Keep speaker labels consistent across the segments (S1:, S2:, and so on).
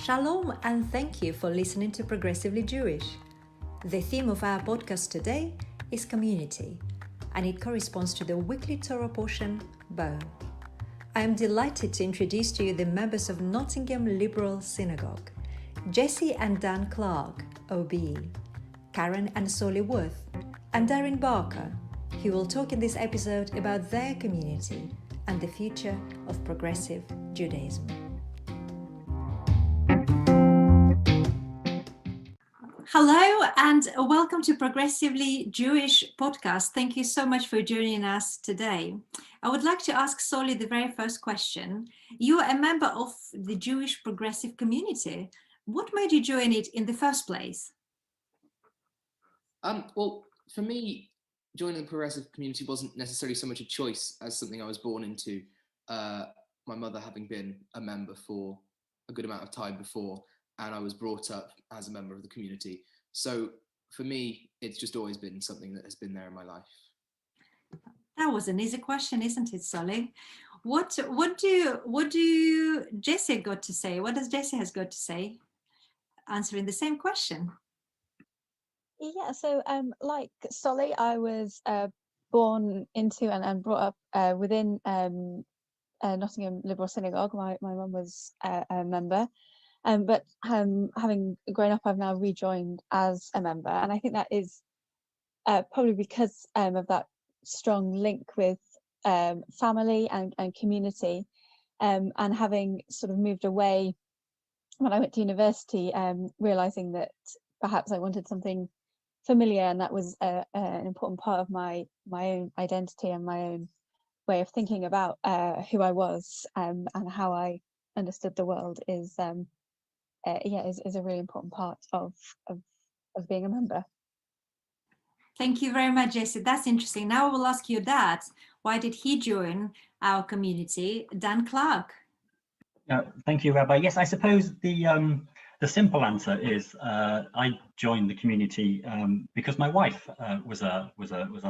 S1: Shalom and thank you for listening to Progressively Jewish. The theme of our podcast today is community, and it corresponds to the weekly Torah portion, Bo. I am delighted to introduce to you the members of Nottingham Liberal Synagogue, Jesse and Dan Clark, OBE, Karen and Solly Worth, and Darren Barker, who will talk in this episode about their community and the future of progressive Judaism. Hello and welcome to Progressively Jewish podcast. Thank you so much for joining us today. I would like to ask Solly the very first question. You are a member of the Jewish progressive community. What made you join it in the first place?
S2: Well, for me, joining the progressive community wasn't necessarily so much a choice as something I was born into, my mother having been a member for a good amount of time before, and I was brought up as a member of the community. So for me, it's just always been something that has been there in my life.
S1: That was an easy question, isn't it, Solly? What do Jesse got to say? What does Jesse has got to say? Answering the same question.
S3: Yeah, so like Solly, I was born into and brought up within Nottingham Liberal Synagogue. My mum was a member, but having grown up, I've now rejoined as a member, and I think that is probably because of that strong link with family and community, and having sort of moved away when I went to university, realizing that perhaps I wanted something familiar, and that was an important part of my own identity and my own way of thinking about who I was and how I understood the world is a really important part of being a member.
S1: Thank you very much, Jesse. That's interesting. Now I will ask your dad, why did he join our community? Dan Clark.
S4: Thank you, Rabbi. Yes, I suppose the simple answer is I joined the community because my wife was a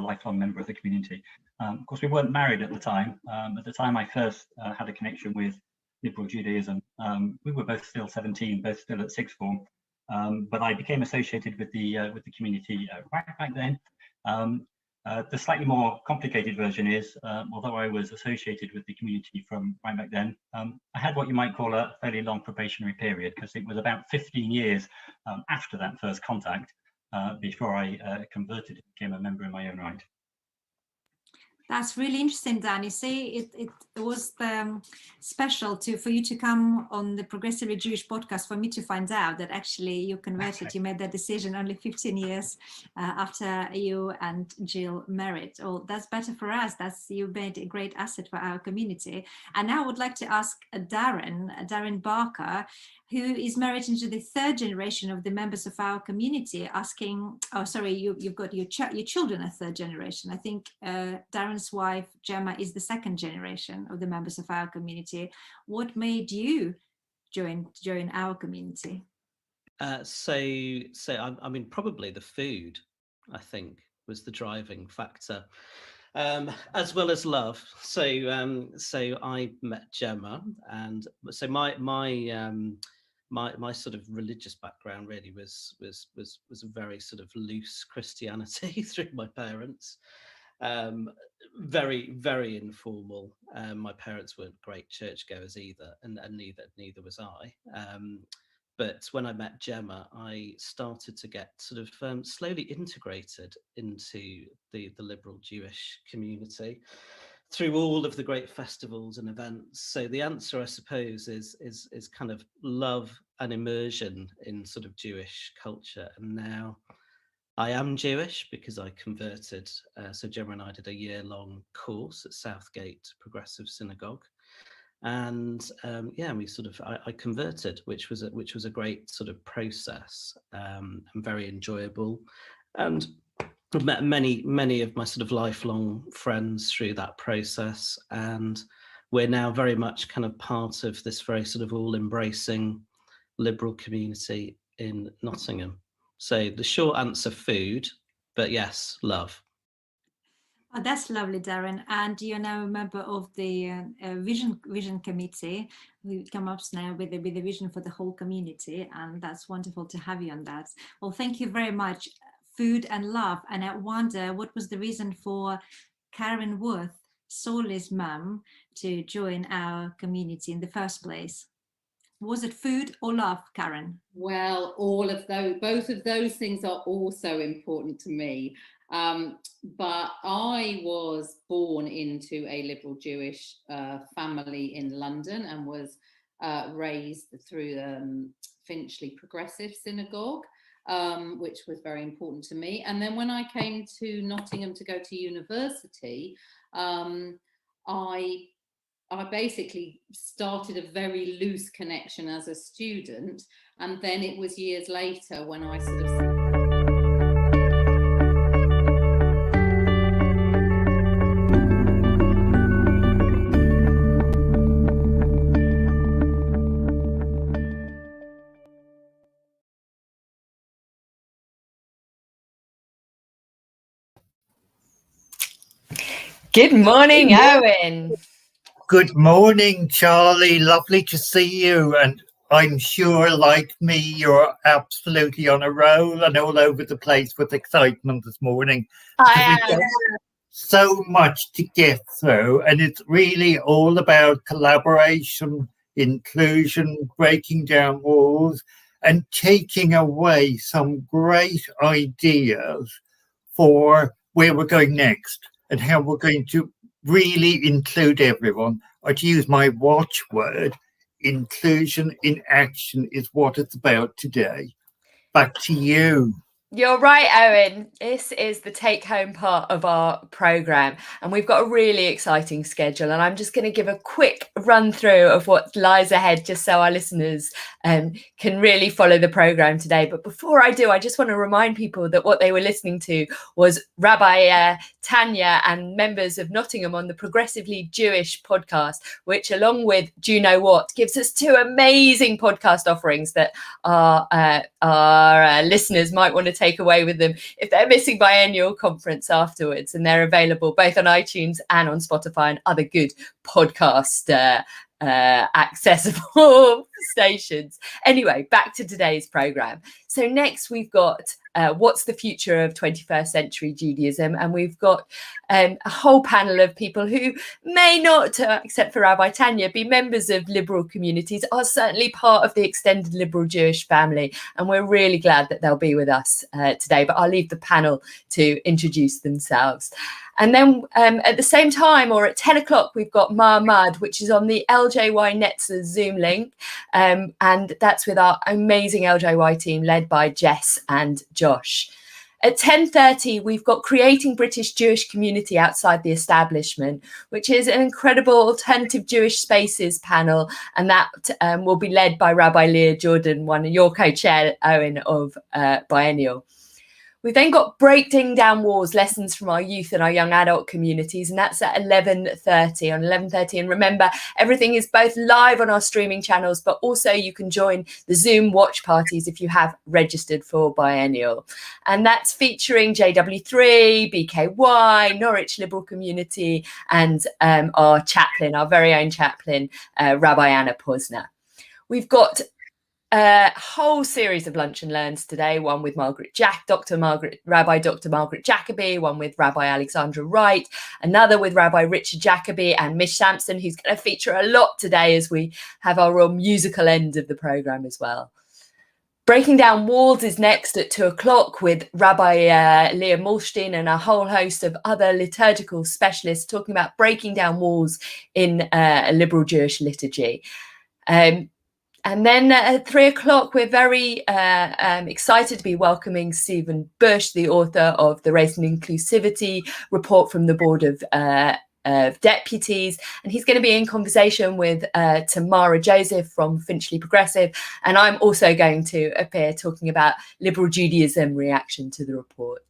S4: lifelong member of the community. Of course, we weren't married at the time. At the time I first had a connection with liberal Judaism, we were both still 17, both still at sixth form. But I became associated with the community right back then. The slightly more complicated version is, although I was associated with the community from right back then, I had what you might call a fairly long probationary period, because it was about 15 years after that first contact before I converted and became a member in my own right.
S1: That's really interesting, Dan. You see, it was special for you to come on the Progressively Jewish podcast for me to find out that actually you converted, you made that decision only 15 years after you and Jill married. Oh, that's better for us. You made a great asset for our community. And now I would like to ask Darren Barker, who is married into the third generation of the members of our community, asking, you've got your children are third generation. I think Darren's wife, Gemma, is the second generation of the members of our community. What made you join our community?
S5: So I mean, probably the food, I think, was the driving factor. As well as love. So I met Gemma, and so my sort of religious background really was a very sort of loose Christianity through my parents. Very, very informal. My parents weren't great churchgoers either, and neither was I. But when I met Gemma, I started to get sort of slowly integrated into the liberal Jewish community through all of the great festivals and events. So the answer, I suppose, is kind of love and immersion in sort of Jewish culture. And now I am Jewish because I converted. So Gemma and I did a year-long course at Southgate Progressive Synagogue. And I converted, which was a great sort of process, and very enjoyable, and I've met many of my sort of lifelong friends through that process, and we're now very much kind of part of this very sort of all-embracing liberal community in Nottingham. So the short answer, food, but yes, love.
S1: Oh, that's lovely, Darren. And you're now a member of the vision committee. We come up now with the vision for the whole community, and that's wonderful to have you on that. Well, thank you very much. Food and love. And I wonder, what was the reason for Karen Worth, Solly's mum, to join our community in the first place? Was it food or love, Karen?
S6: Well, all of those, both of those things are also important to me. But I was born into a liberal Jewish family in London and was raised through Finchley Progressive Synagogue, which was very important to me. And then when I came to Nottingham to go to university, I basically started a very loose connection as a student, and then it was years later when I sort of...
S7: Good morning, Owen.
S8: Good morning, Charlie. Lovely to see you. And I'm sure, like me, you're absolutely on a roll and all over the place with excitement this morning.
S7: I am.
S8: So much to get through. And it's really all about collaboration, inclusion, breaking down walls, and taking away some great ideas for where we're going next and how we're going to really include everyone, or to use my watchword, inclusion in action is what it's about today. Back to you.
S7: You're right, Owen. This is the take-home part of our programme, and we've got a really exciting schedule, and I'm just going to give a quick run-through of what lies ahead just so our listeners can really follow the programme today. But before I do, I just want to remind people that what they were listening to was Rabbi Tanya and members of Nottingham on the Progressively Jewish podcast, which, along with Do You Know What, gives us two amazing podcast offerings that our listeners might want to take away with them if they're missing Biennial conference afterwards, and they're available both on iTunes and on Spotify and other good podcast accessible stations. Anyway, back to today's program. So next we've got what's the future of 21st century Judaism, and we've got a whole panel of people who may not, except for Rabbi Tanya, be members of liberal communities, are certainly part of the extended liberal Jewish family, and we're really glad that they'll be with us today, but I'll leave the panel to introduce themselves. And then at the same time, or at 10 o'clock, we've got Ma'amad, which is on the LJY Netzer Zoom link. And that's with our amazing LJY team led by Jess and Josh. At 10:30, we've got Creating British Jewish Community Outside the Establishment, which is an incredible alternative Jewish spaces panel. And that will be led by Rabbi Leah Jordan, one of your co-chair, Owen, of Biennial. We've then got Breaking Down Walls, Lessons from Our Youth and Our Young Adult Communities, and that's at 11:30 on 11:30. And remember, everything is both live on our streaming channels, but also you can join the Zoom watch parties if you have registered for Biennial. And that's featuring JW3, BKY, Norwich Liberal Community, and our chaplain, our very own chaplain, Rabbi Anna Posner. We've got a whole series of lunch and learns today, one with Rabbi Dr. Margaret Jacoby, one with Rabbi Alexandra Wright, another with Rabbi Richard Jacoby and Mish Sampson, who's going to feature a lot today as we have our real musical end of the programme as well. Breaking Down Walls is next at 2 o'clock with Rabbi Leah Morstein and a whole host of other liturgical specialists talking about breaking down walls in a liberal Jewish liturgy. And then at 3 o'clock, we're very excited to be welcoming Stephen Bush, the author of the Race and Inclusivity report from the Board of Deputies. And he's going to be in conversation with Tamara Joseph from Finchley Progressive. And I'm also going to appear talking about liberal Judaism reaction to the report.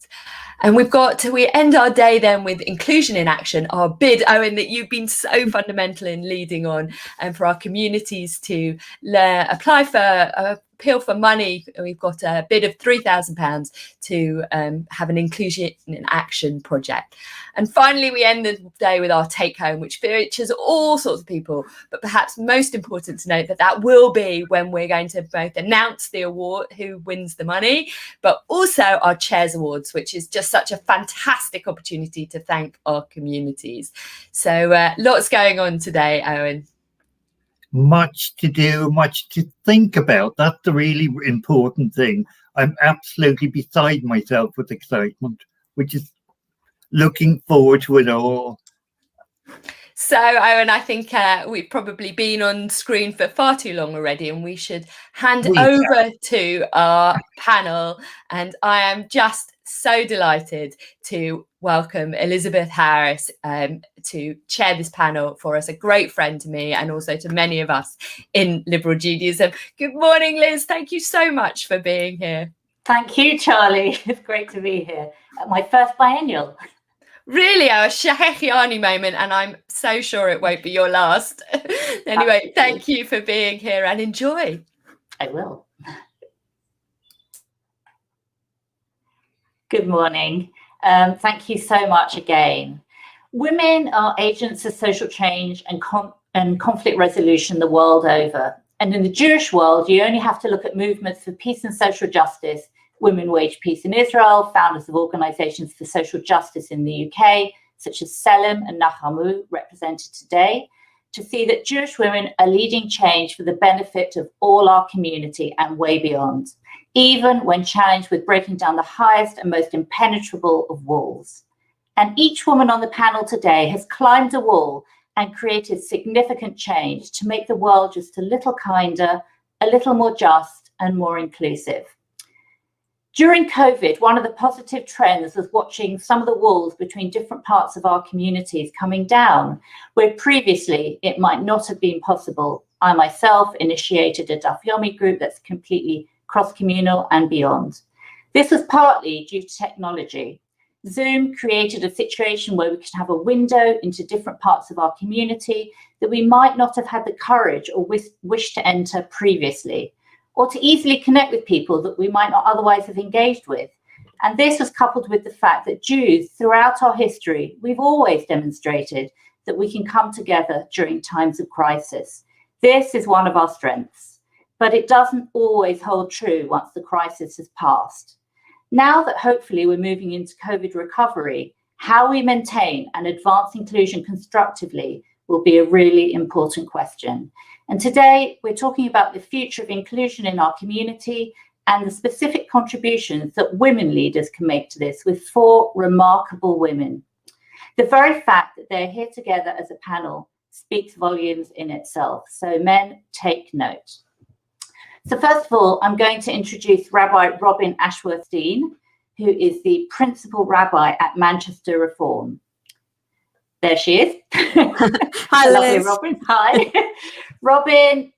S7: And we end our day then with Inclusion in Action, our bid, Owen, that you've been so fundamental in leading on, and for our communities to apply for appeal for money. We've got a bid of £3,000 to have an inclusion in action project. And finally, we end the day with our take home, which features all sorts of people, but perhaps most important to note that will be when we're going to both announce the award, who wins the money, but also our Chairs Awards, which is just such a fantastic opportunity to thank our communities. So lots going on today, Owen.
S8: Much to do, much to think about. That's the really important thing. I'm absolutely beside myself with excitement, which is looking forward to it all.
S7: So, Owen, I think we've probably been on screen for far too long already, and we should hand over to our panel. And I am just so delighted to welcome Elizabeth Harris to chair this panel for us, a great friend to me and also to many of us in liberal Judaism. Good morning, Liz. Thank you so much for being here.
S9: Thank you, Charlie. It's great to be here at my first biennial.
S7: Really, a Shahechiani moment, and I'm so sure it won't be your last. Anyway, thank you for being here and enjoy.
S9: I will. Good morning. Thank you so much again. Women are agents of social change and conflict resolution the world over. And in the Jewish world, you only have to look at movements for peace and social justice, Women Wage Peace in Israel, founders of organizations for social justice in the UK, such as Selim and Nahamu, represented today, to see that Jewish women are leading change for the benefit of all our community and way beyond, even when challenged with breaking down the highest and most impenetrable of walls. And each woman on the panel today has climbed a wall and created significant change to make the world just a little kinder, a little more just, and more inclusive. During COVID, one of the positive trends was watching some of the walls between different parts of our communities coming down, where previously it might not have been possible. I myself initiated a Daf Yomi group that's completely cross-communal and beyond. This was partly due to technology. Zoom created a situation where we could have a window into different parts of our community that we might not have had the courage or wish to enter previously, or to easily connect with people that we might not otherwise have engaged with. And this was coupled with the fact that Jews, throughout our history, we've always demonstrated that we can come together during times of crisis. This is one of our strengths, but it doesn't always hold true once the crisis has passed. Now that hopefully we're moving into COVID recovery, how we maintain and advance inclusion constructively will be a really important question. And today we're talking about the future of inclusion in our community and the specific contributions that women leaders can make to this with 4 remarkable women. The very fact that they're here together as a panel speaks volumes in itself. So men, take note. So first of all, I'm going to introduce Rabbi Robin Ashworth-Dean, who is the principal rabbi at Manchester Reform. There she is.
S1: Hi, Liz.
S9: Robin. Hi. Robin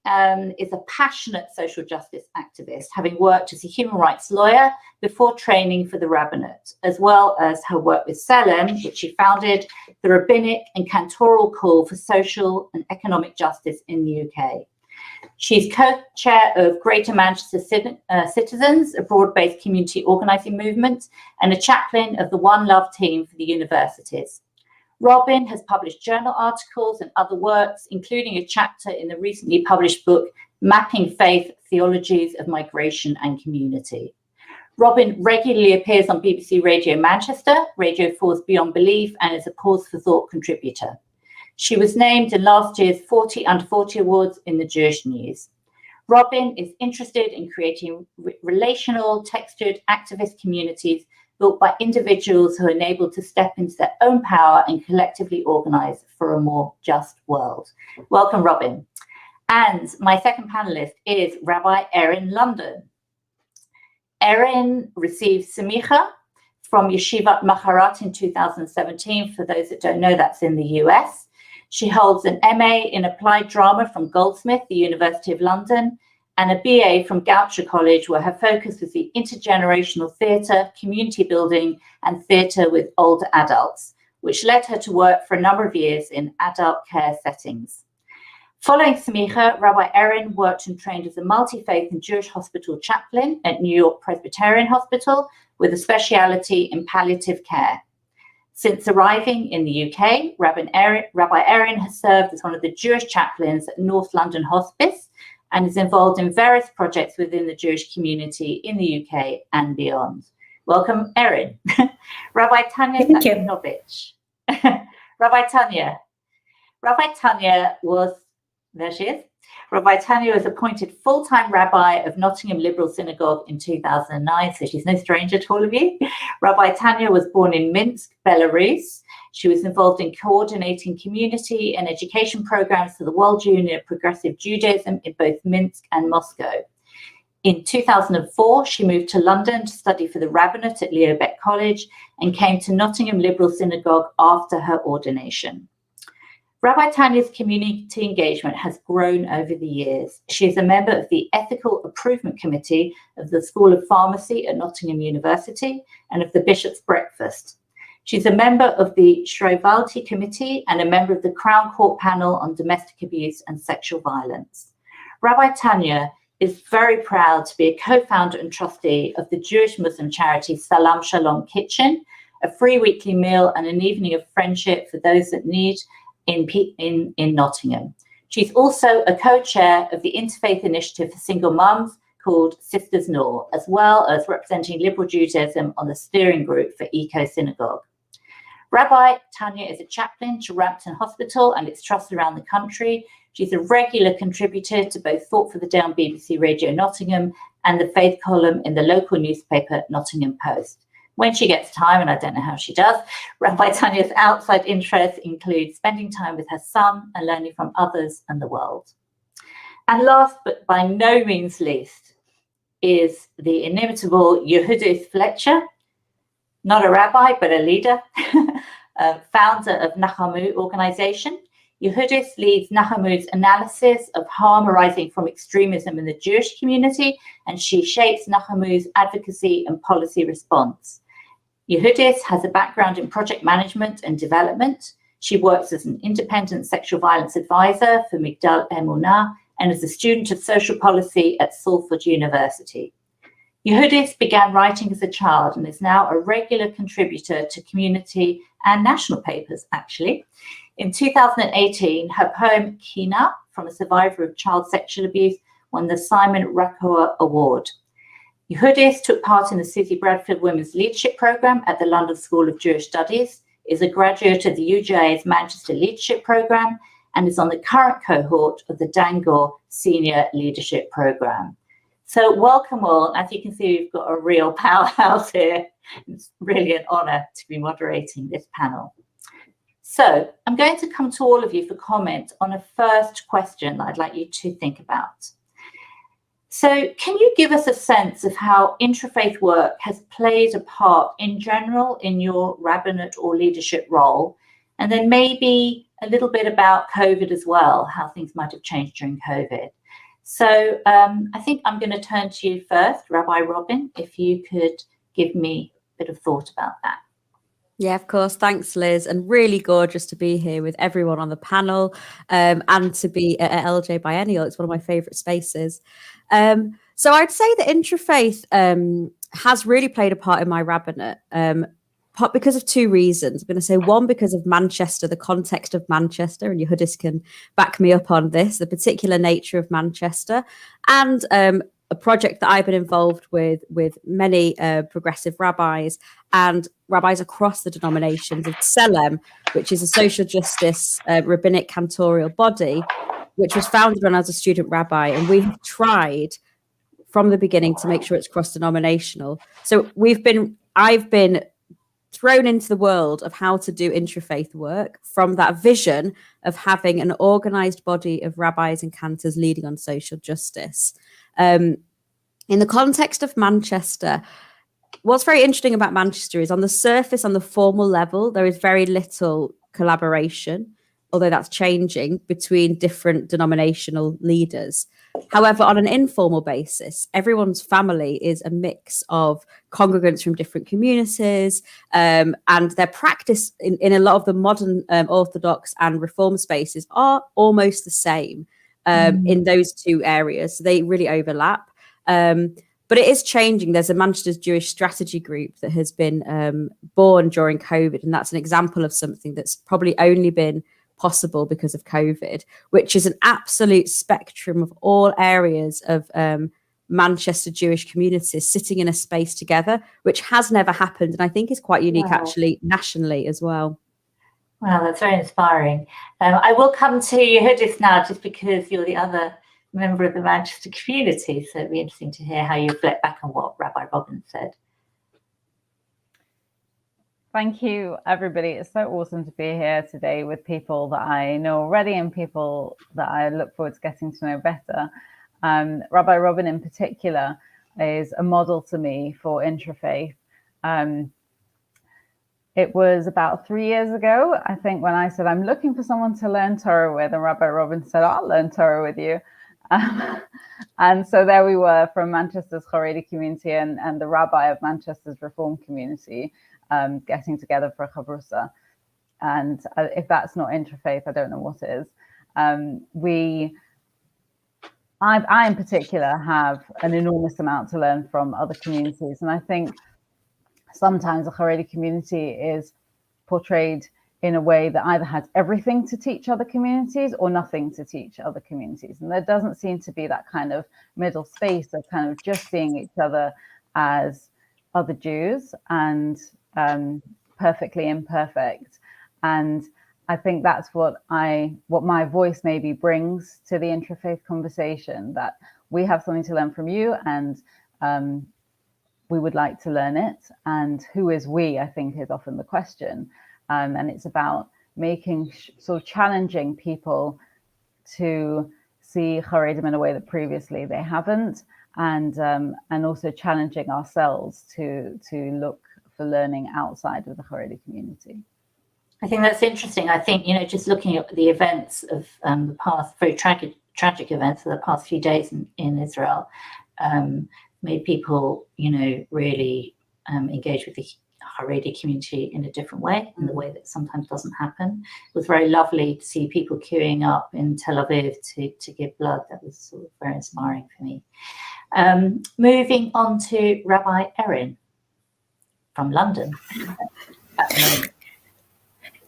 S9: is a passionate social justice activist, having worked as a human rights lawyer before training for the rabbinate, as well as her work with Selim, which she founded, the rabbinic and cantoral call for social and economic justice in the UK. She's co-chair of Greater Manchester Citizens, a broad-based community organising movement, and a chaplain of the One Love team for the universities. Robin has published journal articles and other works, including a chapter in the recently published book, Mapping Faith, Theologies of Migration and Community. Robin regularly appears on BBC Radio Manchester, Radio 4's Beyond Belief, and is a Pause for Thought contributor. She was named in last year's 40 Under 40 Awards in the Jewish News. Robin is interested in creating relational, textured, activist communities built by individuals who are enabled to step into their own power and collectively organise for a more just world. Welcome, Robin. And my second panellist is Rabbi Erin London. Erin received Semicha from Yeshivat Maharat in 2017. For those that don't know, that's in the US. She holds an MA in Applied Drama from Goldsmith, the University of London, and a BA from Goucher College, where her focus was the intergenerational theatre, community building, and theatre with older adults, which led her to work for a number of years in adult care settings. Following Smicha, Rabbi Erin worked and trained as a multi-faith and Jewish hospital chaplain at New York Presbyterian Hospital with a speciality in palliative care. Since arriving in the UK, Rabbi Erin has served as one of the Jewish chaplains at North London Hospice and is involved in various projects within the Jewish community in the UK and beyond. Welcome, Erin. Rabbi Tanya Zakinovich. Rabbi Tanya was, there she is. Rabbi Tanya was appointed full-time rabbi of Nottingham Liberal Synagogue in 2009, so she's no stranger to all of you. Rabbi Tanya was born in Minsk, Belarus. She was involved in coordinating community and education programs for the World Union of Progressive Judaism in both Minsk and Moscow. In 2004, she moved to London to study for the rabbinate at Leo Beck College and came to Nottingham Liberal Synagogue after her ordination. Rabbi Tanya's community engagement has grown over the years. She is a member of the Ethical Improvement Committee of the School of Pharmacy at Nottingham University and of the Bishop's Breakfast. She's a member of the Shrovalti Committee and a member of the Crown Court Panel on Domestic Abuse and Sexual Violence. Rabbi Tanya is very proud to be a co-founder and trustee of the Jewish Muslim charity Salam Shalom Kitchen, a free weekly meal and an evening of friendship for those that need in Nottingham. She's also a co-chair of the Interfaith Initiative for Single Mums called Sisters Noor, as well as representing Liberal Judaism on the steering group for Eco Synagogue. Rabbi Tanya is a chaplain to Rampton Hospital and its trusts around the country. She's a regular contributor to both Thought for the Day on BBC Radio Nottingham and the Faith column in the local newspaper Nottingham Post. When she gets time, and I don't know how she does, Rabbi Tanya's outside interests include spending time with her son and learning from others and the world. And last but by no means least is the inimitable Yehudith Fletcher, not a rabbi, but a leader, founder of Nachamu organization. Yehudith leads Nachamu's analysis of harm arising from extremism in the Jewish community, and she shapes Nachamu's advocacy and policy response. Yehudith has a background in project management and development. She works as an independent sexual violence advisor for Migdal Emunah and as a student of social policy at Salford University. Yehudith began writing as a child and is now a regular contributor to community and national papers, actually. In 2018, her poem Kina, from a survivor of child sexual abuse, won the Simon Rakua Award. Yehudith took part in the Susie Bradfield Women's Leadership Programme at the London School of Jewish Studies, is a graduate of the UJA's Manchester Leadership Programme, and is on the current cohort of the Dangor Senior Leadership Programme. So welcome all. As you can see, we've got a real powerhouse here. It's really an honour to be moderating this panel. So I'm going to come to all of you for comment on a first question that I'd like you to think about. So can you give us a sense of how interfaith work has played a part in general in your rabbinate or leadership role? And then maybe a little bit about COVID as well, how things might have changed during COVID. So I think I'm going to turn to you first, Rabbi Robin, if you could give me a bit of thought about that.
S10: Yeah, of course. Thanks, Liz. And really gorgeous to be here with everyone on the panel and to be at LJ Biennial. It's one of my favourite spaces. So I'd say that interfaith has really played a part in my rabbinate because of two reasons. I'm going to say one, because of Manchester, the context of Manchester, and Yehudis can back me up on this, the particular nature of Manchester, and a project that I've been involved with many progressive rabbis and rabbis across the denominations of Tselem, which is a social justice rabbinic cantorial body, which was founded when I was a student rabbi. And we have tried from the beginning to make sure it's cross-denominational. So I've been thrown into the world of how to do interfaith work from that vision of having an organized body of rabbis and cantors leading on social justice. In the context of Manchester, what's very interesting about Manchester is on the surface, on the formal level, there is very little collaboration, although that's changing, between different denominational leaders. However, on an informal basis, everyone's family is a mix of congregants from different communities, and their practice in a lot of the modern Orthodox and Reform spaces are almost the same. in those two areas. So they really overlap. But it is changing. There's a Manchester Jewish strategy group that has been born during COVID. And that's an example of something that's probably only been possible because of COVID, which is an absolute spectrum of all areas of Manchester Jewish communities sitting in a space together, which has never happened. And I think is quite unique actually nationally as well.
S9: Wow, that's very inspiring. I will come to Yehudis now just because you're the other member of the Manchester community. So it'd be interesting to hear how you reflect back on what Rabbi Robin said.
S11: Thank you, everybody. It's so awesome to be here today with people that I know already and people that I look forward to getting to know better. Rabbi Robin in particular is a model to me for interfaith. It was about 3 years ago, I think, when I said, I'm looking for someone to learn Torah with, and Rabbi Robin said, I'll learn Torah with you. And so there we were from Manchester's Haredi community and the rabbi of Manchester's Reform community getting together for a chavrusa. And if that's not interfaith, I don't know what is. I in particular have an enormous amount to learn from other communities. And I think sometimes the Haredi community is portrayed in a way that either has everything to teach other communities or nothing to teach other communities. And there doesn't seem to be that kind of middle space of kind of just seeing each other as other Jews and perfectly imperfect. And I think that's what my voice maybe brings to the interfaith conversation, that we have something to learn from you and we would like to learn it. And who is we, I think, is often the question. And it's about making sort of challenging people to see Haredim in a way that previously they haven't, and also challenging ourselves to look for learning outside of the Haredi community.
S9: I think that's interesting. I think, just looking at the events of the past, very tragic events of the past few days in Israel, made people, really engage with the Haredi community in a different way, in the way that sometimes doesn't happen. It was very lovely to see people queuing up in Tel Aviv to give blood. That was sort of very inspiring for me. Moving on to Rabbi Erin from London.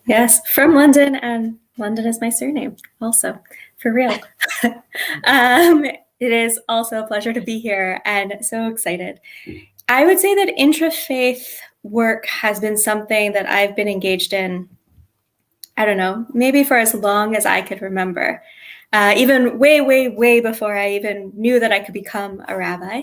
S12: Yes, from London, and London is my surname also, for real. It is also a pleasure to be here and so excited. I would say that intrafaith work has been something that I've been engaged in, I don't know, maybe for as long as I could remember, even way, way, way before I even knew that I could become a rabbi.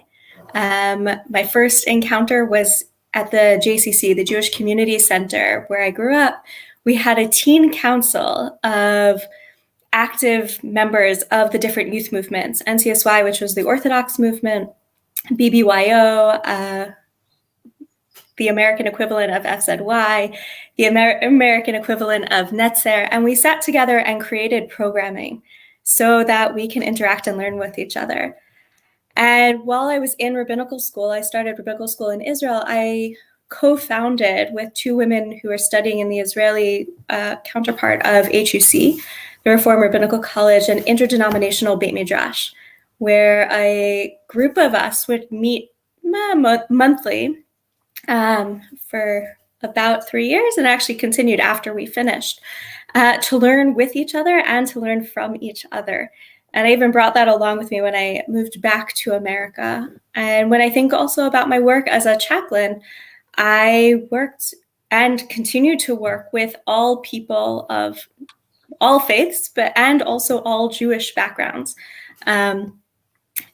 S12: My first encounter was at the JCC, the Jewish Community Center, where I grew up. We had a teen council of active members of the different youth movements, NCSY, which was the Orthodox movement, BBYO, the American equivalent of FZY, the American equivalent of Netzer, and we sat together and created programming so that we can interact and learn with each other. And while I was in rabbinical school, I started rabbinical school in Israel, I co-founded with two women who are studying in the Israeli counterpart of HUC, the Reform Rabbinical College, an interdenominational Beit Midrash, where a group of us would meet monthly for about 3 years, and actually continued after we finished, to learn with each other and to learn from each other. And I even brought that along with me when I moved back to America. And when I think also about my work as a chaplain, I worked and continue to work with all people of all faiths, and also all Jewish backgrounds, and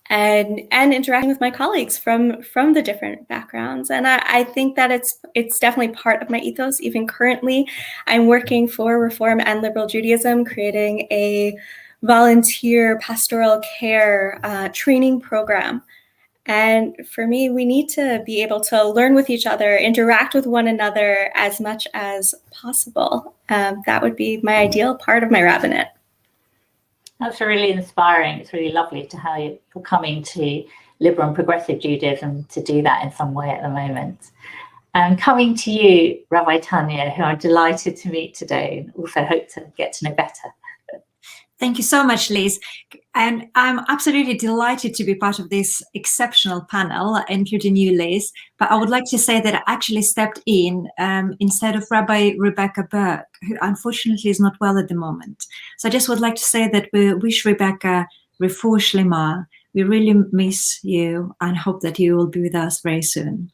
S12: interacting with my colleagues from the different backgrounds. And I think that it's definitely part of my ethos. Even currently, I'm working for Reform and Liberal Judaism, creating a volunteer pastoral care training program. And for me, we need to be able to learn with each other, interact with one another as much as possible. That would be my ideal part of my rabbinate.
S9: That's really inspiring. It's really lovely to how you're coming to liberal and progressive Judaism to do that in some way at the moment. Coming to you, Rabbi Tanya, who I'm delighted to meet today and also hope to get to know better.
S1: Thank you so much, Liz. And I'm absolutely delighted to be part of this exceptional panel, including you, Liz. But I would like to say that I actually stepped in instead of Rabbi Rebecca Burke, who unfortunately is not well at the moment. So I just would like to say that we wish Rebecca refuah shlema. We really miss you and hope that you will be with us very soon.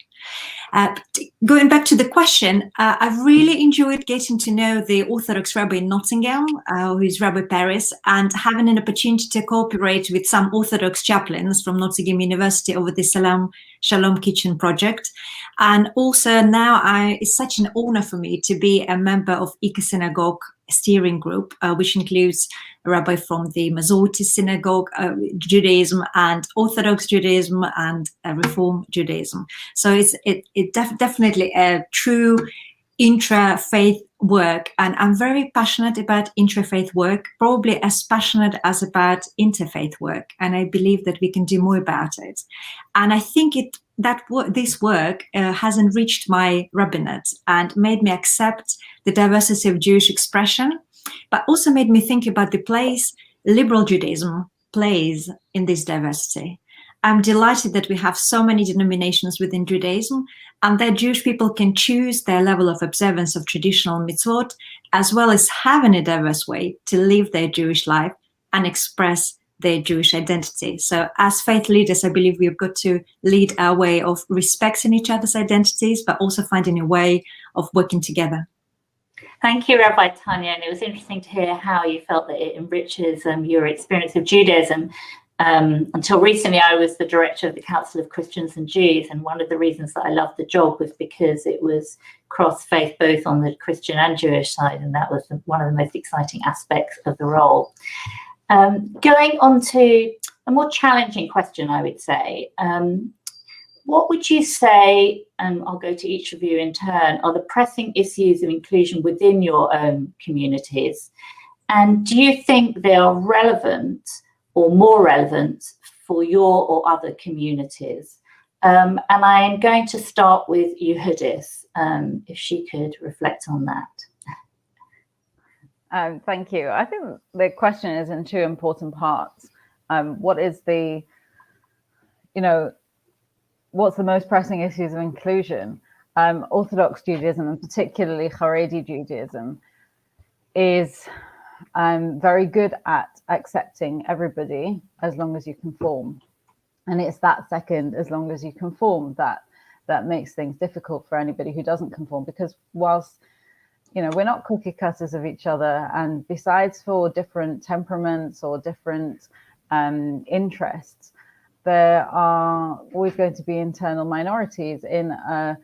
S1: Going back to the question, I've really enjoyed getting to know the Orthodox Rabbi in Nottingham, who is Rabbi Paris, and having an opportunity to cooperate with some Orthodox chaplains from Nottingham University over the Shalom Kitchen project. And also now it's such an honor for me to be a member of Ika Synagogue steering group, which includes a rabbi from the Masorti Synagogue, Judaism, and Orthodox Judaism, and Reform Judaism. So it's definitely a true intra-faith work, and I'm very passionate about intra-faith work, probably as passionate as about interfaith work, and I believe that we can do more about it. And I think this work has enriched my rabbinate and made me accept the diversity of Jewish expression, but also made me think about the place liberal Judaism plays in this diversity. I'm delighted that we have so many denominations within Judaism, and that Jewish people can choose their level of observance of traditional mitzvot, as well as having a diverse way to live their Jewish life and express their Jewish identity. So as faith leaders, I believe we've got to lead our way of respecting each other's identities, but also finding a way of working together.
S9: Thank you, Rabbi Tanya. And it was interesting to hear how you felt that it enriches your experience of Judaism. Until recently, I was the director of the Council of Christians and Jews, and one of the reasons that I loved the job was because it was cross-faith, both on the Christian and Jewish side, and that was one of the most exciting aspects of the role. Going on to a more challenging question, I would say, what would you say, and I'll go to each of you in turn, are the pressing issues of inclusion within your own communities? And do you think they are relevant or more relevant for your or other communities? And I am going to start with Yehudis, if she could reflect on that.
S11: Thank you. I think the question is in two important parts. What is the, what's the most pressing issues of inclusion? Orthodox Judaism, and particularly Haredi Judaism, is very good at accepting everybody as long as you conform. And it's that second, as long as you conform, that makes things difficult for anybody who doesn't conform, because whilst we're not cookie cutters of each other, and besides for different temperaments or different interests, there are always going to be internal minorities in a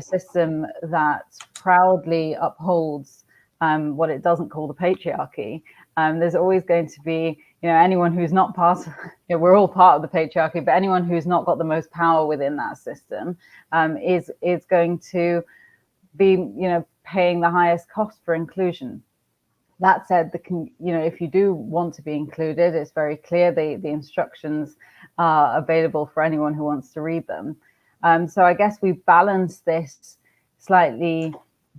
S11: system that proudly upholds what it doesn't call the patriarchy. There's always going to be, anyone who's not part of, we're all part of the patriarchy, but anyone who's not got the most power within that system is going to be, paying the highest cost for inclusion. That said, if you do want to be included, it's very clear. The instructions are available for anyone who wants to read them. So I guess we balance this slightly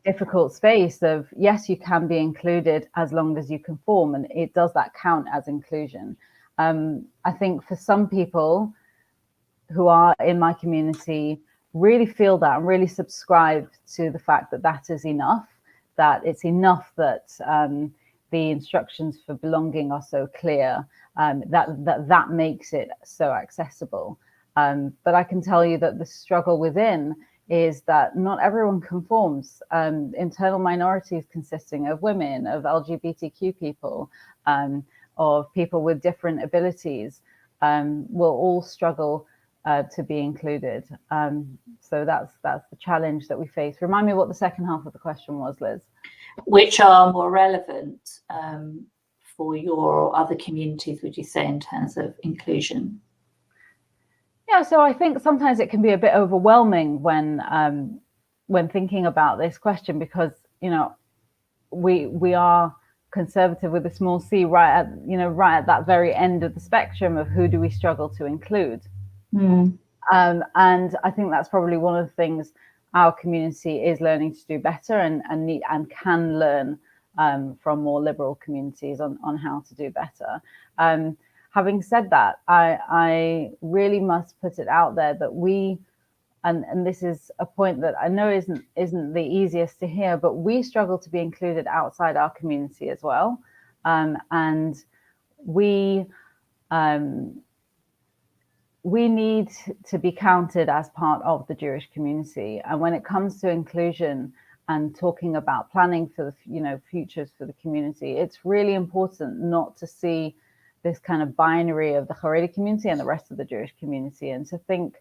S11: difficult space of, yes, you can be included as long as you conform, and does that count as inclusion? I think for some people who are in my community really feel that and really subscribe to the fact that is enough, that it's enough that the instructions for belonging are so clear, that makes it so accessible. But I can tell you that the struggle within is that not everyone conforms. Internal minorities consisting of women, of LGBTQ people, of people with different abilities will all struggle to be included. So that's the challenge that we face. Remind me what the second half of the question was, Liz.
S9: Which are more relevant for your or other communities, would you say, in terms of inclusion?
S11: Yeah, so I think sometimes it can be a bit overwhelming when thinking about this question, because we are conservative with a small c, right at that very end of the spectrum of who do we struggle to include. And I think that's probably one of the things our community is learning to do better and can learn from more liberal communities on how to do better. Having said that, I really must put it out there that we, and this is a point that I know isn't the easiest to hear, but we struggle to be included outside our community as well. And we need to be counted as part of the Jewish community. And when it comes to inclusion and talking about planning for the futures for the community, it's really important not to see this kind of binary of the Haredi community and the rest of the Jewish community, and to think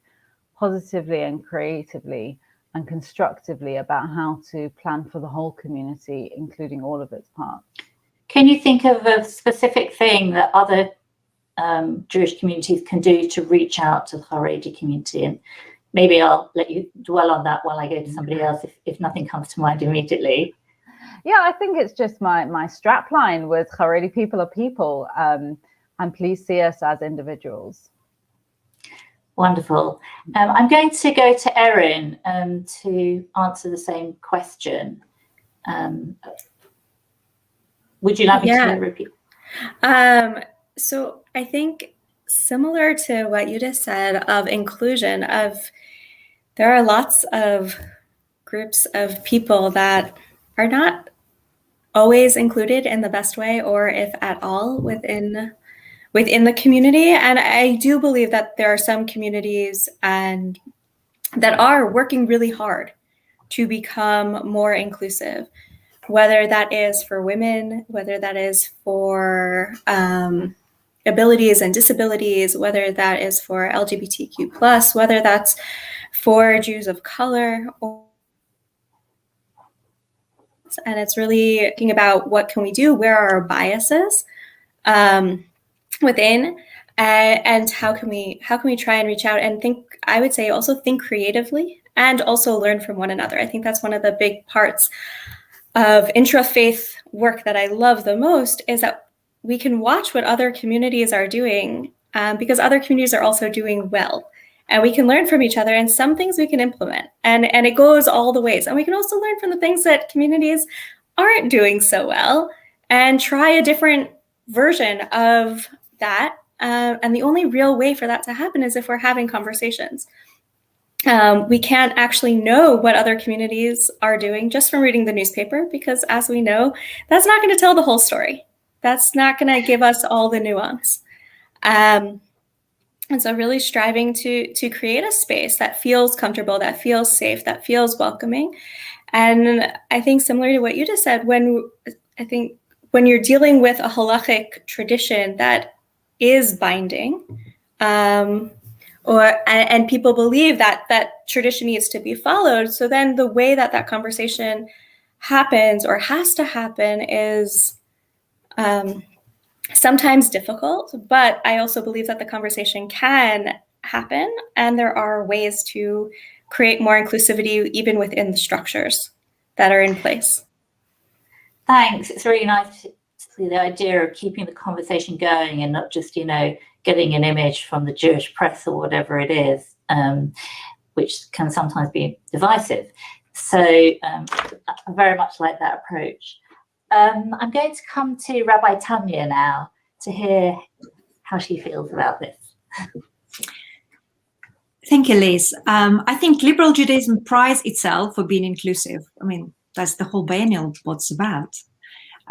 S11: positively and creatively and constructively about how to plan for the whole community, including all of its parts.
S9: Can you think of a specific thing that other Jewish communities can do to reach out to the Haredi community? And maybe I'll let you dwell on that while I go to somebody else if nothing comes to mind immediately.
S11: Yeah, I think it's just my strapline was Haredi people are people, and please see us as individuals.
S9: Wonderful. I'm going to go to Erin to answer the same question. Would you like me to repeat?
S12: So I think similar to what you just said of inclusion, there are lots of groups of people that are not always included in the best way, or if at all, within the community. And I do believe that there are some communities and that are working really hard to become more inclusive, whether that is for women, whether that is for abilities and disabilities, whether that is for LGBTQ+, whether that's for Jews of color. And it's really thinking about what can we do, where are our biases within, and how can we try and reach out and think, I would say also think creatively and also learn from one another. I think that's one of the big parts of intra-faith work that I love the most, is that we can watch what other communities are doing, because other communities are also doing well. And we can learn from each other, and some things we can implement. And it goes all the ways. And we can also learn from the things that communities aren't doing so well and try a different version of that. And the only real way for that to happen is if we're having conversations. We can't actually know what other communities are doing just from reading the newspaper, because as we know, that's not going to tell the whole story. That's not going to give us all the nuance. And so really striving to create a space that feels comfortable, that feels safe, that feels welcoming. And I think similar to what you just said, when you're dealing with a halachic tradition that is binding, and people believe that tradition needs to be followed, so then the way that conversation happens or has to happen is sometimes difficult, but I also believe that the conversation can happen, and there are ways to create more inclusivity even within the structures that are in place.
S9: Thanks. It's really nice to see the idea of keeping the conversation going and not just, getting an image from the Jewish press or whatever it is, which can sometimes be divisive. So I very much like that approach. I'm going to come to Rabbi Tanya now to hear how she feels about this.
S1: Thank you, Liz. I think liberal Judaism prides itself for being inclusive. I mean, that's the whole Biennial what's about.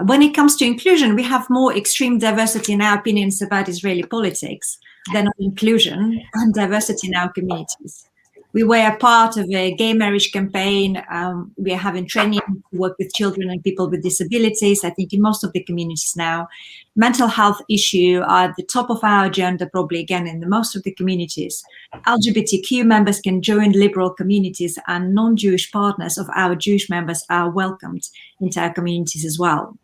S1: When it comes to inclusion, we have more extreme diversity in our opinions about Israeli politics than on inclusion and diversity in our communities. We were a part of a gay marriage campaign. We are having training to work with children and people with disabilities. I think in most of the communities now, mental health issues are at the top of our agenda, probably again in most of the communities. LGBTQ members can join liberal communities, and non-Jewish partners of our Jewish members are welcomed into our communities as well.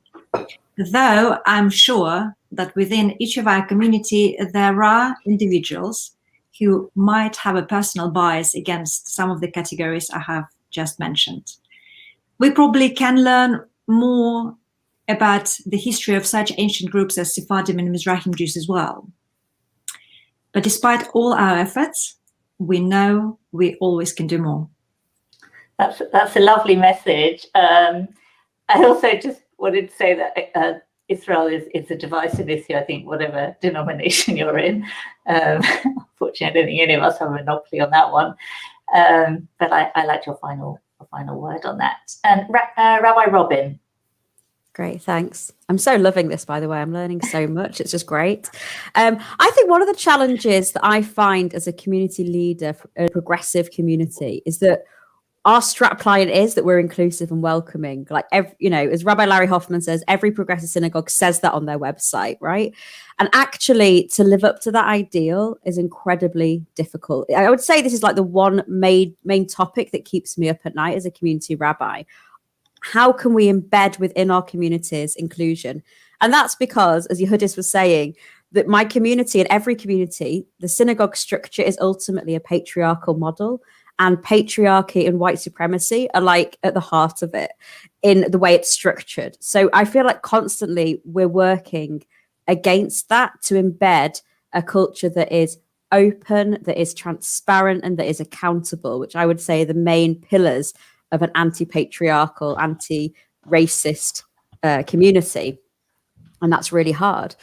S1: Though I'm sure that within each of our community, there are individuals who might have a personal bias against some of the categories I have just mentioned. We probably can learn more about the history of such ancient groups as Sephardim and Mizrahim Jews as well. But despite all our efforts, we know we always can do more.
S9: That's a lovely message. I also just wanted to say that Israel is a divisive issue, I think, whatever denomination you're in. Unfortunately, I don't think any of us have a monopoly on that one. But I liked your final word on that. And Rabbi Robin.
S10: Great, thanks. I'm so loving this, by the way. I'm learning so much. It's just great. I think one of the challenges that I find as a community leader for a progressive community is that our strapline is that we're inclusive and welcoming. Like, as Rabbi Larry Hoffman says, every progressive synagogue says that on their website, right? And actually, to live up to that ideal is incredibly difficult. I would say this is like the one main topic that keeps me up at night as a community rabbi. How can we embed within our communities inclusion? And that's because, as Yehudis was saying, that my community and every community, the synagogue structure is ultimately a patriarchal model, and patriarchy and white supremacy are like at the heart of it in the way it's structured. So I feel like constantly we're working against that to embed a culture that is open, that is transparent, and that is accountable, which I would say are the main pillars of an anti-patriarchal, anti-racist community. And that's really hard.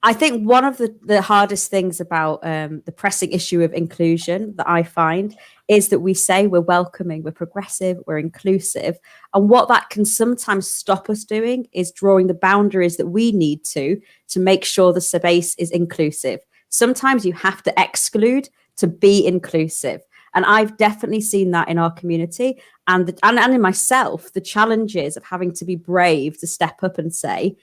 S10: I think one of the hardest things about the pressing issue of inclusion that I find is that we say we're welcoming, we're progressive, we're inclusive. And what that can sometimes stop us doing is drawing the boundaries that we need to make sure the space is inclusive. Sometimes you have to exclude to be inclusive. And I've definitely seen that in our community and in myself, the challenges of having to be brave to step up and say,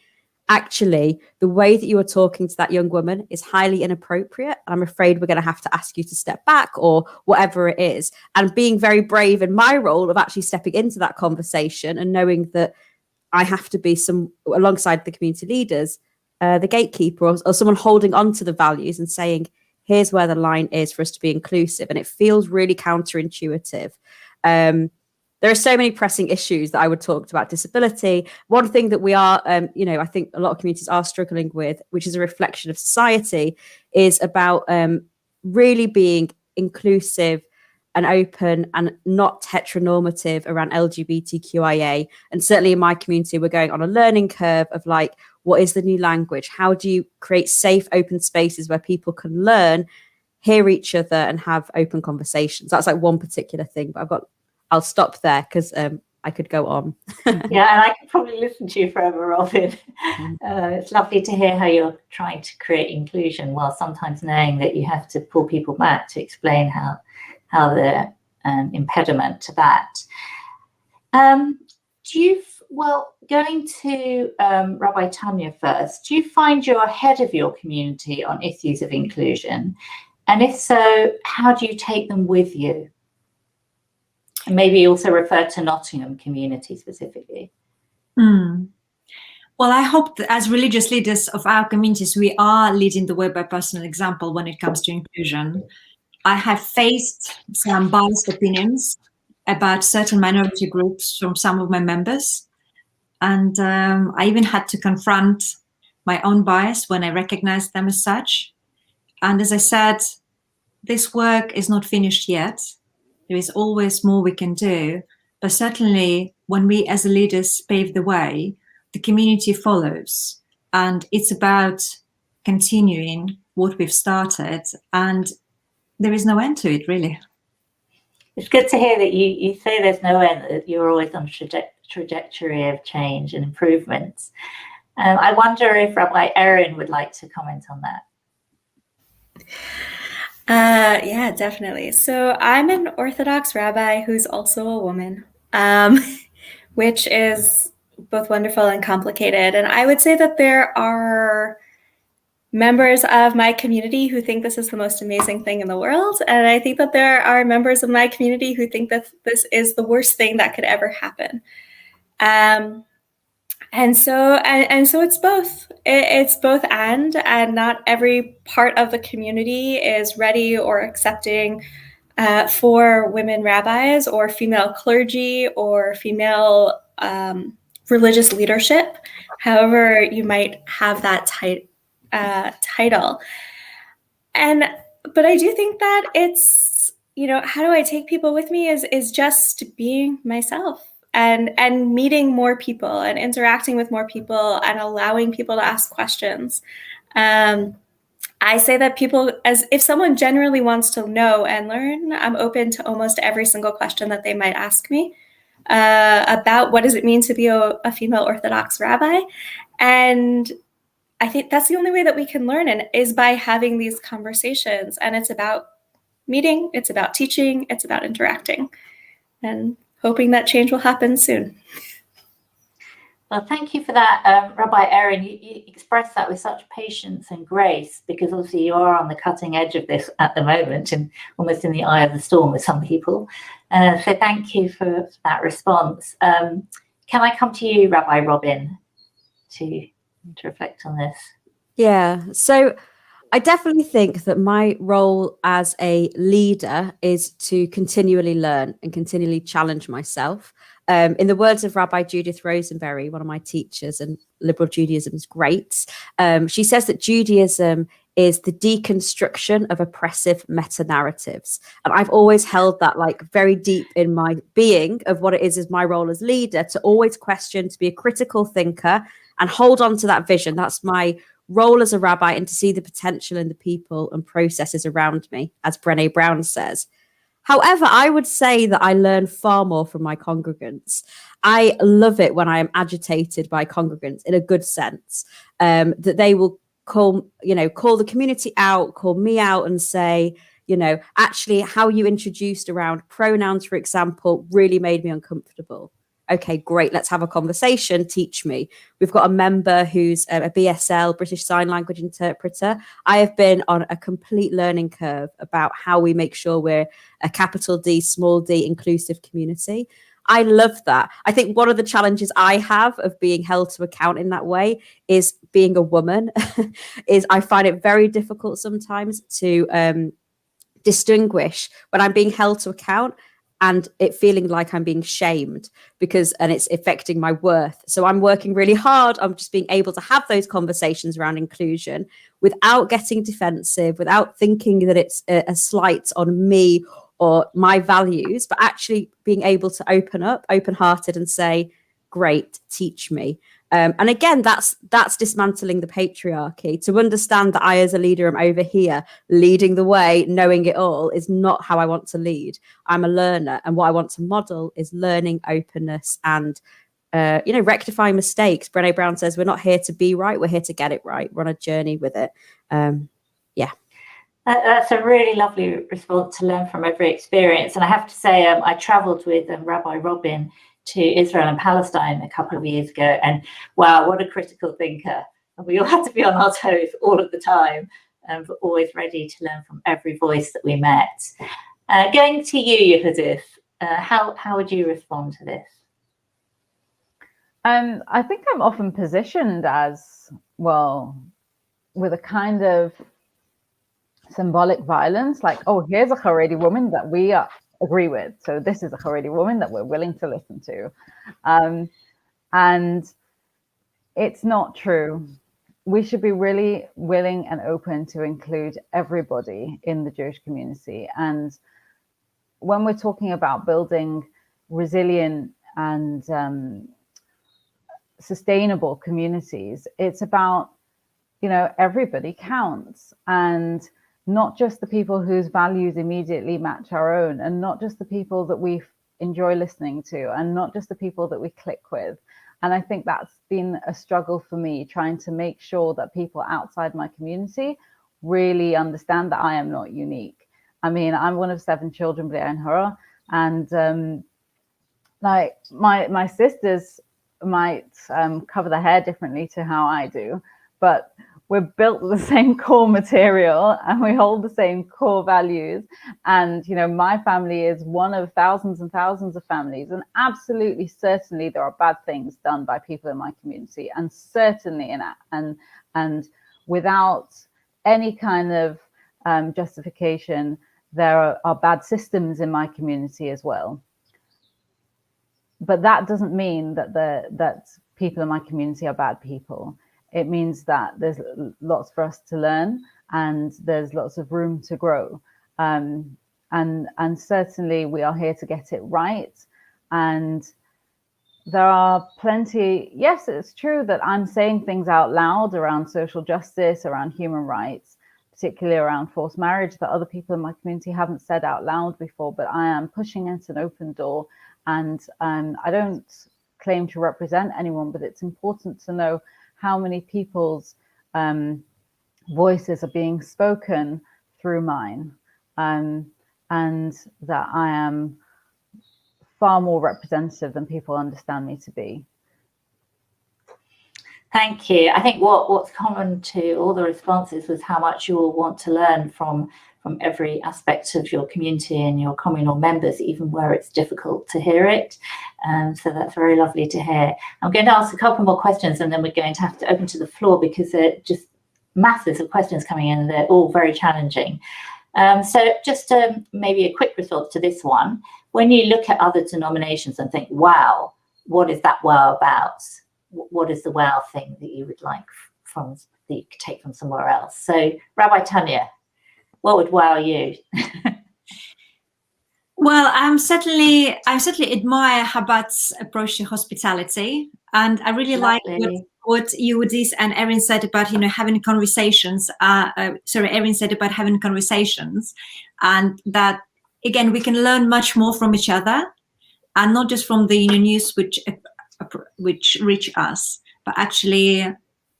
S10: actually, the way that you are talking to that young woman is highly inappropriate. I'm afraid we're going to have to ask you to step back or whatever it is. And being very brave in my role of actually stepping into that conversation and knowing that I have to be alongside the community leaders, the gatekeeper or someone holding on to the values and saying, here's where the line is for us to be inclusive. And it feels really counterintuitive. There are so many pressing issues that I would talk about disability. One thing that we are, I think a lot of communities are struggling with, which is a reflection of society, is about really being inclusive and open and not heteronormative around LGBTQIA. And certainly in my community, we're going on a learning curve of like, what is the new language? How do you create safe, open spaces where people can learn, hear each other and have open conversations? That's like one particular thing, but I'll stop there because I could go on.
S9: Yeah, and I could probably listen to you forever, Robin. It's lovely to hear how you're trying to create inclusion while sometimes knowing that you have to pull people back to explain how the impediment to that. Going to Rabbi Tanya first, do you find you're ahead of your community on issues of inclusion? And if so, how do you take them with you? And maybe also refer to Nottingham community specifically.
S1: Well, I hope that as religious leaders of our communities, we are leading the way by personal example when it comes to inclusion. I have faced some biased opinions about certain minority groups from some of my members. And I even had to confront my own bias when I recognized them as such. And as I said, this work is not finished yet. There is always more we can do. But certainly when we as leaders pave the way, the community follows. And it's about continuing what we've started. And there is no end to it, really.
S9: It's good to hear that you say there's no end, that you're always on trajectory of change and improvements. I wonder if Rabbi Erin would like to comment on that.
S12: Yeah, definitely. So I'm an Orthodox rabbi who's also a woman, which is both wonderful and complicated. And I would say that there are members of my community who think this is the most amazing thing in the world. And I think that there are members of my community who think that this is the worst thing that could ever happen. And so it's both. It's both and not every part of the community is ready or accepting for women rabbis or female clergy or female religious leadership. However, you might have that title. But I do think that it's, how do I take people with me is just being myself. and meeting more people and interacting with more people and allowing people to ask questions. I say that people, as if someone generally wants to know and learn, I'm open to almost every single question that they might ask me about what does it mean to be a female Orthodox rabbi. And I think that's the only way that we can learn, and is by having these conversations. And it's about meeting, it's about teaching, it's about interacting, and hoping that change will happen soon.
S9: Well, thank you for that, Rabbi Erin. You expressed that with such patience and grace, because obviously you are on the cutting edge of this at the moment and almost in the eye of the storm with some people. So thank you for that response. Can I come to you, Rabbi Robin, to reflect on this?
S10: Yeah, so I definitely think that my role as a leader is to continually learn and continually challenge myself. In the words of Rabbi Judith Rosenberry, one of my teachers and liberal Judaism's greats, she says that Judaism is the deconstruction of oppressive meta-narratives. And I've always held that like very deep in my being of what it is my role as leader, to always question, to be a critical thinker and hold on to that vision. That's my role as a rabbi, and to see the potential in the people and processes around me, as Brené Brown says. However, I would say that I learn far more from my congregants. I love it when I am agitated by congregants in a good sense, that they will call the community out, call me out and say, actually how you introduced around pronouns, for example, really made me uncomfortable. Okay, great. Let's have a conversation. Teach me. We've got a member who's a BSL, British Sign Language interpreter. I have been on a complete learning curve about how we make sure we're a capital D, small d inclusive community. I love that. I think one of the challenges I have of being held to account in that way is being a woman. Is I find it very difficult sometimes to distinguish when I'm being held to account and it feeling like I'm being shamed and it's affecting my worth. So I'm working really hard. I'm just being able to have those conversations around inclusion without getting defensive, without thinking that it's a slight on me or my values, but actually being able to open up, open-hearted and say, great, teach me. And again, that's dismantling the patriarchy. To understand that I, as a leader, am over here leading the way, knowing it all, is not how I want to lead. I'm a learner, and what I want to model is learning, openness, and rectifying mistakes. Brené Brown says we're not here to be right; we're here to get it right. We're on a journey with it.
S9: That's a really lovely response, to learn from every experience. And I have to say, I travelled with Rabbi Robin to Israel and Palestine a couple of years ago, and wow, what a critical thinker. And we all had to be on our toes all of the time, but always ready to learn from every voice that we met. Going to you, Yehudith, how would you respond to this?
S11: I think I'm often positioned as, well, with a kind of symbolic violence, like, oh, here's a Haredi woman that we agree with. So this is a Haredi woman that we're willing to listen to. And it's not true. We should be really willing and open to include everybody in the Jewish community. And when we're talking about building resilient and sustainable communities, it's about, everybody counts, and not just the people whose values immediately match our own, and not just the people that we enjoy listening to, and not just the people that we click with. And I think that's been a struggle for me, trying to make sure that people outside my community really understand that I am not unique. I mean, I'm one of 7 children, and like my sisters might cover their hair differently to how I do, but we're built with the same core material and we hold the same core values. And, my family is one of thousands and thousands of families. And absolutely, certainly there are bad things done by people in my community. And certainly and without any kind of justification, there are bad systems in my community as well. But that doesn't mean that people in my community are bad people. It means that there's lots for us to learn, and there's lots of room to grow. And certainly we are here to get it right. And there are plenty. Yes, it's true that I'm saying things out loud around social justice, around human rights, particularly around forced marriage, that other people in my community haven't said out loud before, but I am pushing at an open door. And I don't claim to represent anyone, but it's important to know how many people's voices are being spoken through mine, and that I am far more representative than people understand me to be.
S9: Thank you. I think what's common to all the responses was how much you all want to learn from every aspect of your community and your communal members, even where it's difficult to hear it. So that's very lovely to hear. I'm going to ask a couple more questions, and then we're going to have to open to the floor because there are just masses of questions coming in. They're all very challenging. So just maybe a quick response to this one. When you look at other denominations and think, wow, what is that wow about? What is the wow thing that you would like that you could take from somewhere else? So Rabbi Tanya, what would wow you?
S1: Well, I certainly admire Chabad's approach to hospitality, and I really like what Yehudis and Erin said about having conversations. Erin said about having conversations, and that again we can learn much more from each other, and not just from the news which reach us, but actually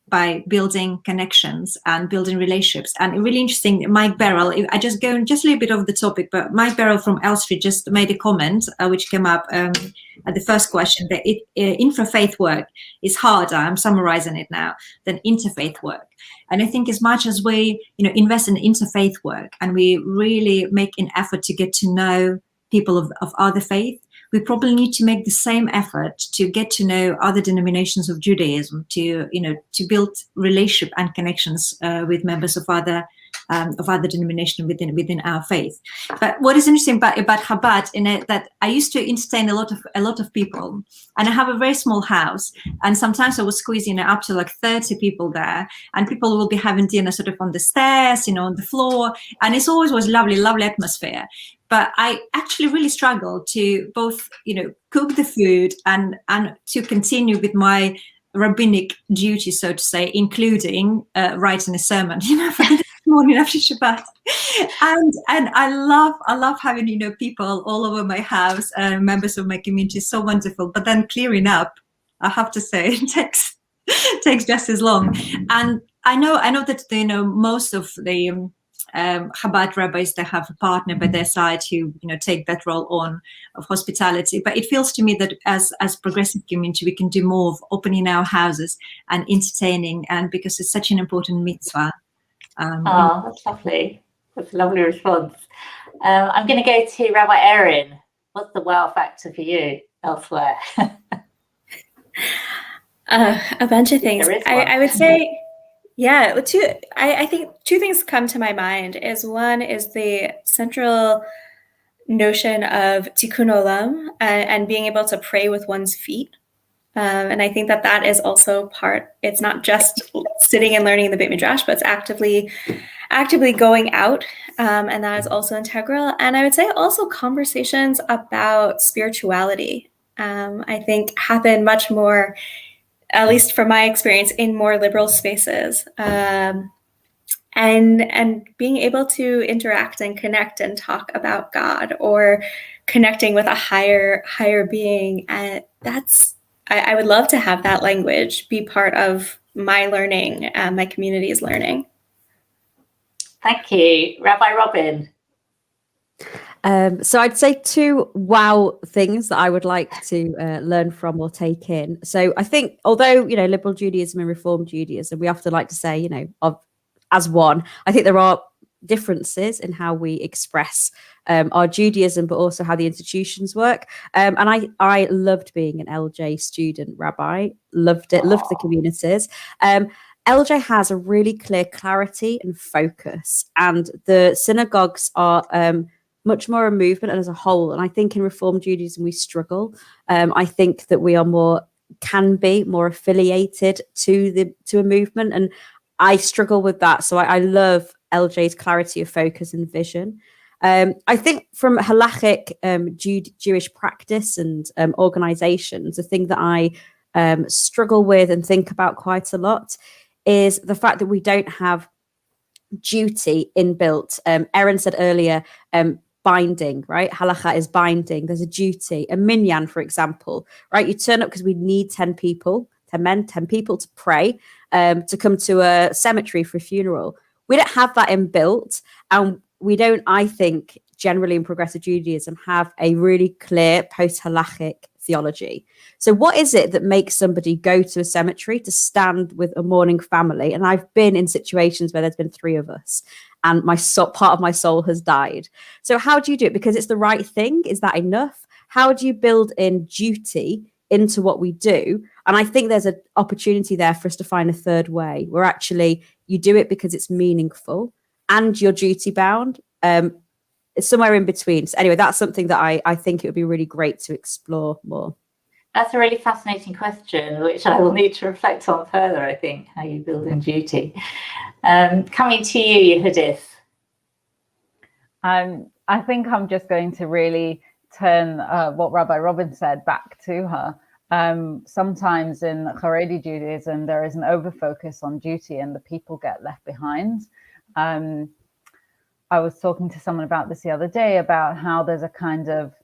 S1: by building connections and building relationships. And really interesting, Mike Beryl, I just go just a little bit off the topic, but Mike Beryl from Elstree just made a comment which came up at the first question, that intrafaith work is harder, I'm summarizing it now, than interfaith work. And I think as much as we invest in interfaith work and we really make an effort to get to know people of other faith, we probably need to make the same effort to get to know other denominations of Judaism, to build relationship and connections with members of other denominations within our faith. But what is interesting about Chabad that I used to entertain a lot of people, and I have a very small house, and sometimes I was squeezing up to like 30 people there, and people will be having dinner sort of on the stairs, on the floor, and it's always was lovely atmosphere. But I actually really struggle to both, cook the food and to continue with my rabbinic duty, so to say, including writing a sermon, for the morning after Shabbat. And I love having, people all over my house, members of my community, so wonderful. But then clearing up, I have to say, it takes just as long. And I know that most of the Chabad rabbis, they have a partner by their side who take that role on of hospitality. But it feels to me that as progressive community, we can do more of opening our houses and entertaining, and because it's such an important mitzvah.
S9: That's lovely. That's a lovely response. I'm going to go to Rabbi Erin. What's the wow factor for you elsewhere?
S12: A bunch of things. I would say. Yeah, I think two things come to my mind. One is the central notion of tikkun olam and being able to pray with one's feet. And I think that is also part. It's not just sitting and learning in the Beit Midrash, but it's actively going out, and that is also integral. And I would say also conversations about spirituality, I think happen much more, at least from my experience, in more liberal spaces, and being able to interact and connect and talk about God or connecting with a higher being. And I would love to have that language be part of my learning, my community's learning.
S9: Thank you. Rabbi Robin.
S10: So I'd say two wow things that I would like to learn from or take in. So I think, although, liberal Judaism and Reform Judaism, we often like to say, as one, I think there are differences in how we express our Judaism, but also how the institutions work. And I loved being an LJ student, Rabbi. Loved it, loved the communities. LJ has a really clear clarity and focus, and the synagogues are much more a movement and as a whole. And I think in Reform Judaism, we struggle. I think that we are can be more affiliated to a movement. And I struggle with that. So I love LJ's clarity of focus and vision. I think from halachic Jewish practice and organizations, the thing that I struggle with and think about quite a lot is the fact that we don't have duty inbuilt. Erin said earlier, binding, right? Halacha is binding. There's a duty. A minyan, for example, right? You turn up because we need 10 people, 10 men, 10 people to pray, to come to a cemetery for a funeral. We don't have that inbuilt, and we don't, I think, generally in progressive Judaism, have a really clear post-halachic theology. So what is it that makes somebody go to a cemetery to stand with a mourning family? And I've been in situations where there's been 3 of us and part of my soul has died. So how do you do it? Because it's the right thing. Is that enough? How do you build in duty into what we do? And I think there's an opportunity there for us to find a third way where actually you do it because it's meaningful and you're duty bound. It's somewhere in between. So anyway, that's something that I think it would be really great to explore more.
S9: That's a really fascinating question, which I will need to reflect on further, I think, how you build in duty. Coming to you, Yehudith.
S11: I think I'm just going to really turn what Rabbi Robin said back to her. Sometimes in Haredi Judaism, there is an overfocus on duty and the people get left behind. I was talking to someone about this the other day, about how there's a kind of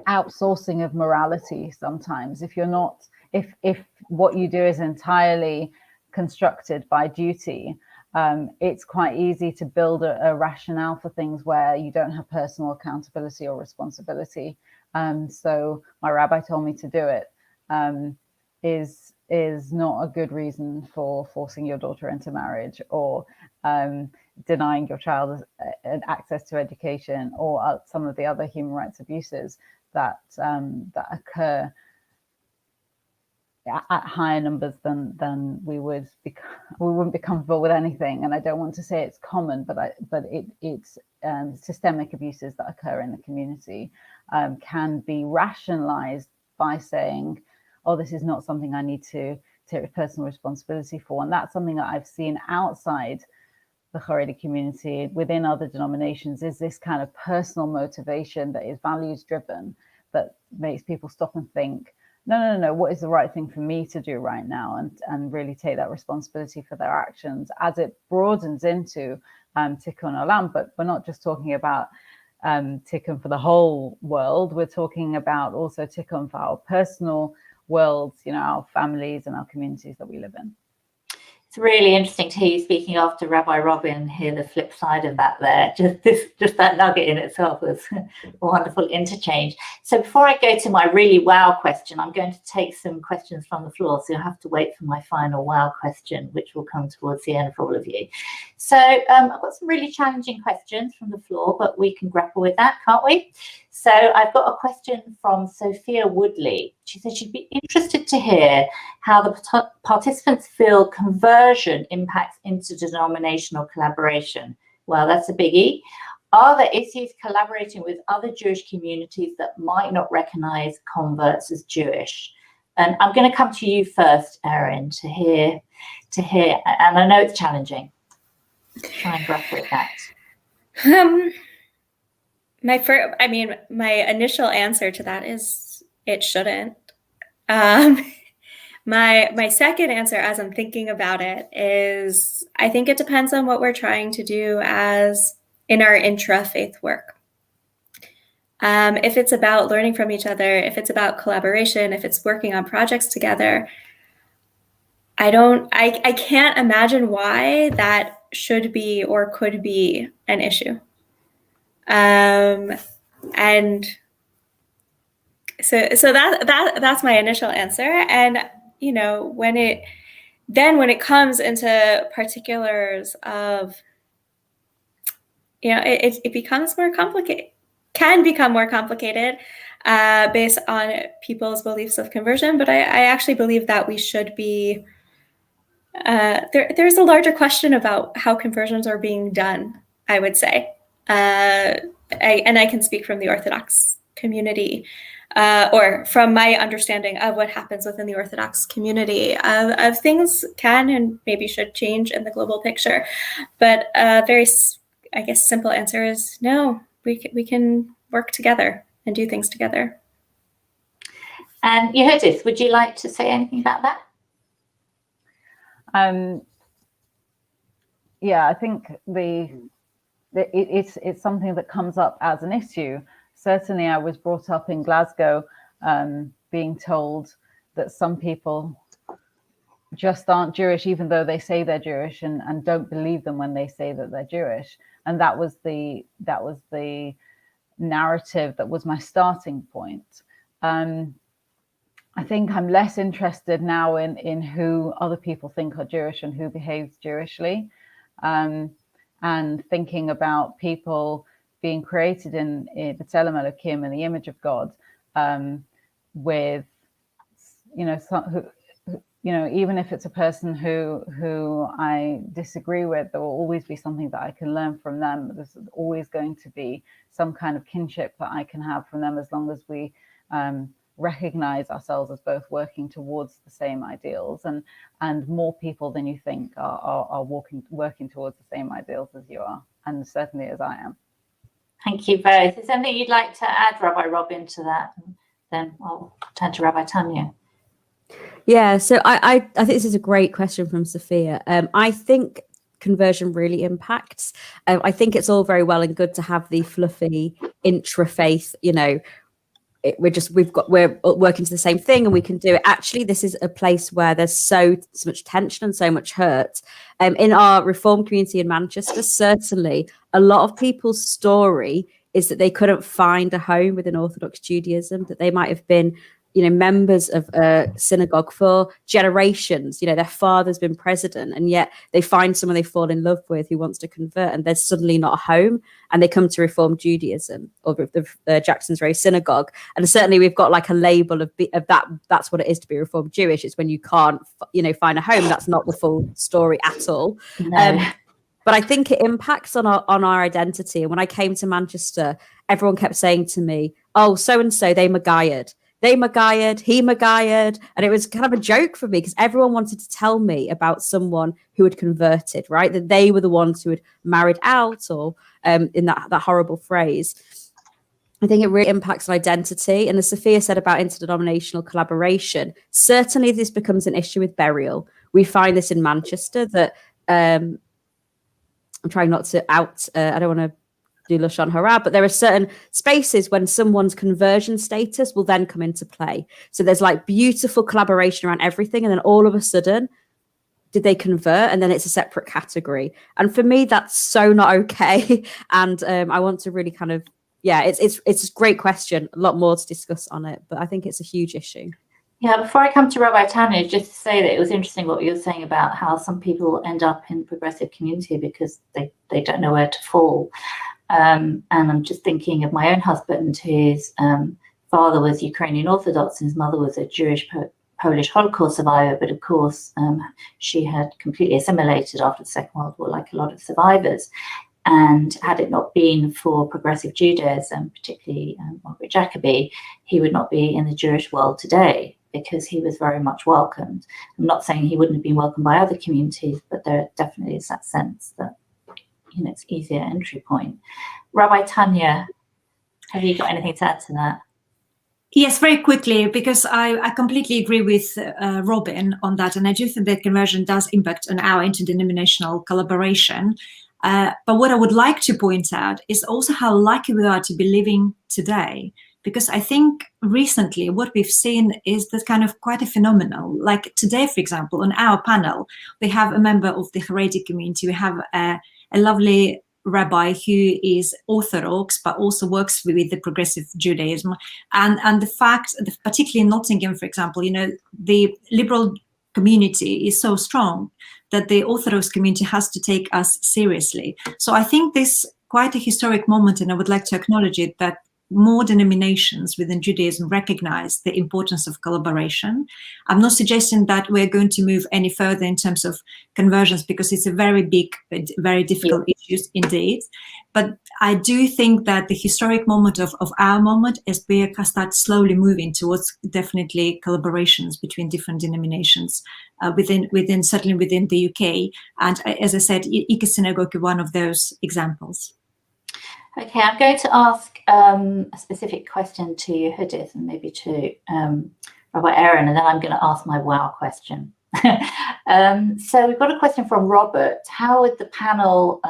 S11: outsourcing of morality sometimes. If you're not, if what you do is entirely constructed by duty, it's quite easy to build a rationale for things where you don't have personal accountability or responsibility. So my rabbi told me to do it, is not a good reason for forcing your daughter into marriage, or denying your child access to education, or some of the other human rights abuses that occur at higher numbers than we wouldn't be comfortable with anything. And I don't want to say it's common, but it's systemic abuses that occur in the community can be rationalized by saying, oh, this is not something I need to take personal responsibility for. And that's something that I've seen outside the Haredi community, within other denominations, is this kind of personal motivation that is values driven, that makes people stop and think, no, what is the right thing for me to do right now, and really take that responsibility for their actions, as it broadens into tikkun olam. But we're not just talking about tikkun for the whole world, we're talking about also tikkun for our personal worlds, our families and our communities that we live in.
S9: It's really interesting to hear you speaking after Rabbi Robin, hear the flip side of that there. Just that nugget in itself was a wonderful interchange. So before I go to my really wow question, I'm going to take some questions from the floor. So you'll have to wait for my final wow question, which will come towards the end for all of you. So I've got some really challenging questions from the floor, but we can grapple with that, can't we? So I've got a question from Sophia Woodley. She said she'd be interested to hear how the participants feel conversion impacts interdenominational collaboration. Well, that's a biggie. Are there issues collaborating with other Jewish communities that might not recognize converts as Jewish? And I'm going to come to you first, Erin, to hear, and I know it's challenging. Try and grapple with that.
S12: My initial answer to that is it shouldn't. My second answer, as I'm thinking about it, is I think it depends on what we're trying to do as in our intra-faith work. If it's about learning from each other, if it's about collaboration, if it's working on projects together, I can't imagine why that should be or could be an issue. And so that's my initial answer. And when it comes into particulars of it becomes more complicated, can become more complicated based on people's beliefs of conversion. But I actually believe that we should be there's a larger question about how conversions are being done, I would say. I can speak from the Orthodox community, or from my understanding of what happens within the Orthodox community, of things can and maybe should change in the global picture. But very I guess simple answer is no. We can work together and do things together.
S9: And Yehudis, would you like to say anything about that?
S11: Yeah, I think it's something that comes up as an issue. Certainly, I was brought up in Glasgow, being told that some people just aren't Jewish, even though they say they're Jewish, and don't believe them when they say that they're Jewish. And that was the narrative that was my starting point. I think I'm less interested now in who other people think are Jewish and who behaves Jewishly, and thinking about people being created in B'Tselem Elokim, in the image of God, with, even if it's a person who I disagree with, there will always be something that I can learn from them. There's always going to be some kind of kinship that I can have from them, as long as we recognize ourselves as both working towards the same ideals, and more people than you think are working towards the same ideals as you are, and certainly as I am.
S9: Thank you both. Is there anything you'd like to add, Rabbi Robin, to that? And then I'll turn to Rabbi Tanya.
S10: Yeah, so I think this is a great question from Sophia. I think conversion really impacts. I think it's all very well and good to have the fluffy intra-faith, we're working to the same thing and we can do it. Actually, this is a place where there's so much tension and so much hurt. In our Reform community in Manchester, certainly a lot of people's story is that they couldn't find a home within Orthodox Judaism, that they might have been members of a synagogue for generations. Their father's been president, and yet they find someone they fall in love with who wants to convert, and there's suddenly not a home, and they come to Reform Judaism or the Jackson's Ray Synagogue. And certainly we've got like a label of that. That's what it is to be Reformed Jewish. It's when you can't, find a home. That's not the full story at all.
S9: No.
S10: But I think it impacts on our identity. And when I came to Manchester, everyone kept saying to me, "Oh, so and so, they Magayahed. They Magayahed, he Magayahed." And it was kind of a joke for me because everyone wanted to tell me about someone who had converted, right? That they were the ones who had married out, or in that horrible phrase. I think it really impacts on identity. And as Sophia said about interdenominational collaboration, certainly this becomes an issue with burial. We find this in Manchester that I'm trying not to out, I don't want to do Lashon Hara, but there are certain spaces when someone's conversion status will then come into play. So there's like beautiful collaboration around everything, and then all of a sudden, did they convert? And then it's a separate category. And for me, that's so not okay. And I want to really kind of, it's a great question, a lot more to discuss on it, but I think it's a huge issue.
S9: Yeah, before I come to Rabbi Tanya, just to say that it was interesting what you were saying about how some people end up in the progressive community because they don't know where to fall. And I'm just thinking of my own husband, whose father was Ukrainian Orthodox and his mother was a Jewish Polish Holocaust survivor. But of course, she had completely assimilated after the Second World War, like a lot of survivors. And had it not been for progressive Judaism, particularly Margaret Jacobi, he would not be in the Jewish world today, because he was very much welcomed. I'm not saying he wouldn't have been welcomed by other communities, but there definitely is that sense that, it's easier entry point. Rabbi Tanya, have you got anything to add to that?
S1: Yes, very quickly, because I completely agree with Robin on that. And I do think that conversion does impact on our interdenominational collaboration. But what I would like to point out is also how lucky we are to be living today. Because I think recently what we've seen is that kind of quite a phenomenal. Like today, for example, on our panel, we have a member of the Haredi community. We have a lovely rabbi who is Orthodox, but also works with the progressive Judaism. And the fact that particularly in Nottingham, for example, the liberal community is so strong that the Orthodox community has to take us seriously. So I think this quite a historic moment, and I would like to acknowledge it, that more denominations within Judaism recognize the importance of collaboration. I'm not suggesting that we're going to move any further in terms of conversions, because it's a very big, very difficult issue indeed. But I do think that the historic moment of our moment is we start slowly moving towards definitely collaborations between different denominations certainly within the UK. And as I said, Ike Synagogue is one of those examples.
S9: Okay, I'm going to ask a specific question to Yehudith and maybe to Rabbi Aaron, and then I'm going to ask my wow question. So we've got a question from Robert. How would the panel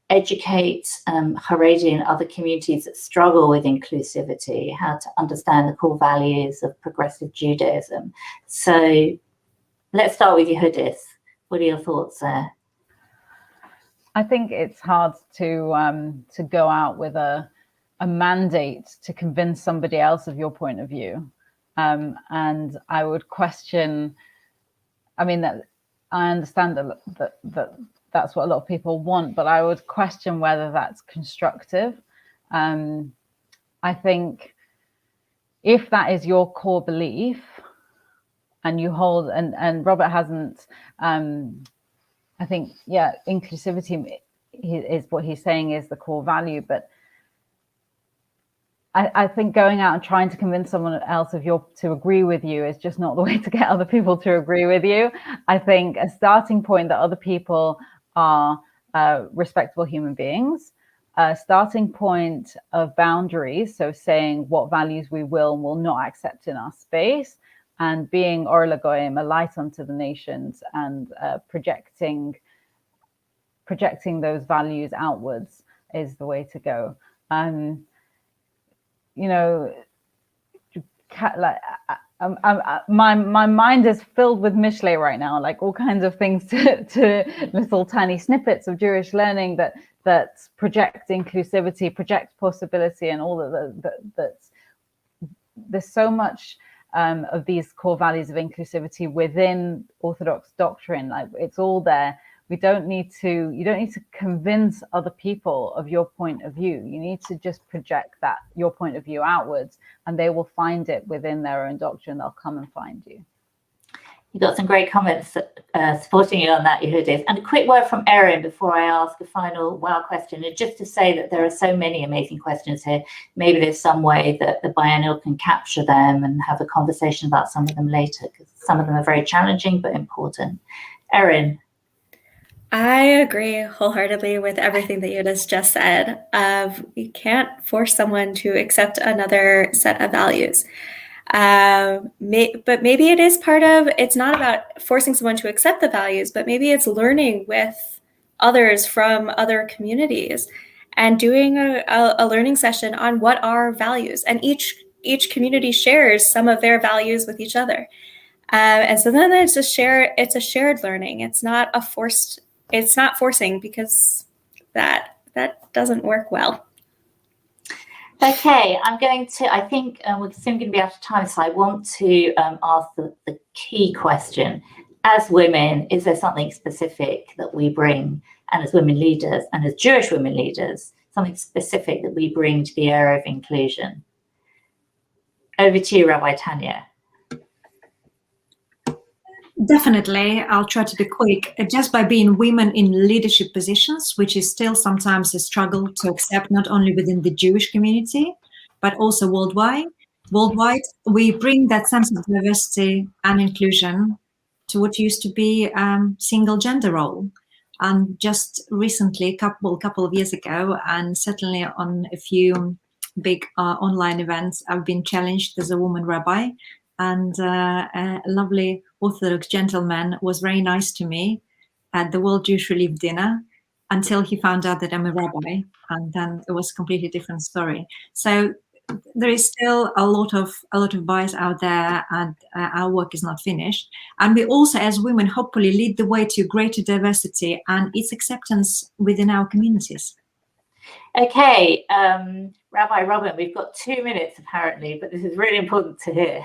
S9: educate Haredi and other communities that struggle with inclusivity, how to understand the core values of progressive Judaism? So let's start with Yehudith. What are your thoughts there?
S11: I think it's hard to go out with a mandate to convince somebody else of your point of view, and I would question. I mean, that I understand that that's what a lot of people want, but I would question whether that's constructive. I think if that is your core belief, and you hold, and Robert hasn't. I think, yeah, inclusivity is what he's saying is the core value. But I think going out and trying to convince someone else to agree with you is just not the way to get other people to agree with you. I think a starting point that other people are respectable human beings, a starting point of boundaries, so saying what values we will and will not accept in our space, and being Or Lagoyim, a light unto the nations, and projecting those values outwards is the way to go. You know, like my mind is filled with mishle right now, like all kinds of things to little tiny snippets of Jewish learning that project inclusivity, project possibility, and all that. There's so much of these core values of inclusivity within Orthodox doctrine. Like, it's all there. You don't need to convince other people of your point of view. You need to just project your point of view outwards, and they will find it within their own doctrine. They'll come and find you.
S9: You got some great comments supporting you on that, Yehudith. And a quick word from Erin before I ask a final wow question. And just to say that there are so many amazing questions here. Maybe there's some way that the Biennial can capture them and have a conversation about some of them later, because some of them are very challenging but important. Erin.
S12: I agree wholeheartedly with everything that Yehudith just said. We can't force someone to accept another set of values. But maybe it is it's not about forcing someone to accept the values, but maybe it's learning with others from other communities and doing a learning session on what are values. And each community shares some of their values with each other. And so then it's a shared learning. It's not forcing, because that doesn't work well.
S9: Okay, I think we're soon going to be out of time, so I want to ask the key question. As women, is there something specific that we bring, and as women leaders, and as Jewish women leaders, something specific that we bring to the area of inclusion? Over to you, Rabbi Tanya.
S1: Definitely, I'll try to be quick. Just by being women in leadership positions, which is still sometimes a struggle to accept, not only within the Jewish community, but also worldwide. We bring that sense of diversity and inclusion to what used to be single gender role. And just recently, couple of years ago, and certainly on a few big online events, I've been challenged as a woman rabbi. And a lovely Orthodox gentleman was very nice to me at the World Jewish Relief dinner until he found out that I'm a rabbi, and then it was a completely different story. So there is still a lot of bias out there, and our work is not finished. And we also, as women, hopefully lead the way to greater diversity and its acceptance within our communities.
S9: Okay, Rabbi Robin, we've got 2 minutes apparently, but this is really important to hear.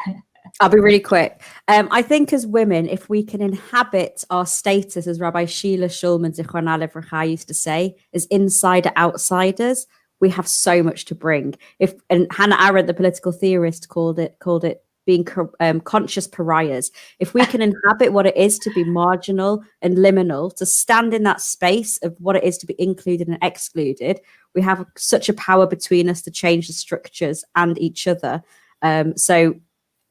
S10: I'll be really quick. I think as women, if we can inhabit our status, as Rabbi Sheila Shulman Zichronah Livracha used to say, as insider outsiders, we have so much to bring. And Hannah Arendt, the political theorist, called it being conscious pariahs. If we can inhabit what it is to be marginal and liminal, to stand in that space of what it is to be included and excluded, we have such a power between us to change the structures and each other. So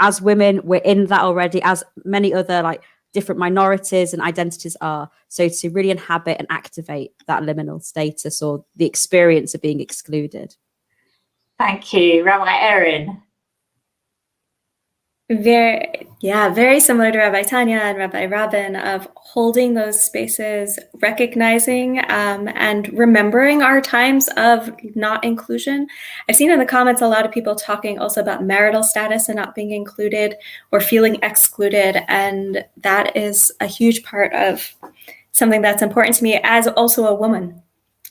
S10: as women, we're in that already, as many other like different minorities and identities are. So to really inhabit and activate that liminal status or the experience of being excluded.
S9: Thank you. Rabbi Erin.
S12: Very similar to Rabbi Tanya and Rabbi Robin, of holding those spaces, recognizing and remembering our times of not inclusion. I've seen in the comments a lot of people talking also about marital status and not being included or feeling excluded. And that is a huge part of something that's important to me as also a woman.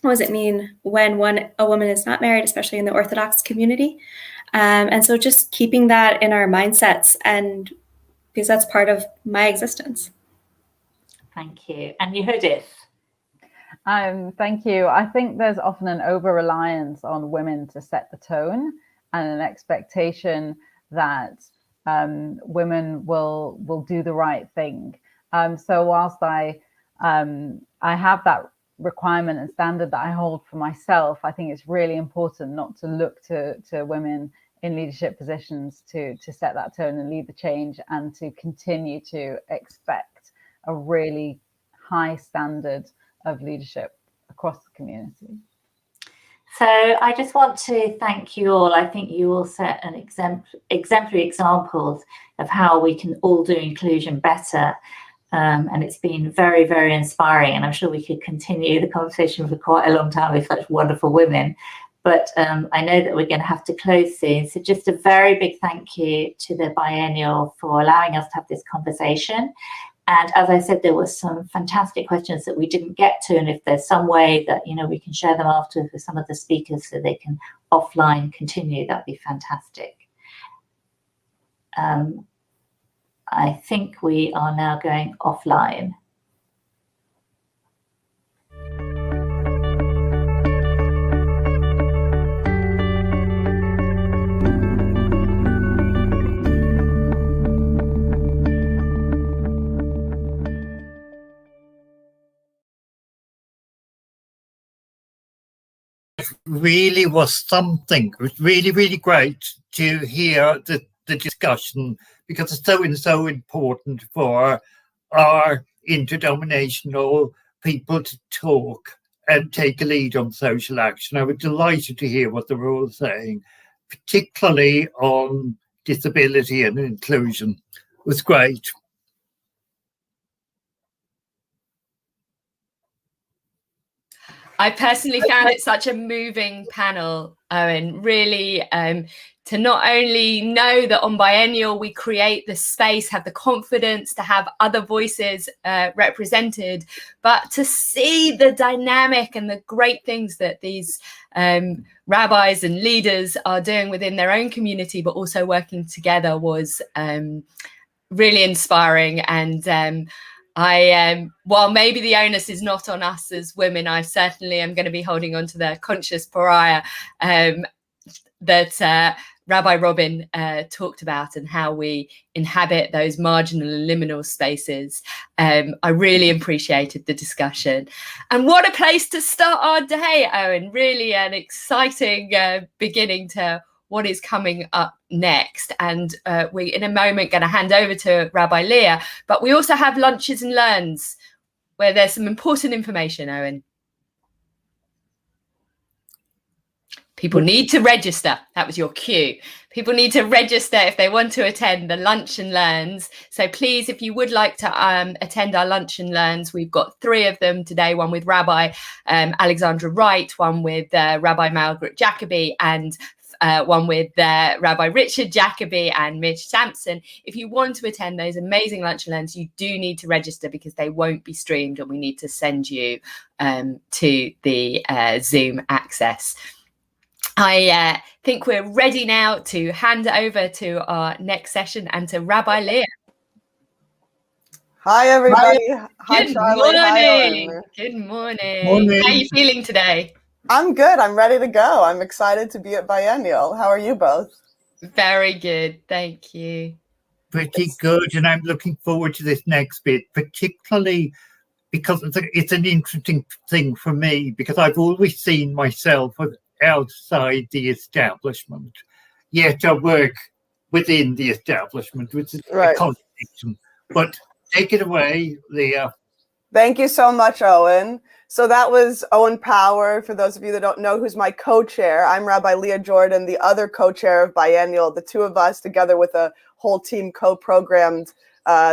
S12: What does it mean when a woman is not married, especially in the Orthodox community? And so just keeping that in our mindsets, and because that's part of my existence.
S9: Thank you. And Yehudith.
S11: Thank you. I think there's often an over-reliance on women to set the tone and an expectation that women will do the right thing. So whilst I have that requirement and standard that I hold for myself, I think it's really important not to look to women in leadership positions to set that tone and lead the change, and to continue to expect a really high standard of leadership across the community.
S9: So I just want to thank you all. I think you all set an exemplary examples of how we can all do inclusion better. And it's been very, very inspiring. And I'm sure we could continue the conversation for quite a long time with such wonderful women. But I know that we're going to have to close soon. So just a very big thank you to the Biennial for allowing us to have this conversation. And as I said, there were some fantastic questions that we didn't get to. And if there's some way that, we can share them after with some of the speakers so they can offline continue, that'd be fantastic. I think we are now going offline.
S8: Really was something. It was really, really great to hear the discussion, because it's so important for our interdenominational people to talk and take a lead on social action. I was delighted to hear what they were all saying, particularly on disability and inclusion. It was great.
S7: I personally found it such a moving panel, Owen, really, to not only know that on Biennial we create the space, have the confidence to have other voices represented, but to see the dynamic and the great things that these rabbis and leaders are doing within their own community, but also working together, was really inspiring. And while maybe the onus is not on us as women, I certainly am going to be holding on to the conscious pariah that Rabbi Robin talked about, and how we inhabit those marginal and liminal spaces. I really appreciated the discussion. And what a place to start our day, Owen. Really an exciting beginning to what is coming up next. And we, in a moment, going to hand over to Rabbi Leah, but we also have lunches and learns where there's some important information, Owen. People need to register. That was your cue. People need to register if they want to attend the lunch and learns. So please, if you would like to attend our lunch and learns, we've got 3 of them today, one with Rabbi Alexandra Wright, one with Rabbi Margaret Jacoby, and one with Rabbi Richard Jacoby and Mitch Sampson. If you want to attend those amazing lunch and learns, you do need to register, because they won't be streamed, and we need to send you to the Zoom access. I think we're ready now to hand over to our next session and to Rabbi Leah.
S13: Hi, everybody. Hi,
S7: Good
S13: Charley.
S7: morning.
S13: Hi,
S7: Good morning. How are you feeling today?
S13: I'm good. I'm ready to go. I'm excited to be at Biennial. How are you both?
S7: Very good. Thank you.
S8: Pretty good. And I'm looking forward to this next bit, particularly because it's an interesting thing for me, because I've always seen myself as outside the establishment, yet I work within the establishment, which is a contradiction. But take it away, Leah.
S13: Thank you so much, Owen. So that was Owen Power. For those of you that don't know, who's my co-chair. I'm Rabbi Leah Jordan, the other co-chair of Biennial. The two of us, together with a whole team, co-programmed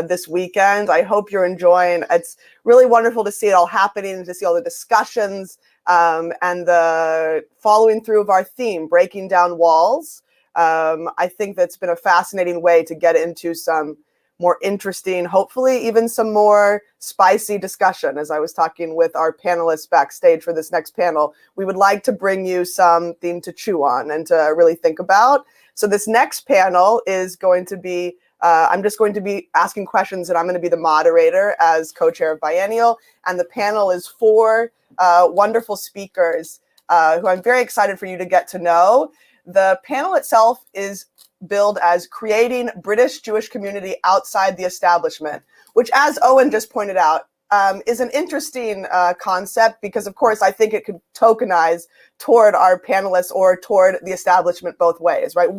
S13: this weekend. I hope you're enjoying. It's really wonderful to see it all happening, to see all the discussions and the following through of our theme, breaking down walls. I think that's been a fascinating way to get into some more interesting, hopefully even some more spicy discussion. As I was talking with our panelists backstage for this next panel, we would like to bring you something to chew on and to really think about. So this next panel is going to be, I'm just going to be asking questions, and I'm going to be the moderator as co-chair of Biennial. And the panel is four wonderful speakers who I'm very excited for you to get to know. The panel itself is billed as creating British Jewish community outside the establishment, which, as Owen just pointed out, is an interesting concept, because, of course, I think it could tokenize toward our panelists or toward the establishment both ways, right?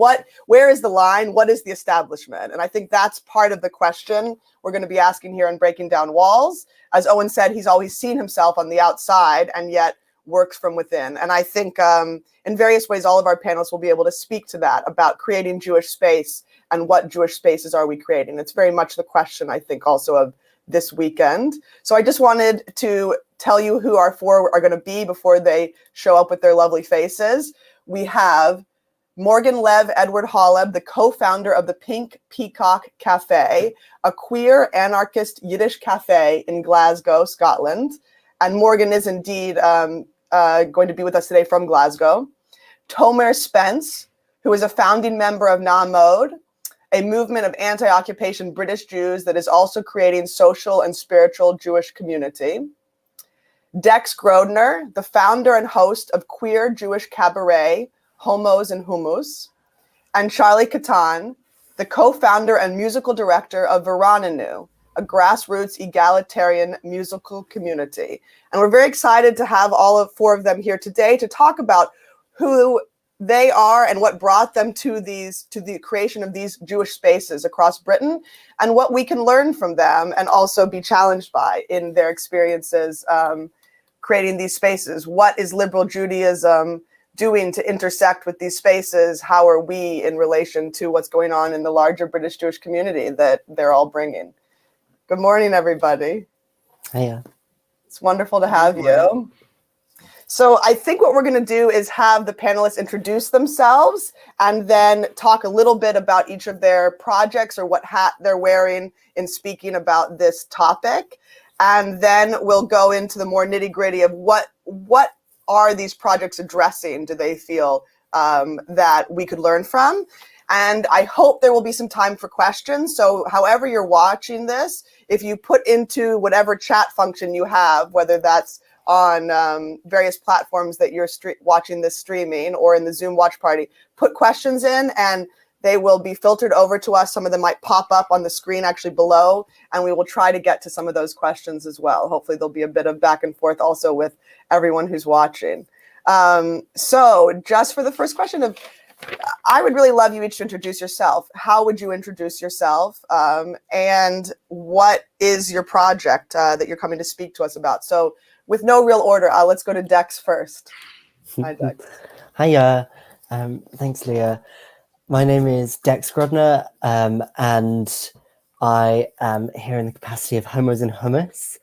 S13: Where is the line? What is the establishment? And I think that's part of the question we're going to be asking here in Breaking Down Walls. As Owen said, he's always seen himself on the outside and yet works from within. And I think in various ways, all of our panelists will be able to speak to that, about creating Jewish space and what Jewish spaces are we creating. It's very much the question, I think, also of this weekend. So I just wanted to tell you who our four are going to be before they show up with their lovely faces. We have Morgan Lev Edward Holleb, the co-founder of the Pink Peacock Cafe, a queer anarchist Yiddish cafe in Glasgow, Scotland. And Morgan is indeed going to be with us today from Glasgow. Tomer Spence, who is a founding member of Na'amod, a movement of anti-occupation British Jews that is also creating social and spiritual Jewish community. Dex Grodner, the founder and host of queer Jewish cabaret, Homos and Houmous. And Charley Katan, the co-founder and musical director of Veranenu, a grassroots egalitarian musical community. And we're very excited to have all four of them here today to talk about who they are and what brought them to the creation of these Jewish spaces across Britain, and what we can learn from them and also be challenged by in their experiences creating these spaces. What is liberal Judaism doing to intersect with these spaces? How are we in relation to what's going on in the larger British Jewish community that they're all bringing? Good morning, everybody.
S14: Hiya.
S13: It's wonderful to have you. So I think what we're going to do is have the panelists introduce themselves and then talk a little bit about each of their projects or what hat they're wearing in speaking about this topic. And then we'll go into the more nitty-gritty of what are these projects addressing, do they feel that we could learn from? And I hope there will be some time for questions. So however you're watching this, if you put into whatever chat function you have, whether that's on various platforms that you're watching this streaming or in the Zoom watch party, put questions in and they will be filtered over to us. Some of them might pop up on the screen actually below, and we will try to get to some of those questions as well. Hopefully there'll be a bit of back and forth also with everyone who's watching. So just for the first question, I would really love you each to introduce yourself. How would you introduce yourself? And what is your project that you're coming to speak to us about? So with no real order, let's go to Dex first. Hi, Dex.
S14: Hiya. Thanks, Leah. My name is Dex Grodner, and I am here in the capacity of Homos and Houmous,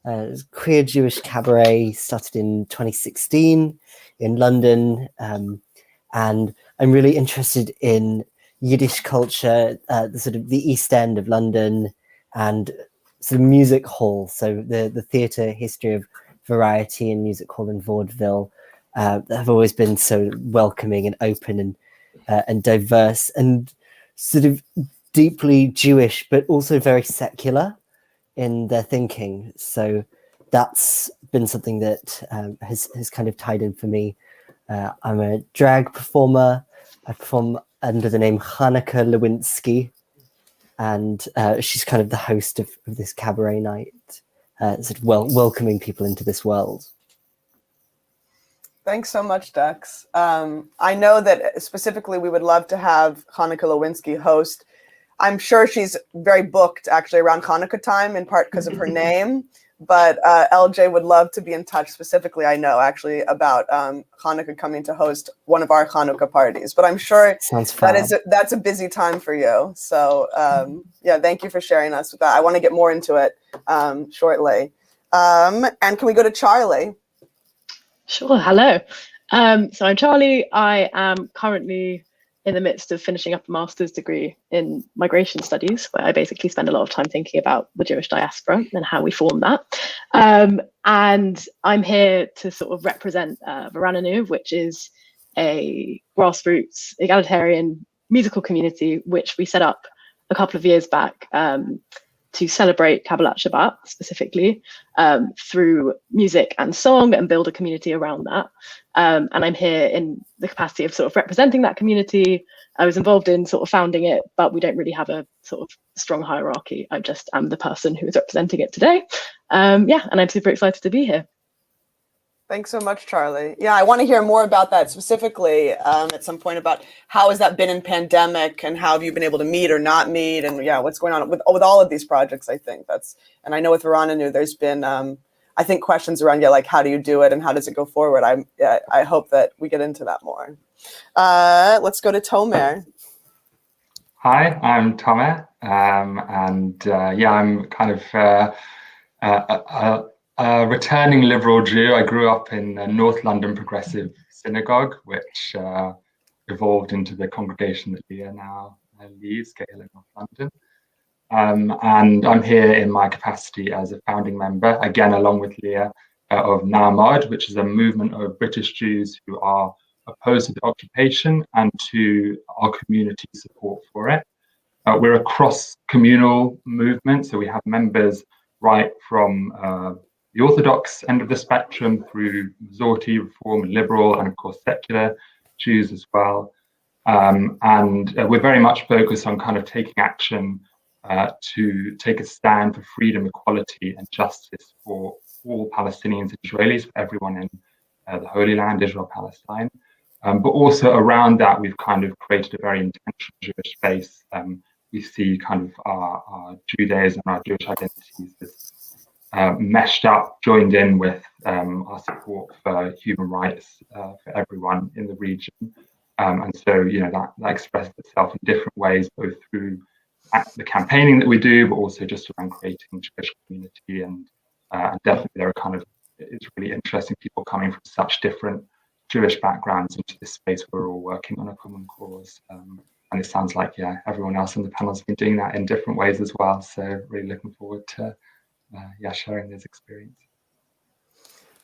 S14: a queer Jewish cabaret started in 2016 in London. And I'm really interested in Yiddish culture, the East End of London, and sort of music hall. So the theatre history of Variety and Music Hall in Vaudeville have always been so welcoming and open and diverse and sort of deeply Jewish, but also very secular in their thinking. So that's been something that has kind of tied in for me. I'm a drag performer. I perform under the name Hanukkah Lewinsky, and she's kind of the host of this cabaret night, sort of welcoming people into this world.
S13: Thanks so much, Dex. I know that specifically we would love to have Hanukkah Lewinsky host. I'm sure she's very booked actually around Hanukkah time, in part because of her name. But LJ would love to be in touch specifically, I know, actually, about Hanukkah coming to host one of our Hanukkah parties. But I'm sure that's a busy time for you. So, yeah, thank you for sharing us with that. I want to get more into it shortly. And can we go to Charley?
S15: Sure, hello. So I'm Charley. I am currently in the midst of finishing up a master's degree in migration studies, where I basically spend a lot of time thinking about the Jewish diaspora and how we form that. And I'm here to sort of represent Veranenu, which is a grassroots egalitarian musical community, which we set up a couple of years back to celebrate Kabbalat Shabbat specifically through music and song, and build a community around that. And I'm here in the capacity of sort of representing that community. I was involved in sort of founding it, but we don't really have a sort of strong hierarchy. I'm the person who is representing it today. Yeah, and I'm super excited to be here.
S13: Thanks so much, Charley. Yeah, I want to hear more about that specifically at some point, about how has that been in pandemic, and how have you been able to meet or not meet, and yeah, what's going on with all of these projects. I think and I know with Veranenu, there's been I think questions around like how do you do it and how does it go forward. I hope that we get into that more. Let's go to Tomer.
S16: Hi, I'm Tomer, and yeah, I'm kind of a returning liberal Jew. I grew up in a North London Progressive Synagogue, which evolved into the congregation that Leah now leads, Gael in North London. And I'm here in my capacity as a founding member, again, along with Leah, of Na'amad, which is a movement of British Jews who are opposed to the occupation and to our community support for it. We're a cross-communal movement, so we have members right from the Orthodox end of the spectrum through Masorti, Reform, and Liberal, and of course secular Jews as well. And we're very much focused on kind of taking action to take a stand for freedom, equality, and justice for all Palestinians and Israelis, for everyone in the Holy Land, Israel, Palestine. But also around that, we've kind of created a very intentional Jewish space. We see kind of our Judaism and our Jewish identities as meshed up, joined in with our support for human rights for everyone in the region. And so, you know, that expresses itself in different ways, both through the campaigning that we do, but also just around creating Jewish community. And definitely there are kind of, it's really interesting people coming from such different Jewish backgrounds into this space where we're all working on a common cause. And it sounds like, yeah, everyone else on the panel has been doing that in different ways as well. So really looking forward to sharing this experience.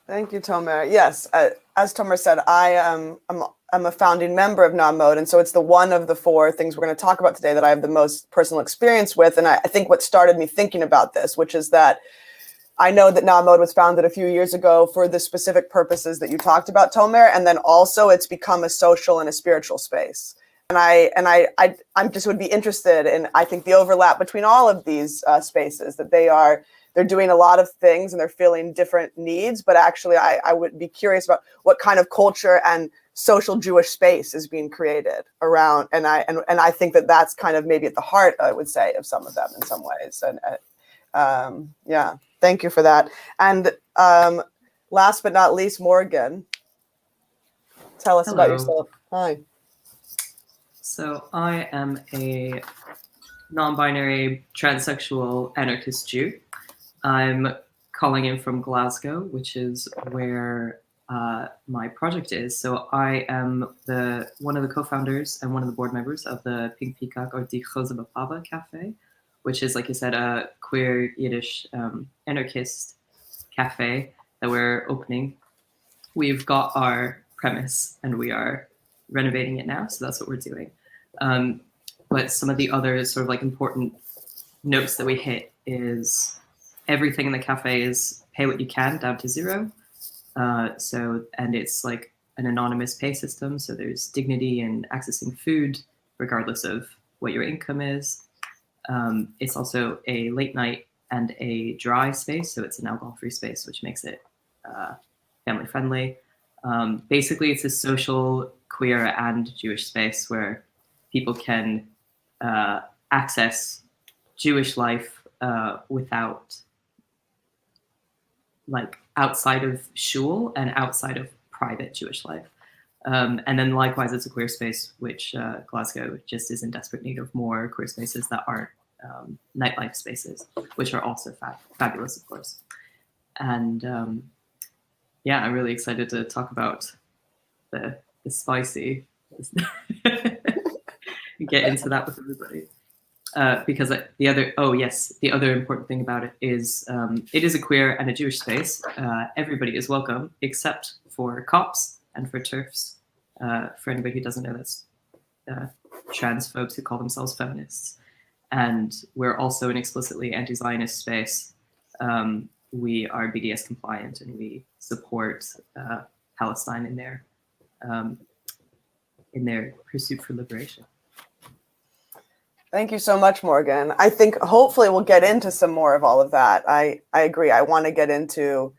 S13: Thank you, Tomer. Yes, as Tomer said, I'm a founding member of Na'amad, and so it's the one of the four things we're going to talk about today that I have the most personal experience with. And I think what started me thinking about this, which is that I know that Na'amad was founded a few years ago for the specific purposes that you talked about, Tomer, and then also it's become a social and a spiritual space. And I'm just would be interested in, I think, the overlap between all of these spaces, that they're doing a lot of things and they're filling different needs, but actually I would be curious about what kind of culture and social Jewish space is being created around, and I think that that's kind of maybe at the heart, I would say, of some of them in some ways. And yeah, thank you for that. And last but not least, Morgan, tell us about yourself. Hi.
S17: So I am a non-binary transsexual anarchist Jew. I'm calling in from Glasgow, which is where my project is. So I am one of the co-founders and one of the board members of the Pink Peacock Cafe, which is, like you said, a queer Yiddish anarchist cafe that we're opening. We've got our premise and we are renovating it now, so that's what we're doing. But some of the other sort of like important notes that we hit is everything in the cafe is pay what you can down to zero. And it's like an anonymous pay system. So there's dignity in accessing food, regardless of what your income is. It's also a late night and a dry space. So it's an alcohol-free space, which makes it family friendly. Basically, it's a social, queer, and Jewish space where people can access Jewish life without, like, outside of shul and outside of private Jewish life. And then likewise, it's a queer space, which Glasgow just is in desperate need of more queer spaces that aren't nightlife spaces, which are also fabulous, of course. And yeah, I'm really excited to talk about the spicy, get into that with everybody. Because the other important thing about it is a queer and a Jewish space. Everybody is welcome except for cops and for TERFs. For anybody who doesn't know, that's trans folks who call themselves feminists. And we're also an explicitly anti-Zionist space. We are BDS compliant and we support Palestine in their pursuit for liberation.
S13: Thank you so much, Morgan. I think hopefully we'll get into some more of all of that. I agree. I want to get into,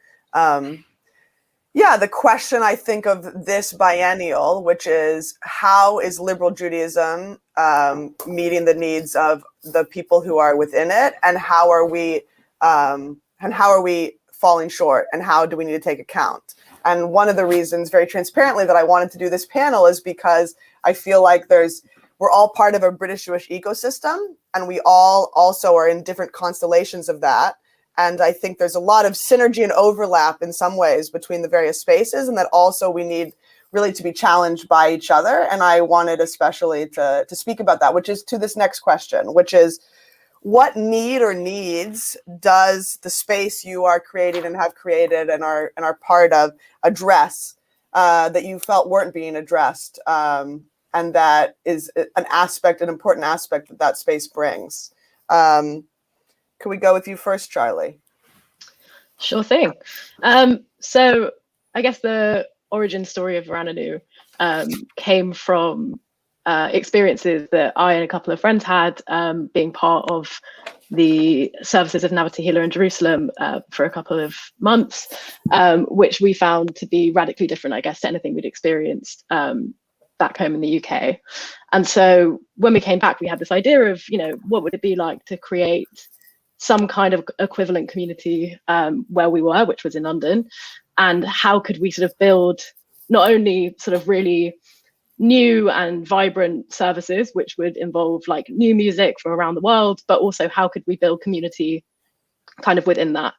S13: the question, I think, of this biennial, which is how is liberal Judaism meeting the needs of the people who are within it, and how are we falling short, and how do we need to take account? And one of the reasons, very transparently, that I wanted to do this panel is because I feel like we're all part of a British Jewish ecosystem, and we all also are in different constellations of that. And I think there's a lot of synergy and overlap in some ways between the various spaces, and that also we need really to be challenged by each other. And I wanted especially to speak about that, which is to this next question, which is, what need or needs does the space you are creating and have created and are part of address that you felt weren't being addressed? And that is an important aspect that space brings. Can we go with you first, Charley?
S15: Sure thing. So I guess the origin story of Veranenu came from experiences that I and a couple of friends had being part of the services of Nava Tehillah in Jerusalem for a couple of months, which we found to be radically different, I guess, to anything we'd experienced back home in the UK. And so when we came back, we had this idea of, what would it be like to create some kind of equivalent community where we were, which was in London, and how could we sort of build not only sort of really new and vibrant services, which would involve like new music from around the world, but also how could we build community kind of within that.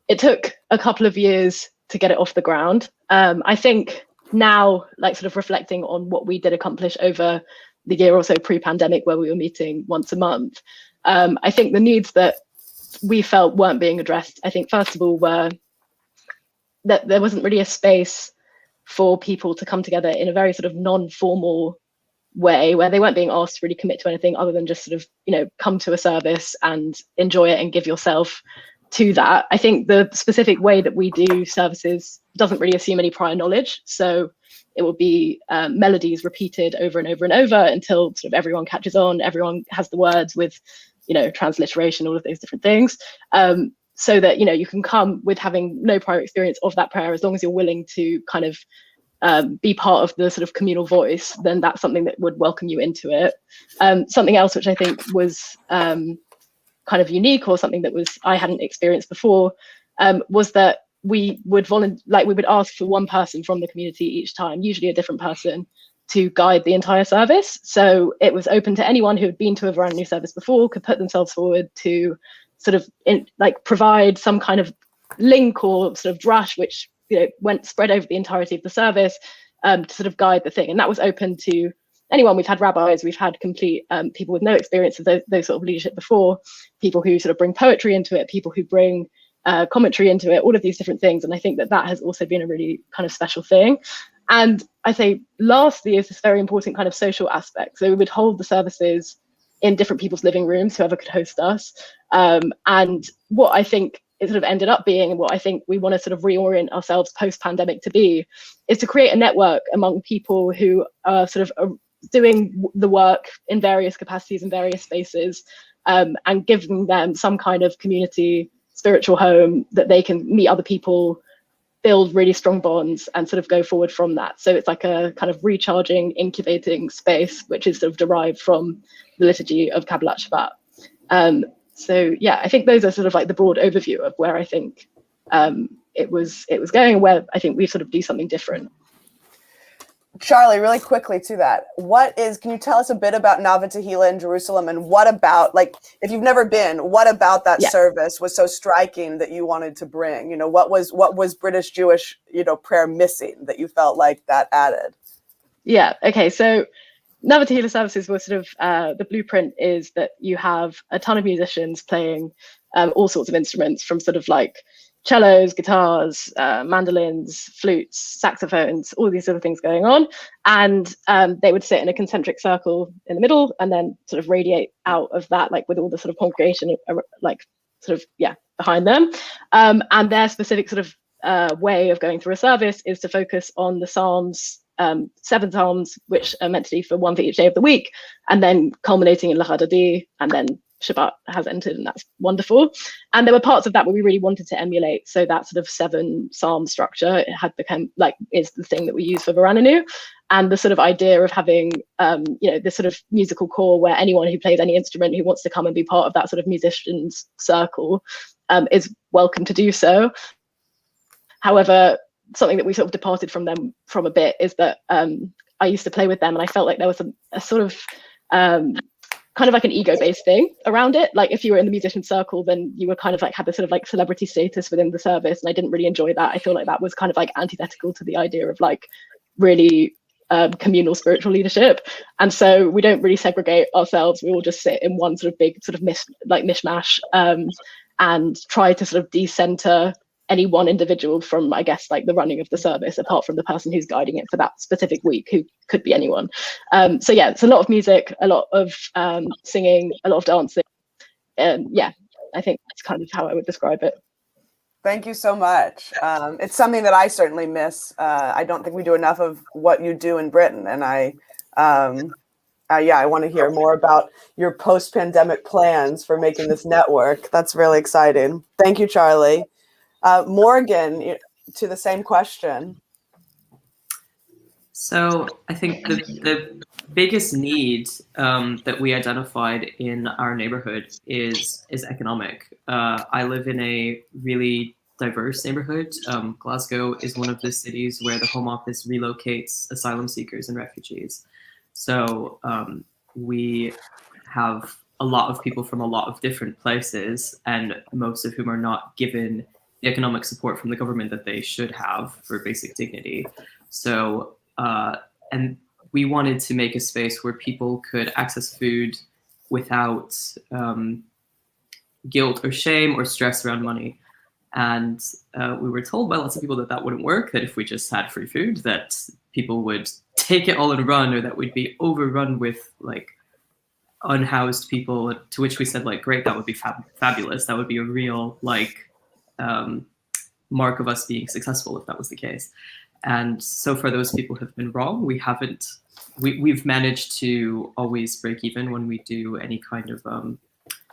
S15: It took a couple of years to get it off the ground. I think now, like sort of reflecting on what we did accomplish over the year or so pre-pandemic, where we were meeting once a month, I think the needs that we felt weren't being addressed, I think first of all were that there wasn't really a space for people to come together in a very sort of non-formal way, where they weren't being asked to really commit to anything other than just sort of, come to a service and enjoy it and give yourself to that. I think the specific way that we do services doesn't really assume any prior knowledge. So it will be melodies repeated over and over and over until sort of everyone catches on, everyone has the words with, transliteration, all of those different things. So that, you can come with having no prior experience of that prayer, as long as you're willing to kind of be part of the sort of communal voice, then that's something that would welcome you into it. Something else which I think was kind of unique, or something that I hadn't experienced before, was that we would ask for one person from the community each time, usually a different person, to guide the entire service. So it was open to anyone who had been to a Veranenu service before, could put themselves forward to sort of provide some kind of link or sort of drush, which went spread over the entirety of the service, to sort of guide the thing. And that was open to anyone. We've had rabbis, we've had complete people with no experience of those sort of leadership before, people who sort of bring poetry into it, people who bring commentary into it, all of these different things. And I think that has also been a really kind of special thing. And I say lastly is this very important kind of social aspect. So we would hold the services in different people's living rooms, whoever could host us. And what I think it sort of ended up being, and what I think we want to sort of reorient ourselves post-pandemic to be, is to create a network among people who are sort of doing the work in various capacities in various spaces, and giving them some kind of community, spiritual home that they can meet other people, build really strong bonds, and sort of go forward from that. So it's like a kind of recharging, incubating space, which is sort of derived from the liturgy of Kabbalat Shabbat. So yeah, I think those are sort of like the broad overview of where I think it was going, and where I think we sort of do something different.
S13: Charley, really quickly to that, can you tell us a bit about Nava Tehillah in Jerusalem, and what about, like, if you've never been, what about that service was so striking that you wanted to bring? You know, what was British Jewish, prayer missing that you felt like that added? Yeah, okay, so Nava Tehillah services were sort of, the blueprint is that you have a ton of musicians playing all sorts of instruments, from sort of like cellos, guitars, mandolins, flutes, saxophones, all these sort of things going on. And they would sit in a concentric circle in the middle, and then sort of radiate out of that, like with all the sort of congregation, like sort of, behind them. And their specific sort of way of going through a service is to focus on the Psalms, 7 Psalms, which are meant to be for one for each day of the week, and then culminating in L'Hadadi, and then Shabbat has entered, and that's wonderful. And there were parts of that where we really wanted to emulate. So that sort of 7 Psalm structure, it had become is the thing that we use for Veranenu. And the sort of idea of having, this sort of musical core where anyone who plays any instrument who wants to come and be part of that sort of musicians circle is welcome to do so. However, something that we sort of departed from them from a bit is that I used to play with them, and I felt like there was a sort of kind of like an ego-based thing around it. Like if you were in the musician circle, then you were kind of like had this sort of like celebrity status within the service, and I didn't really enjoy that. I feel like that was kind of like antithetical to the idea of like really communal spiritual leadership. And so we don't really segregate ourselves. We all just sit in one sort of big sort of mishmash, and try to sort of decenter any one individual from, I guess, like the running of the service, apart from the person who's guiding it for that specific week, who could be anyone. So yeah, it's a lot of music, a lot of singing, a lot of dancing. And yeah, I think that's kind of how I would describe it. Thank you so much. It's something that I certainly miss. I don't think we do enough of what you do in Britain. And I want to hear more about your post-pandemic plans for making this network. That's really exciting. Thank you, Charley. Morgan, to the same question.
S17: So I think the biggest need that we identified in our neighborhood is economic. I live in a really diverse neighborhood. Glasgow is one of the cities where the Home Office relocates asylum seekers and refugees. So we have a lot of people from a lot of different places, and most of whom are not given the economic support from the government that they should have for basic dignity. So, and we wanted to make a space where people could access food without guilt or shame or stress around money. And we were told by lots of people that that wouldn't work, that if we just had free food, that people would take it all and run, or that we'd be overrun with like unhoused people, to which we said like, great, that would be fabulous. That would be a real like, mark of us being successful if that was the case. And so far those people have been wrong. We've managed to always break even when we do any kind of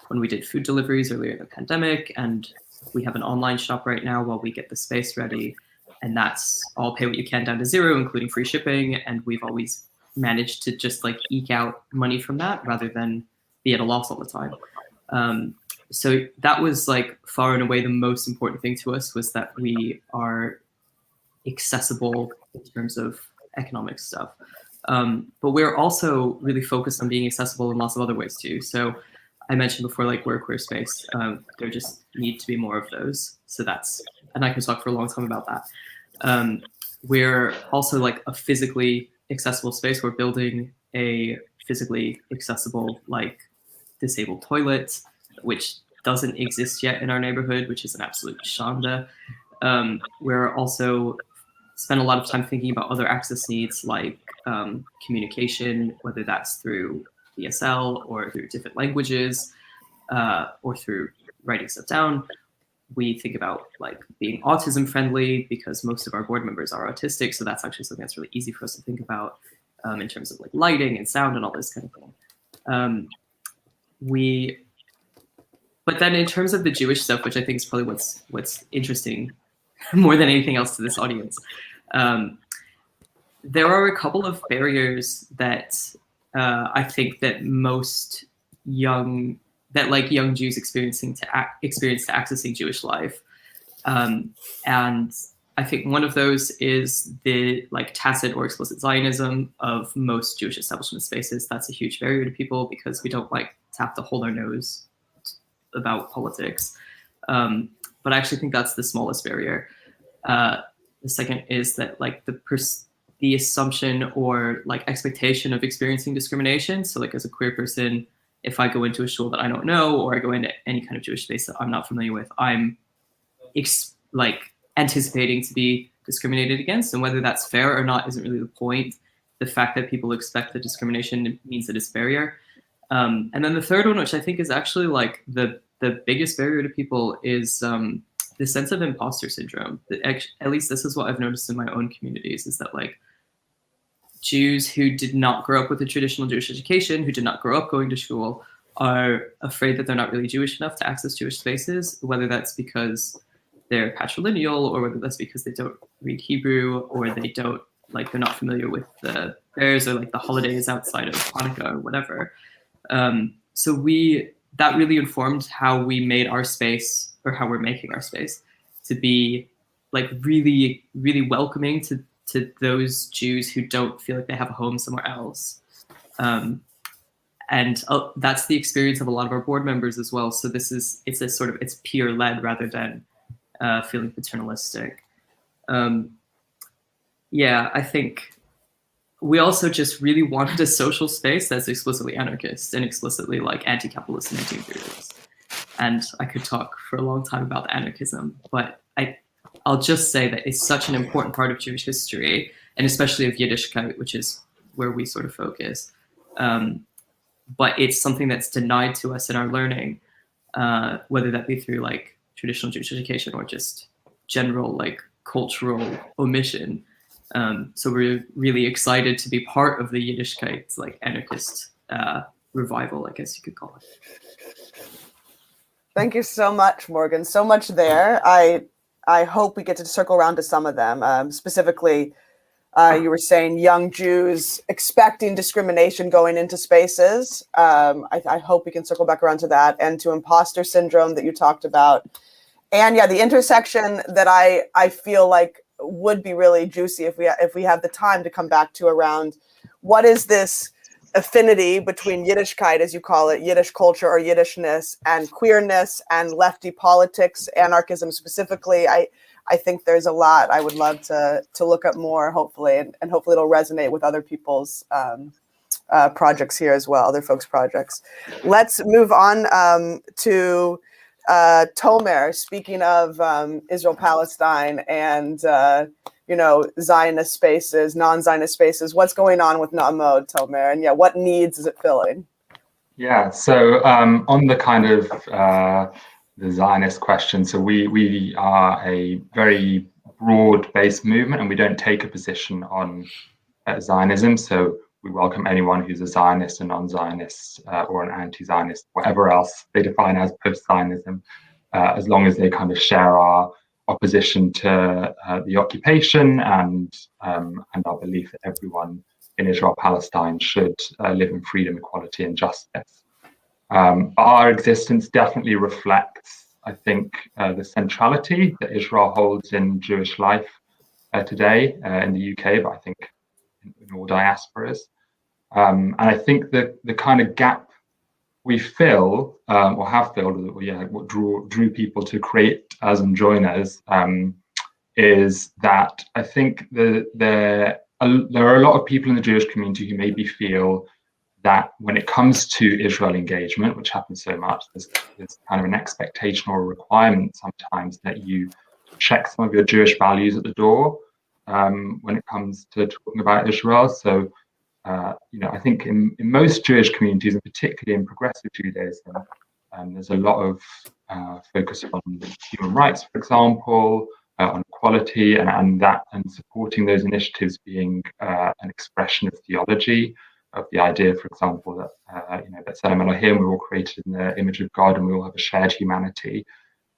S17: when we did food deliveries earlier in the pandemic, and we have an online shop right now while we get the space ready, and that's all pay what you can down to zero, including free shipping. And we've always managed to just like eke out money from that rather than be at a loss all the time. So that was like far and away the most important thing to us, was that we are accessible in terms of economic stuff. But we're also really focused on being accessible in lots of other ways too. So I mentioned before, like we're a queer space. There just need to be more of those. So that's, and I can talk for a long time about that. We're also like a physically accessible space. We're building a physically accessible, like disabled toilet, which doesn't exist yet in our neighborhood, which is an absolute shanda. We're also spend a lot of time thinking about other access needs like communication, whether that's through ESL or through different languages or through writing stuff down. we think about like being autism friendly because most of our board members are autistic. So that's actually something that's really easy for us to think about in terms of like lighting and sound and all this kind of thing. But then in terms of the Jewish stuff, which I think is probably what's interesting more than anything else to this audience, there are a couple of barriers that I think that most young Jews experience to accessing Jewish life, and I think one of those is the like tacit or explicit Zionism of most Jewish establishment spaces. That's a huge barrier to people because we don't like to have to hold our nose about politics. But I actually think that's the smallest barrier. The second is that like the assumption or like expectation of experiencing discrimination. So like as a queer person, if I go into a shul that I don't know, or I go into any kind of Jewish space that I'm not familiar with, I'm like anticipating to be discriminated against, and whether that's fair or not isn't really the point. The fact that people expect the discrimination means that it's a barrier. And then the third one, which I think is actually like the biggest barrier to people, is the sense of imposter syndrome. At least this is what I've noticed in my own communities, is that like Jews who did not grow up with a traditional Jewish education, who did not grow up going to shul, are afraid that they're not really Jewish enough to access Jewish spaces, whether that's because they're patrilineal, or whether that's because they don't read Hebrew, or they're not familiar with the prayers or like the holidays outside of Hanukkah or whatever. So that really informed how we made our space, or how we're making our space, to be like really, really welcoming to those Jews who don't feel like they have a home somewhere else. And that's the experience of a lot of our board members as well. So it's peer led rather than feeling paternalistic. Yeah, I think we also just really wanted a social space that's explicitly anarchist and explicitly like anti-capitalist and anti-imperialist. And I could talk for a long time about anarchism, but I'll just say that it's such an important part of Jewish history, and especially of Yiddishkeit, which is where we sort of focus. But it's something that's denied to us in our learning, whether that be through like traditional Jewish education or just general like cultural omission. So we're really excited to be part of the Yiddishkeit like anarchist revival, I guess you could call it.
S13: Thank you so much, Morgan. So much there. I hope we get to circle around to some of them. Specifically, you were saying young Jews expecting discrimination going into spaces. I hope we can circle back around to that, and to imposter syndrome that you talked about. And yeah, the intersection that I feel like would be really juicy if we have the time to come back to around what is this affinity between Yiddishkeit, as you call it, Yiddish culture or Yiddishness, and queerness and lefty politics, anarchism specifically. I think there's a lot I would love to look up more, hopefully, and hopefully it'll resonate with other people's projects here as well, other folks' projects. Let's move on to Tomer, speaking of Israel-Palestine and Zionist spaces, non-Zionist spaces. What's going on with Na'amod, Tomer? And yeah, what needs is it filling?
S16: Yeah, so on the kind of the Zionist question, so we are a very broad-based movement, and we don't take a position on Zionism. So we welcome anyone who's a Zionist, a non-Zionist, or an anti-Zionist, whatever else they define as post-Zionism, as long as they kind of share our opposition to the occupation and our belief that everyone in Israel-Palestine should live in freedom, equality, and justice. But our existence definitely reflects, I think, the centrality that Israel holds in Jewish life today in the UK, but I think in all diasporas. And I think that the kind of gap we fill, or have filled, what drew people to create us and join us, is that I think there are a lot of people in the Jewish community who maybe feel that when it comes to Israel engagement, which happens so much, there's kind of an expectation or a requirement sometimes that you check some of your Jewish values at the door when it comes to talking about Israel. So, I think in most Jewish communities, and particularly in progressive Judaism, there's a lot of focus on human rights, for example, on equality, and supporting those initiatives being an expression of theology, of the idea, for example, that that Tselem Elohim, we're all created in the image of God and we all have a shared humanity.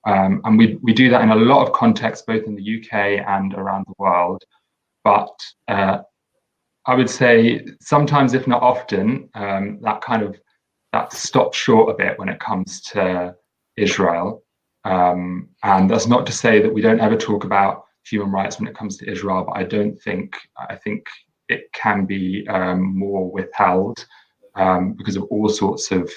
S16: And we do that in a lot of contexts, both in the UK and around the world. But I would say sometimes, if not often, that stops short a bit when it comes to Israel. And that's not to say that we don't ever talk about human rights when it comes to Israel, but I think it can be more withheld because of all sorts of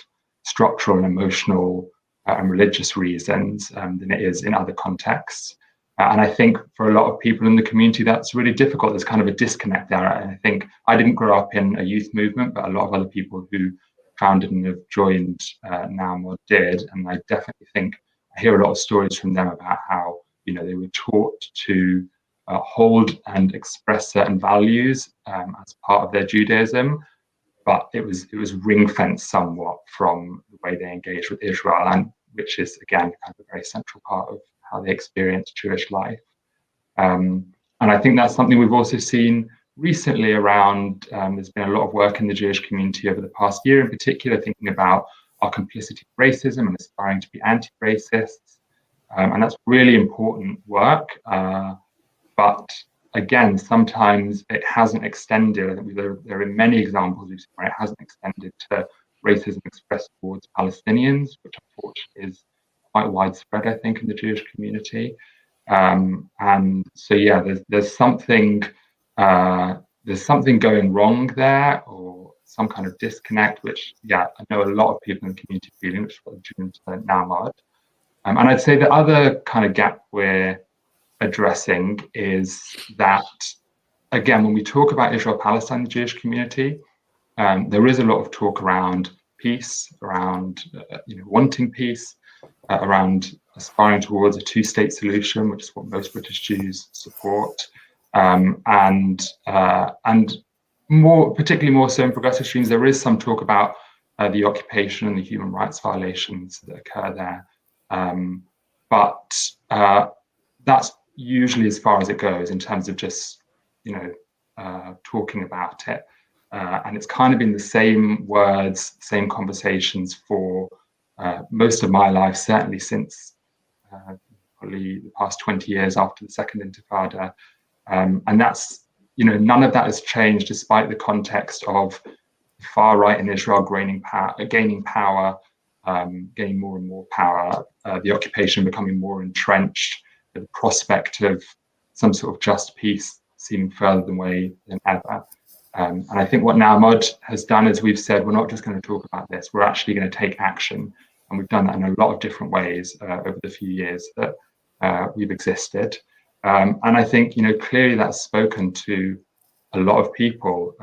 S16: structural and emotional and religious reasons than it is in other contexts. And I think for a lot of people in the community, that's really difficult. There's kind of a disconnect there. And I think I didn't grow up in a youth movement, but a lot of other people who founded and have joined NAMOD did. And I definitely think I hear a lot of stories from them about how, they were taught to hold and express certain values as part of their Judaism, but it was ring-fenced somewhat from the way they engaged with Israel, and which is, again, kind of a very central part of how they experience Jewish life. And I think that's something we've also seen recently around, there's been a lot of work in the Jewish community over the past year, in particular, thinking about our complicity in racism and aspiring to be anti-racists. And that's really important work. But again, sometimes it hasn't extended. I think there are many examples we've seen where it hasn't extended to racism expressed towards Palestinians, which unfortunately is quite widespread, I think, in the Jewish community. And so, yeah, there's something going wrong there, or some kind of disconnect, which, yeah, I know a lot of people in the community feeling, which is what drew into NAMOD. And I'd say the other kind of gap we're addressing is that, again, when we talk about Israel-Palestine, the Jewish community, there is a lot of talk around peace, around wanting peace, around aspiring towards a two-state solution, which is what most British Jews support, and particularly more so in progressive streams, there is some talk about the occupation and the human rights violations that occur there. But that's usually as far as it goes in terms of just, talking about it. And it's kind of been the same words, same conversations for most of my life, certainly since probably the past 20 years after the Second Intifada. And that's, none of that has changed despite the context of the far right in Israel gaining power, gaining more and more power, the occupation becoming more entrenched, the prospect of some sort of just peace seeming further away than ever. And I think what NAMOD has done is we've said, we're not just going to talk about this, we're actually going to take action. And we've done that in a lot of different ways over the few years that we've existed. And I think, clearly that's spoken to a lot of people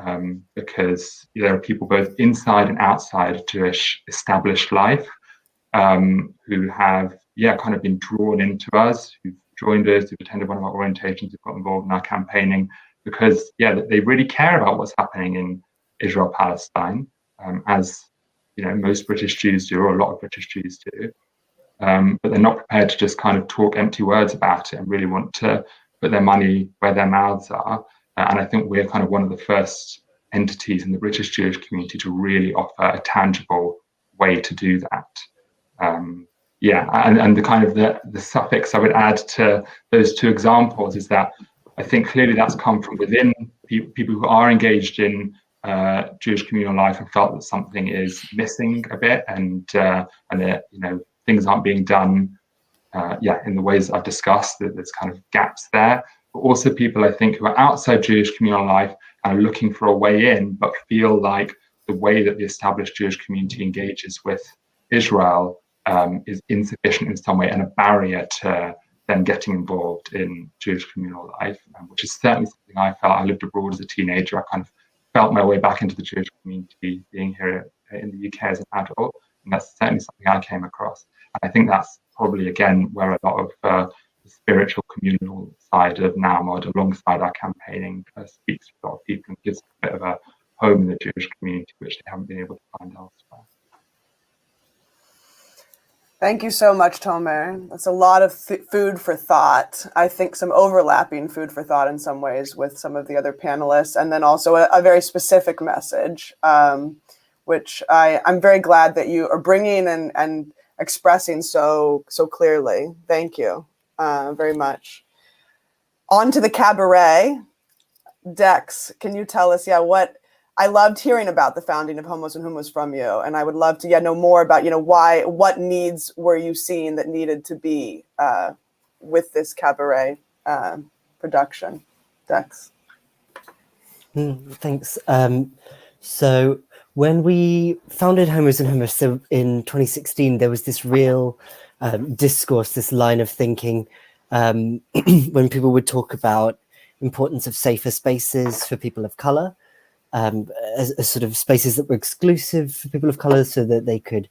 S16: because there are people both inside and outside of Jewish established life who have, kind of been drawn into us, who've joined us, who've attended one of our orientations, who've got involved in our campaigning, because, they really care about what's happening in Israel-Palestine, as, most British Jews do, or a lot of British Jews do. But they're not prepared to just kind of talk empty words about it and really want to put their money where their mouths are. And I think we're kind of one of the first entities in the British Jewish community to really offer a tangible way to do that. And the kind of the suffix I would add to those two examples is that I think clearly that's come from within people who are engaged in Jewish communal life and felt that something is missing a bit, and that things aren't being done in the ways I've discussed, that there's kind of gaps there. But also people, I think, who are outside Jewish communal life and are looking for a way in, but feel like the way that the established Jewish community engages with Israel is insufficient in some way and a barrier to them getting involved in Jewish communal life, which is certainly something I felt. I lived abroad as a teenager. I kind of felt my way back into the Jewish community being here in the UK as an adult, and that's certainly something I came across. And I think that's probably, again, where a lot of the spiritual communal side of NAMOD, alongside our campaigning, speaks to a lot of people and gives a bit of a home in the Jewish community, which they haven't been able to find elsewhere.
S13: Thank you so much, Tomer. That's a lot of food for thought. I think some overlapping food for thought in some ways with some of the other panelists, and then also a very specific message, which I'm very glad that you are bringing and expressing so clearly. Thank you very much. On to the cabaret. Dex, can you tell us, what I loved hearing about the founding of Homos and Houmous from you, and I would love to know more about what needs were you seeing that needed to be with this cabaret production. Dex.
S14: Thanks. So when we founded Homos and Houmous, so in 2016, there was this real discourse, this line of thinking when people would talk about importance of safer spaces for people of color, as sort of spaces that were exclusive for people of color so that they could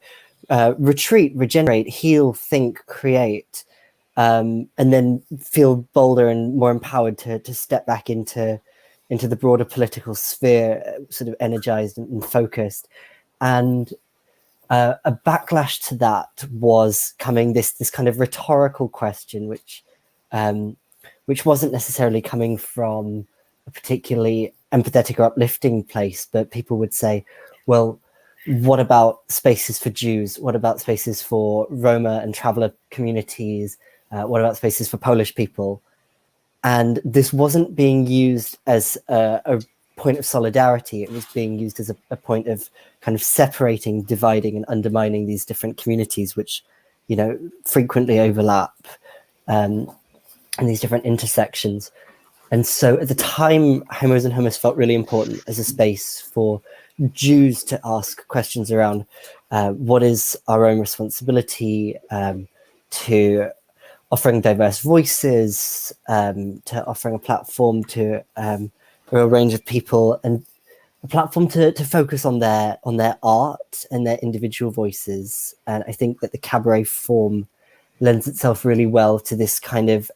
S14: retreat, regenerate, heal, think, create, and then feel bolder and more empowered to step back into the broader political sphere, sort of energized and focused. And a backlash to that was coming this kind of rhetorical question, which wasn't necessarily coming from a particularly empathetic or uplifting place, but people would say, well, what about spaces for Jews? What about spaces for Roma and traveler communities? What about spaces for Polish people? And this wasn't being used as a point of solidarity. It was being used as a point of kind of separating, dividing, and undermining these different communities, which, frequently overlap in these different intersections. And so at the time, Homos and Houmous felt really important as a space for Jews to ask questions around what is our own responsibility to offering diverse voices, to offering a platform to a real range of people, and a platform to focus on their art and their individual voices. And I think that the cabaret form lends itself really well to this kind of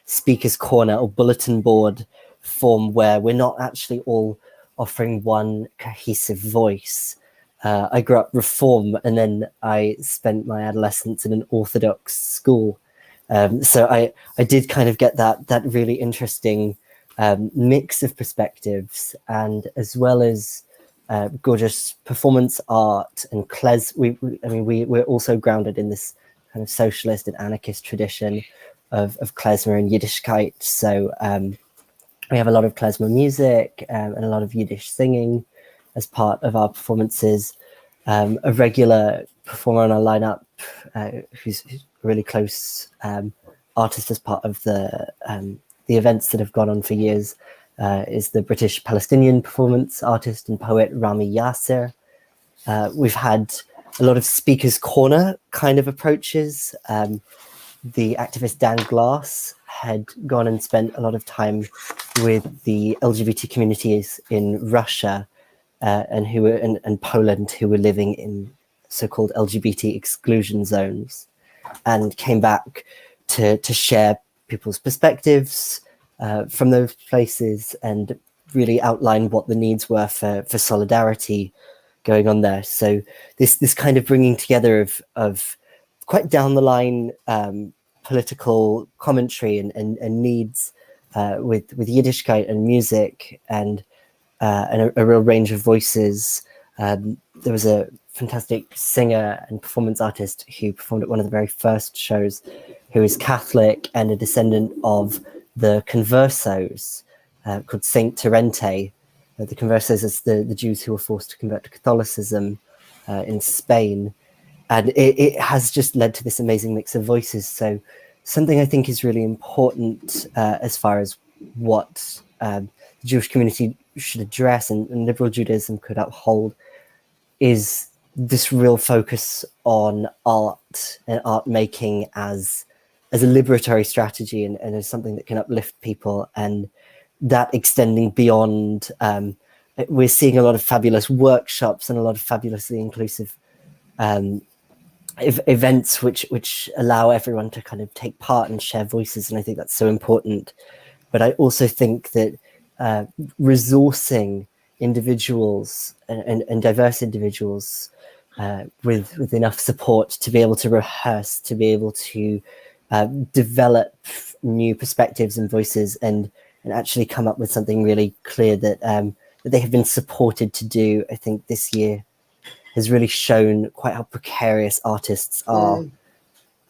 S14: speaker's corner or bulletin board form, where we're not actually all offering one cohesive voice. I grew up Reform, and then I spent my adolescence in an Orthodox school. So I did kind of get that really interesting mix of perspectives, and as well as gorgeous performance art and we're also grounded in this kind of socialist and anarchist tradition of klezmer and Yiddishkeit. So we have a lot of klezmer music and a lot of Yiddish singing as part of our performances. A regular performer on our lineup who's a really close artist as part of the events that have gone on for years is the British Palestinian performance artist and poet Rami Yasser. We've had a lot of speakers' corner kind of approaches. The activist Dan Glass had gone and spent a lot of time with the LGBT communities in Russia and Poland who were living in so-called LGBT exclusion zones, and came back to share people's perspectives from those places and really outline what the needs were for solidarity going on there. So this kind of bringing together of quite down the line political commentary and needs with Yiddishkeit and music and a real range of voices. There was a fantastic singer and performance artist who performed at one of the very first shows, who is Catholic and a descendant of the Conversos, called Saint Terente. The Conversos is the Jews who were forced to convert to Catholicism in Spain. And it has just led to this amazing mix of voices. So something I think is really important as far as what the Jewish community should address and liberal Judaism could uphold is this real focus on art and art making as a liberatory strategy and as something that can uplift people, and that extending beyond. We're seeing a lot of fabulous workshops and a lot of fabulously inclusive events which allow everyone to kind of take part and share voices, and I think that's so important. But I also think that resourcing individuals and diverse individuals with enough support to be able to rehearse, to be able to develop new perspectives and voices, and actually come up with something really clear that that they have been supported to do. I think this year has really shown quite how precarious artists are.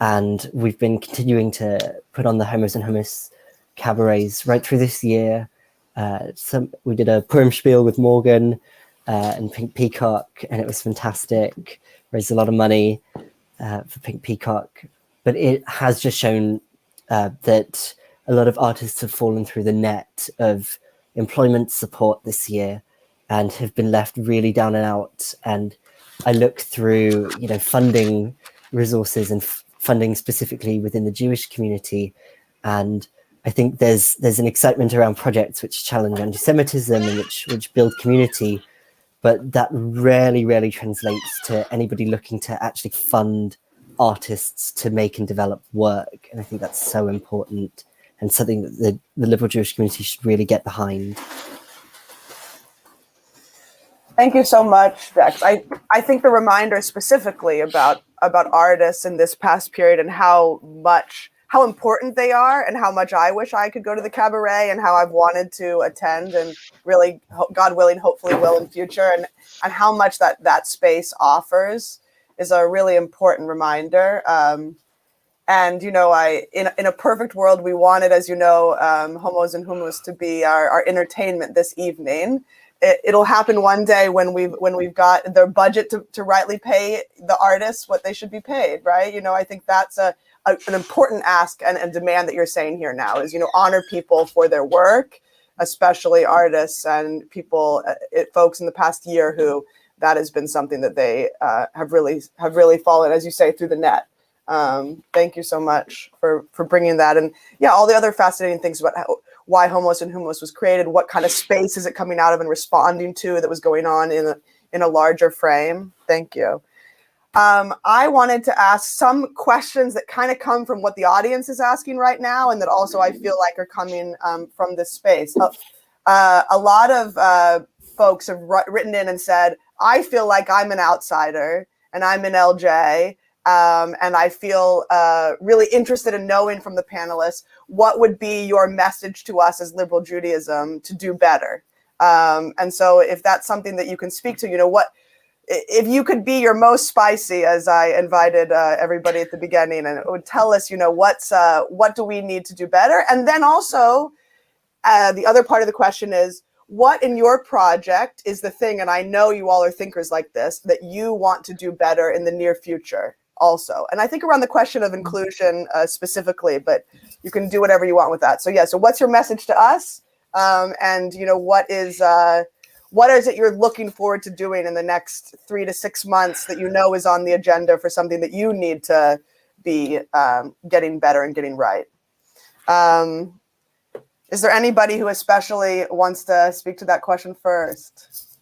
S14: And we've been continuing to put on the Homos and Houmous cabarets right through this year. We did a Purim spiel with Morgan and Pink Peacock, and it was fantastic. Raised a lot of money for Pink Peacock. But it has just shown that a lot of artists have fallen through the net of employment support this year and have been left really down and out. And I look through, funding resources and funding specifically within the Jewish community, and I think there's an excitement around projects which challenge anti-Semitism and which build community, but that rarely translates to anybody looking to actually fund artists to make and develop work. And I think that's so important and something that the liberal Jewish community should really get behind.
S13: Thank you so much, Dex. I think the reminder specifically about artists in this past period and how important they are, and how much I wish I could go to the cabaret, and how I've wanted to attend, and really, God willing, hopefully will in future, and how much that space offers is a really important reminder. And in a perfect world, we wanted, as you know, Homos and Houmous to be our entertainment this evening. It'll happen one day when we've got their budget to rightly pay the artists what they should be paid, right? I think that's an important ask and a demand that you're saying here now is, honor people for their work, especially artists and people, folks in the past year who that has been something that they have really fallen, as you say, through the net. Thank you so much for bringing that, and all the other fascinating things about why Homos and Houmous was created, what kind of space is it coming out of and responding to that was going on in a larger frame. Thank you. I wanted to ask some questions that kind of come from what the audience is asking right now, and that also I feel like are coming from this space. A lot of folks have written in and said, I feel like I'm an outsider and I'm an LJ, and I feel really interested in knowing from the panelists, what would be your message to us as liberal Judaism to do better? And so if that's something that you can speak to, if you could be your most spicy, as I invited everybody at the beginning, and it would tell us, what do we need to do better? And then also, the other part of the question is, what in your project is the thing, and I know you all are thinkers like this, that you want to do better in the near future also? And I think around the question of inclusion specifically, but you can do whatever you want with that. So so what's your message to us? And what is it you're looking forward to doing in the next 3 to 6 months that is on the agenda for something that you need to be getting better and getting right? Is there anybody who especially wants to speak to that question first?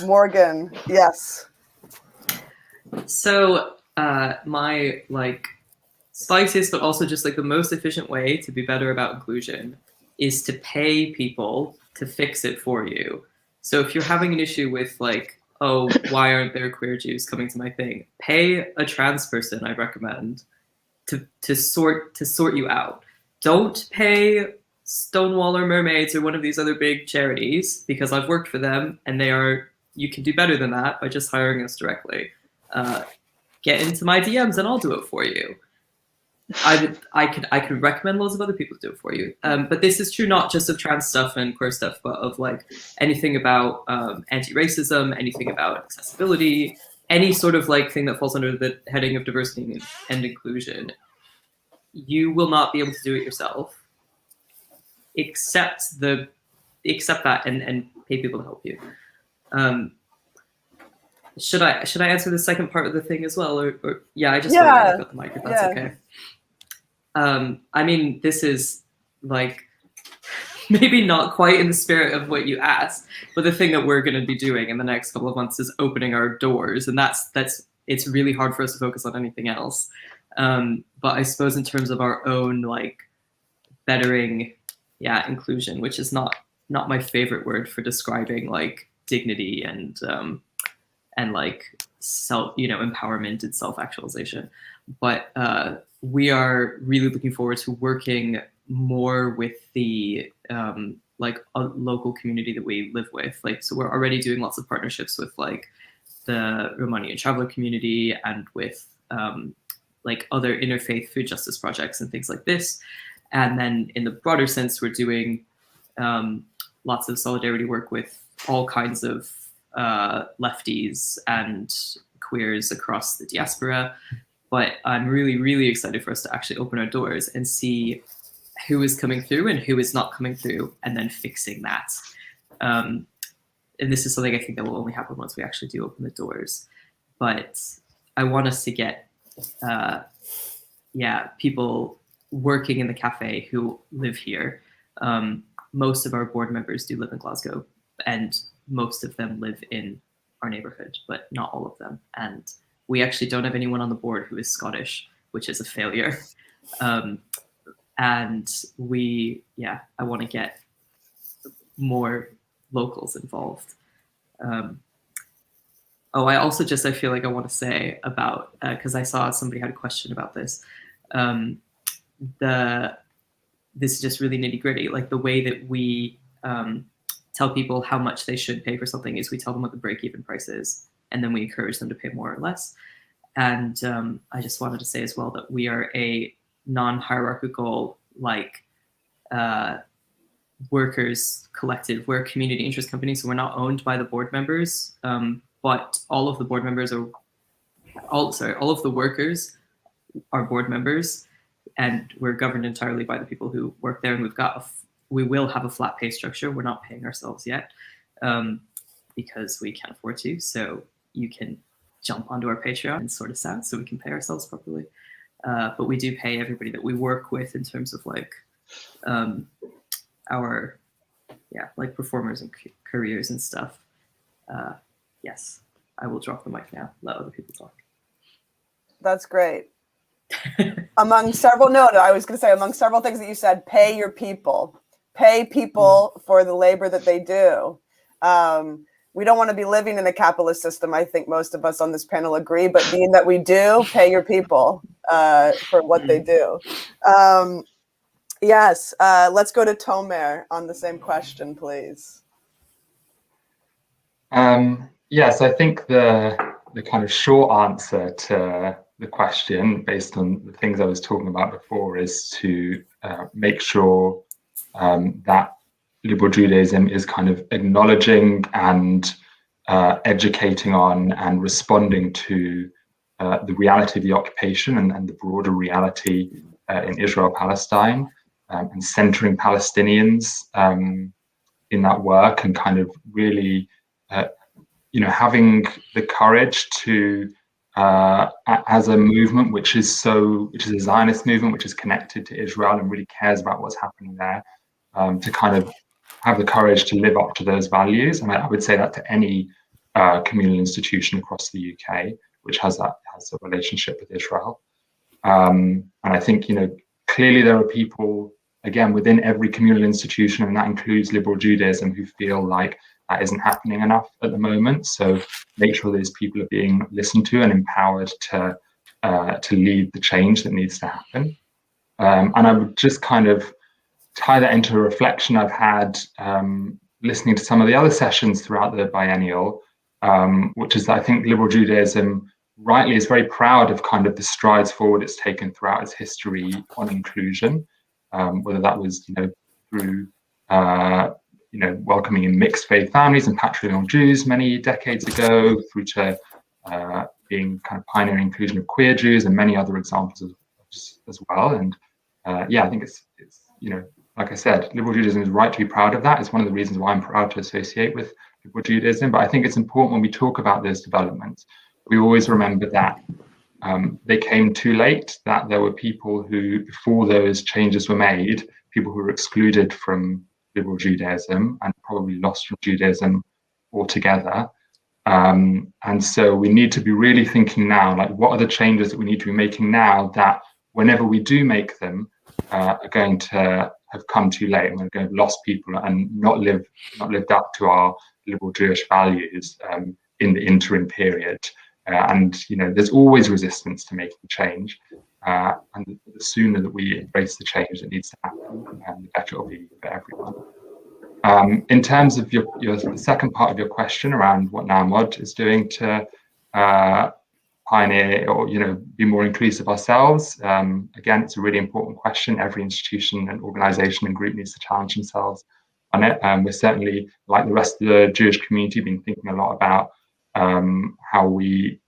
S13: Morgan, yes.
S17: So my spiciest, but also just the most efficient way to be better about inclusion is to pay people to fix it for you. So if you're having an issue with oh, why aren't there queer Jews coming to my thing? Pay a trans person, I recommend, to sort you out. Don't pay Stonewall or Mermaids or one of these other big charities, because I've worked for them and you can do better than that by just hiring us directly. Get into my DMs and I'll do it for you. I could recommend loads of other people to do it for you. But this is true not just of trans stuff and queer stuff, but of anything about anti-racism, anything about accessibility, any sort of thing that falls under the heading of diversity and inclusion. You will not be able to do it yourself. Accept that and pay people to help you. Should I answer the second part of the thing as well, or I just want to got the mic if that's okay. I mean, this is maybe not quite in the spirit of what you asked, but the thing that we're going to be doing in the next couple of months is opening our doors, and it's really hard for us to focus on anything else. But I suppose in terms of our own bettering, inclusion, which is not my favorite word for describing dignity and and like empowerment and self-actualization. But we are really looking forward to working more with the local community that we live with. Like, so we're already doing lots of partnerships with like the Romanian traveler community and with like other interfaith food justice projects and things like this. And then in the broader sense, we're doing lots of solidarity work with all kinds of lefties and queers across the diaspora. But I'm really, really excited for us to actually open our doors and see who is coming through and who is not coming through, and then fixing that. And this is something I think that will only happen once we actually do open the doors. But I want us to get people working in the cafe who live here. Most of our board members do live in Glasgow, and most of them live in our neighborhood, but not all of them. And we actually don't have anyone on the board who is Scottish, which is a failure. And I want to get more locals involved. I also I feel like I want to say about, because I saw somebody had a question about this. This is just really nitty gritty. Like the way that we tell people how much they should pay for something is we tell them what the break-even price is, and then we encourage them to pay more or less. And I just wanted to say as well that we are a non-hierarchical workers collective. We're a community interest company, so we're not owned by the board members, but all of the board members all of the workers are board members, and we're governed entirely by the people who work there. And we will have a flat pay structure. We're not paying ourselves yet because we can't afford to. So you can jump onto our Patreon and sort us out so we can pay ourselves properly. But we do pay everybody that we work with in terms of our performers and careers and stuff. Yes, I will drop the mic now. Let other people talk.
S13: That's great. Among several things that you said, pay your people. Pay people for the labor that they do. We don't want to be living in a capitalist system. I think most of us on this panel agree, but being that we do, pay your people for what they do. Yes, let's go to Tomer on the same question, please.
S16: Yes, I think the kind of short answer to the question, based on the things I was talking about before, is to make sure that liberal Judaism is kind of acknowledging and educating on and responding to the reality of the occupation and the broader reality in Israel-Palestine, and centering Palestinians in that work, and kind of really having the courage to as a movement which is a Zionist movement which is connected to Israel and really cares about what's happening there, to kind of have the courage to live up to those values. And I would say that to any communal institution across the UK which has a relationship with Israel. And I think clearly there are people, again, within every communal institution, and that includes liberal Judaism, who feel like that isn't happening enough at the moment. So make sure those people are being listened to and empowered to lead the change that needs to happen. And I would just kind of tie that into a reflection I've had listening to some of the other sessions throughout the biennial, which is that I think liberal Judaism rightly is very proud of kind of the strides forward it's taken throughout its history on inclusion, whether that was through welcoming in mixed faith families and patrilineal Jews many decades ago, through to being kind of pioneering inclusion of queer Jews, and many other examples as well. And I think it's like I said, liberal Judaism is right to be proud of that. It's one of the reasons why I'm proud to associate with liberal Judaism. But I think it's important when we talk about those developments, we always remember that they came too late, that there were people who, before those changes were made, people who were excluded from liberal Judaism and probably lost from Judaism altogether. And so we need to be really thinking now, like, what are the changes that we need to be making now that whenever we do make them are going to have come too late, and we're going to have lost people and not lived up to our liberal Jewish values in the interim period. And there's always resistance to making change. And the sooner that we embrace the change that needs to happen, the better it'll be for everyone. In terms of the second part of your question around what NowMod is doing to pioneer or be more inclusive ourselves, again, it's a really important question. Every institution and organization and group needs to challenge themselves on it. We're certainly, like the rest of the Jewish community, been thinking a lot about how we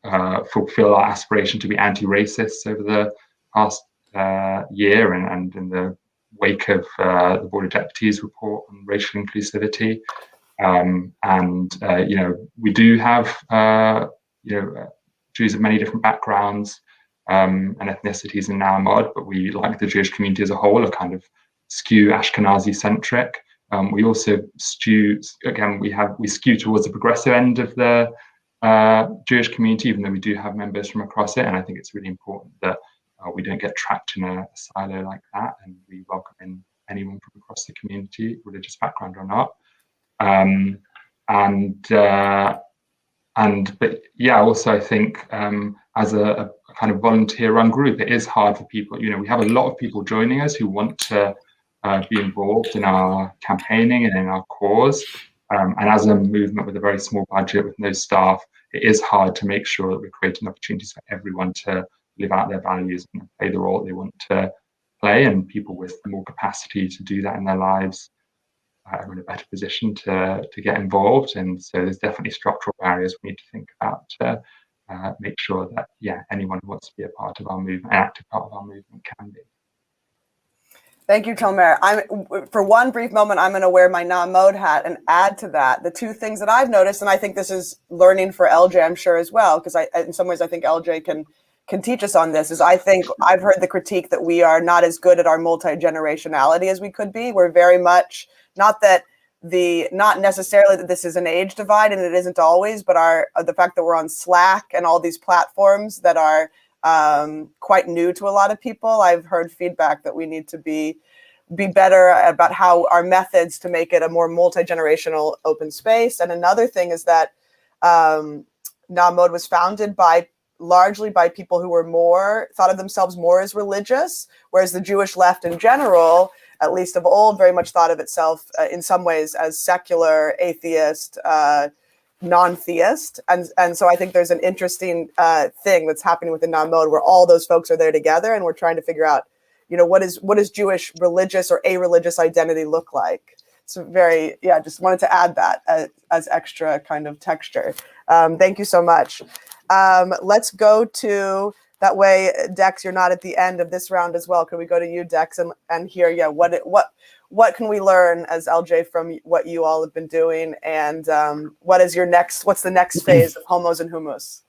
S16: fulfill our aspiration to be anti-racist over the past year, and in the wake of the Board of Deputies report on racial inclusivity. We do have Jews of many different backgrounds and ethnicities in NowMod, but we, like the Jewish community as a whole, are kind of skew Ashkenazi centric. We also skew towards the progressive end of the Jewish community, even though we do have members from across it. And I think it's really important that we don't get trapped in a silo like that, and we welcome in anyone from across the community, religious background or not. Also I think as a kind of volunteer-run group, it is hard for people. We have a lot of people joining us who want to be involved in our campaigning and in our cause. And as a movement with a very small budget, with no staff, it is hard to make sure that we're creating opportunities for everyone to live out their values and play the role they want to play. And people with more capacity to do that in their lives are in a better position to get involved. And so there's definitely structural barriers we need to think about to make sure that, anyone who wants to be a part of our movement, an active part of our movement, can be.
S13: Thank you, Tomer. For one brief moment, I'm going to wear my NowMod hat and add to that the two things that I've noticed, and I think this is learning for LJ, I'm sure, as well, because in some ways I think LJ can teach us on this, is I think I've heard the critique that we are not as good at our multi-generationality as we could be. We're very much, not necessarily that this is an age divide, and it isn't always, but the fact that we're on Slack and all these platforms that are quite new to a lot of people. I've heard feedback that we need to be better about how our methods to make it a more multi-generational open space. And another thing is that NowMod was founded largely by people who were thought of themselves more as religious, whereas the Jewish left in general, at least of old, very much thought of itself in some ways as secular, atheist, non-theist. And so I think there's an interesting thing that's happening within NowMod where all those folks are there together, and we're trying to figure out, what is Jewish religious or a-religious identity look like? So just wanted to add that as extra kind of texture. Thank you so much. Let's go to, that way, Dex, you're not at the end of this round as well. Can we go to you, Dex, and hear, what can we learn as LJ from what you all have been doing, and what's the next phase of Homos and Houmous?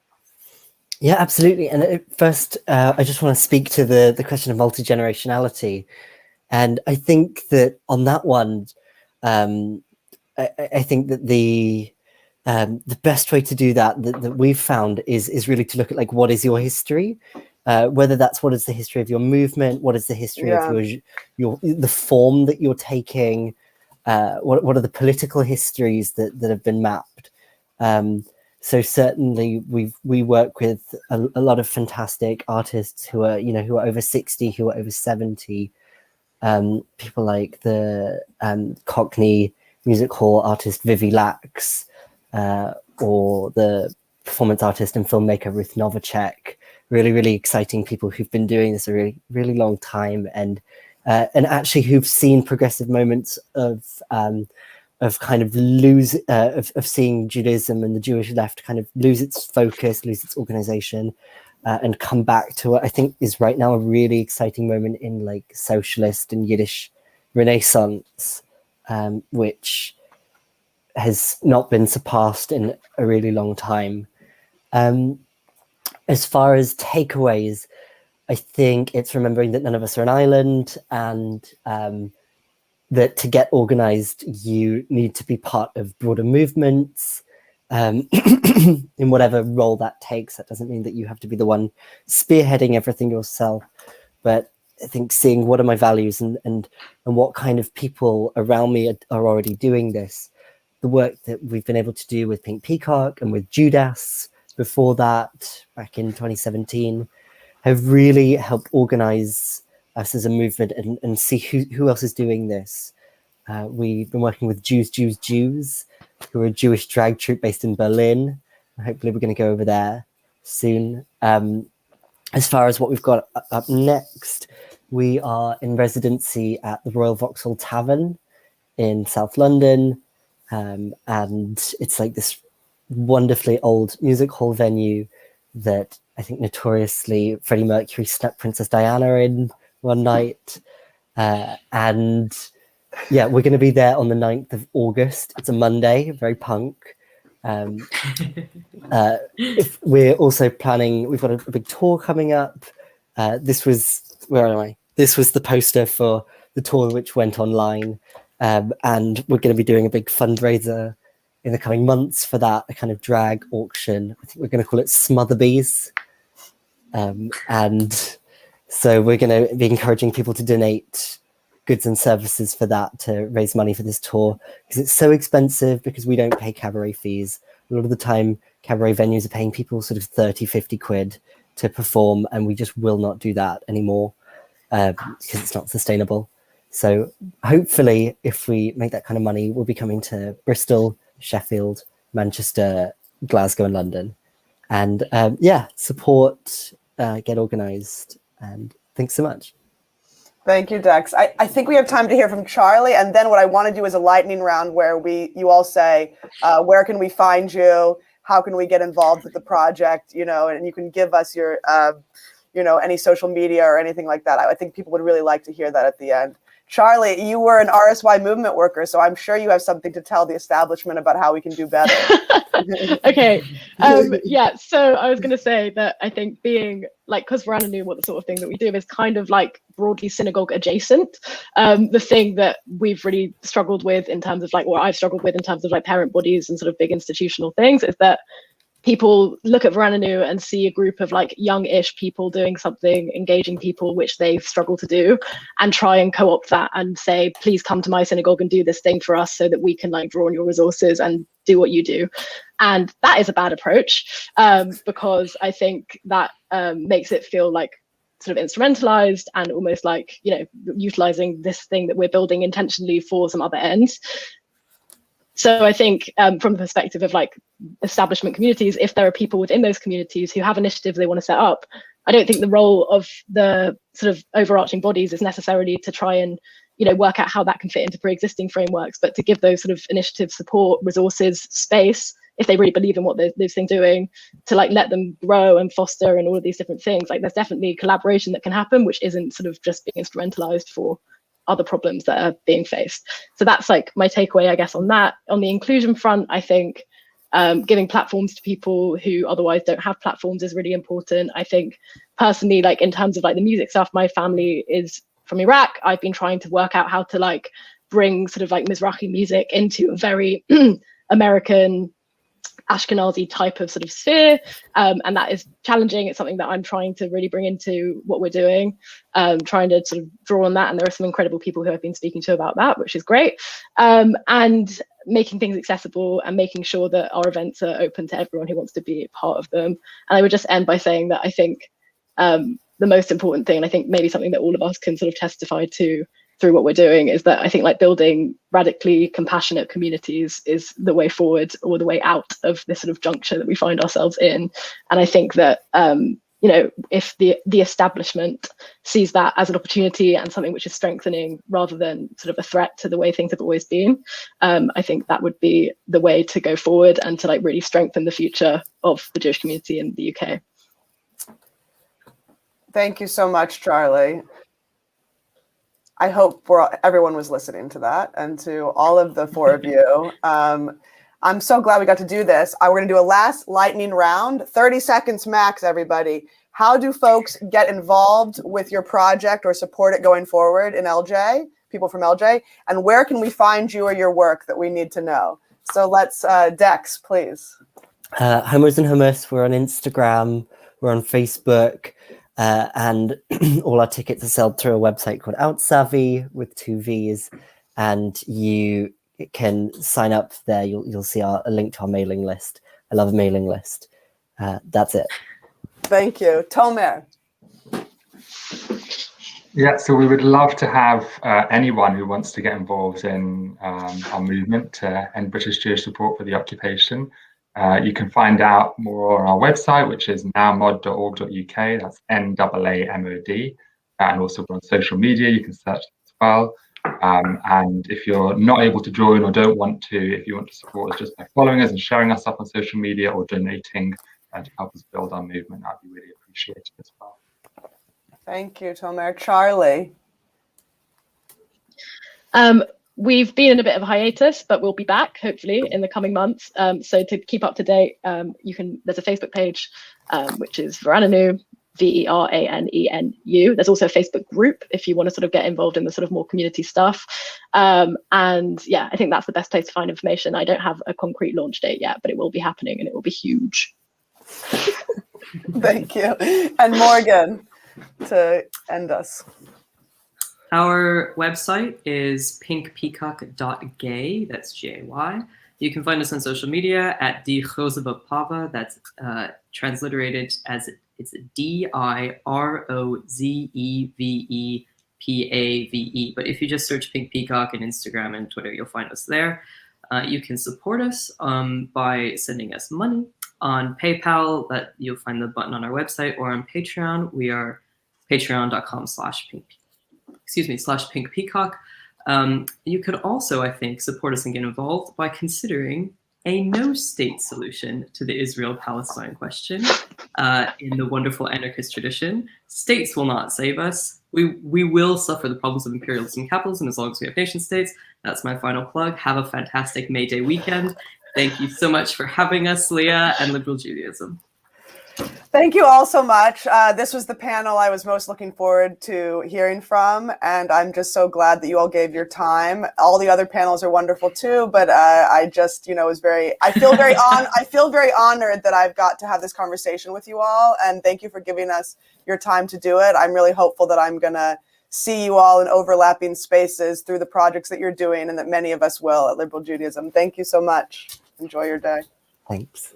S14: Yeah, absolutely. And first, I just want to speak to the question of multi-generationality. And I think that on that one, I think that the best way to do that we've found is really to look at what is your history, whether that's what is the history of your movement, what is the history of the form that you're taking, what are the political histories that have been mapped. So certainly we work with a lot of fantastic artists who are over 60, who are over 70, people like the Cockney Music Hall artist Vivi Lax, or the performance artist and filmmaker Ruth Novacek. Really, really exciting people who've been doing this a really, really long time, and actually who've seen progressive moments of kind of of seeing Judaism and the Jewish left kind of lose its focus, lose its organization, and come back to what I think is right now a really exciting moment in socialist and Yiddish Renaissance, which has not been surpassed in a really long time. As far as takeaways, I think it's remembering that none of us are an island, and that to get organized, you need to be part of broader movements, in whatever role that takes. That doesn't mean that you have to be the one spearheading everything yourself, but I think seeing what are my values and what kind of people around me are already doing this, the work that we've been able to do with Pink Peacock and with Judas before that, back in 2017, have really helped organize us as a movement and see who else is doing this. We've been working with Jews, who are a Jewish drag troupe based in Berlin. Hopefully we're going to go over there soon. As far as what we've got up next, we are in residency at the Royal Vauxhall Tavern in South London. And it's like this wonderfully old music hall venue that I think notoriously Freddie Mercury snuck Princess Diana in one night. And yeah, we're going to be there on the 9th of August. It's a Monday, very punk. If we're also planning, we've got a big tour coming up. This was the poster for the tour which went online. And we're going to be doing a big fundraiser in the coming months for that, a kind of drag auction. I think we're going to call it Smotherbees. And so we're going to be encouraging people to donate goods and services for that to raise money for this tour, because it's so expensive, because we don't pay cabaret fees. A lot of the time, cabaret venues are paying people sort of 30, 50 quid to perform, and we just will not do that anymore because it's not sustainable. So hopefully, if we make that kind of money, we'll be coming to Bristol, Sheffield, Manchester, Glasgow, and London. And support, get organised, and thanks so much.
S13: Thank you, Dex. I think we have time to hear from Charley, and then what I want to do is a lightning round where you all say, where can we find you? How can we get involved with the project? And you can give us your, any social media or anything like that. I think people would really like to hear that at the end. Charley, you were an RSY movement worker, so I'm sure you have something to tell the establishment about how we can do better.
S15: Okay. So I was going to say that I think being because Veranenu, what the sort of thing that we do is kind of broadly synagogue adjacent. The thing that we've really struggled with in terms of what I've struggled with in terms of parent bodies and sort of big institutional things is that people look at Veranenu and see a group of young-ish people doing something, engaging people, which they struggle to do, and try and co-opt that and say, please come to my synagogue and do this thing for us so that we can draw on your resources and do what you do. And that is a bad approach because I think that makes it feel sort of instrumentalized and almost utilizing this thing that we're building intentionally for some other ends. So I think from the perspective of establishment communities, if there are people within those communities who have initiatives they want to set up, I don't think the role of the sort of overarching bodies is necessarily to try and work out how that can fit into pre-existing frameworks, but to give those sort of initiatives support, resources, space, if they really believe in what those things doing, to let them grow and foster and all of these different things. There's definitely collaboration that can happen, which isn't sort of just being instrumentalized for other problems that are being faced. So that's my takeaway, I guess, on that. On the inclusion front, I think giving platforms to people who otherwise don't have platforms is really important. I think personally, in terms of the music stuff, my family is from Iraq. I've been trying to work out how to bring sort of Mizrahi music into a very American Ashkenazi type of sort of sphere, and that is challenging. It's something that I'm trying to really bring into what we're doing, trying to sort of draw on that, and there are some incredible people who I've been speaking to about that, which is great, and making things accessible and making sure that our events are open to everyone who wants to be a part of them. And I would just end by saying that I think the most important thing, and I think maybe something that all of us can sort of testify to through what we're doing, is that I think building radically compassionate communities is the way forward, or the way out of this sort of juncture that we find ourselves in. And I think that if the establishment sees that as an opportunity and something which is strengthening rather than sort of a threat to the way things have always been, I think that would be the way to go forward and to really strengthen the future of the Jewish community in the UK.
S13: Thank you so much, Charley. I hope everyone was listening to that, and to all of the four of you. I'm so glad we got to do this. We're going to do a last lightning round, 30 seconds max, everybody. How do folks get involved with your project or support it going forward in LJ, people from LJ? And where can we find you or your work that we need to know? So let's, Dex, please.
S14: Homos and Houmous, we're on Instagram, we're on Facebook, and all our tickets are sold through a website called Outsavvy with 2 V's, and you can sign up there. You'll see a link to our mailing list. I love a mailing list. That's it.
S13: Thank you. Tomer.
S16: Yeah, so we would love to have anyone who wants to get involved in our movement to end British Jewish support for the occupation. You can find out more on our website, which is nowmod.org.uk. That's NAAMOD. And also on social media, you can search as well. And if you're not able to join or don't want to, if you want to support us just by following us and sharing us up on social media or donating to help us build our movement, that'd be really appreciated as well.
S13: Thank you, Tomer. Charley.
S15: We've been in a bit of a hiatus, but we'll be back hopefully in the coming months. So to keep up to date, there's a Facebook page, which is Veranenu, Veranenu. There's also a Facebook group if you want to sort of get involved in the sort of more community stuff. And yeah, I think that's the best place to find information. I don't have a concrete launch date yet, but it will be happening and it will be huge.
S13: Thank you. And Morgan, to end us.
S17: Our website is pinkpeacock.gay, that's G-A-Y. You can find us on social media at Die Grozeve Pava, that's transliterated as it's DIROZEVEPAVE. But if you just search Pink Peacock on Instagram and Twitter, you'll find us there. You can support us by sending us money. On PayPal, that you'll find the button on our website, or on Patreon. We are patreon.com/Pink Peacock. You could also, I think, support us and get involved by considering a no-state solution to the Israel-Palestine question in the wonderful anarchist tradition. States will not save us. We will suffer the problems of imperialism and capitalism as long as we have nation states. That's my final plug. Have a fantastic May Day weekend. Thank you so much for having us, Leah, and Liberal Judaism.
S13: Thank you all so much. This was the panel I was most looking forward to hearing from, and I'm just so glad that you all gave your time. All the other panels are wonderful too, but I just, I feel very honored that I've got to have this conversation with you all, and thank you for giving us your time to do it. I'm really hopeful that I'm gonna see you all in overlapping spaces through the projects that you're doing, and that many of us will at Liberal Judaism. Thank you so much. Enjoy your day.
S14: Thanks.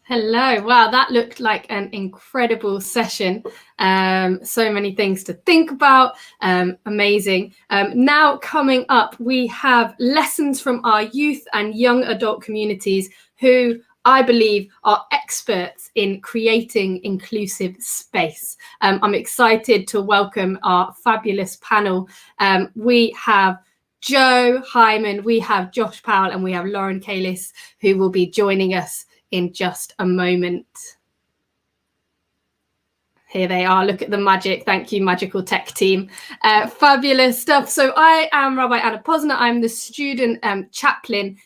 S18: Hello. Wow, that looked like an incredible session. So many things to think about. Amazing. Now coming up, we have lessons from our youth and young adult communities who I believe are experts in creating inclusive space. I'm excited to welcome our fabulous panel. We have Joe Hyman, we have Josh Powell, and we have Lauren Kalis, who will be joining us in just a moment. Here they are. Look at the magic. Thank you, magical tech team. Fabulous stuff. So I am Rabbi Anna Posner. I'm the student chaplain.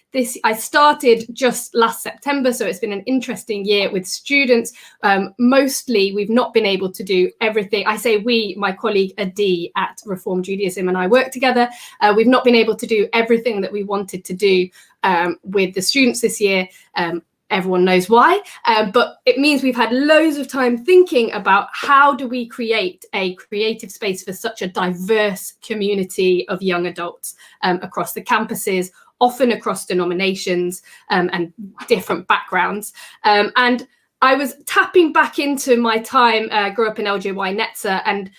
S18: I started just last September, so it's been an interesting year with students. Mostly, we've not been able to do everything. I say we, my colleague Adi at Reform Judaism and I work together. We've not been able to do everything that we wanted to do with the students this year. Everyone knows why, but it means we've had loads of time thinking about how do we create a creative space for such a diverse community of young adults across the campuses, often across denominations and different backgrounds. And I was tapping back into my time, grew up in LJY Netzer, and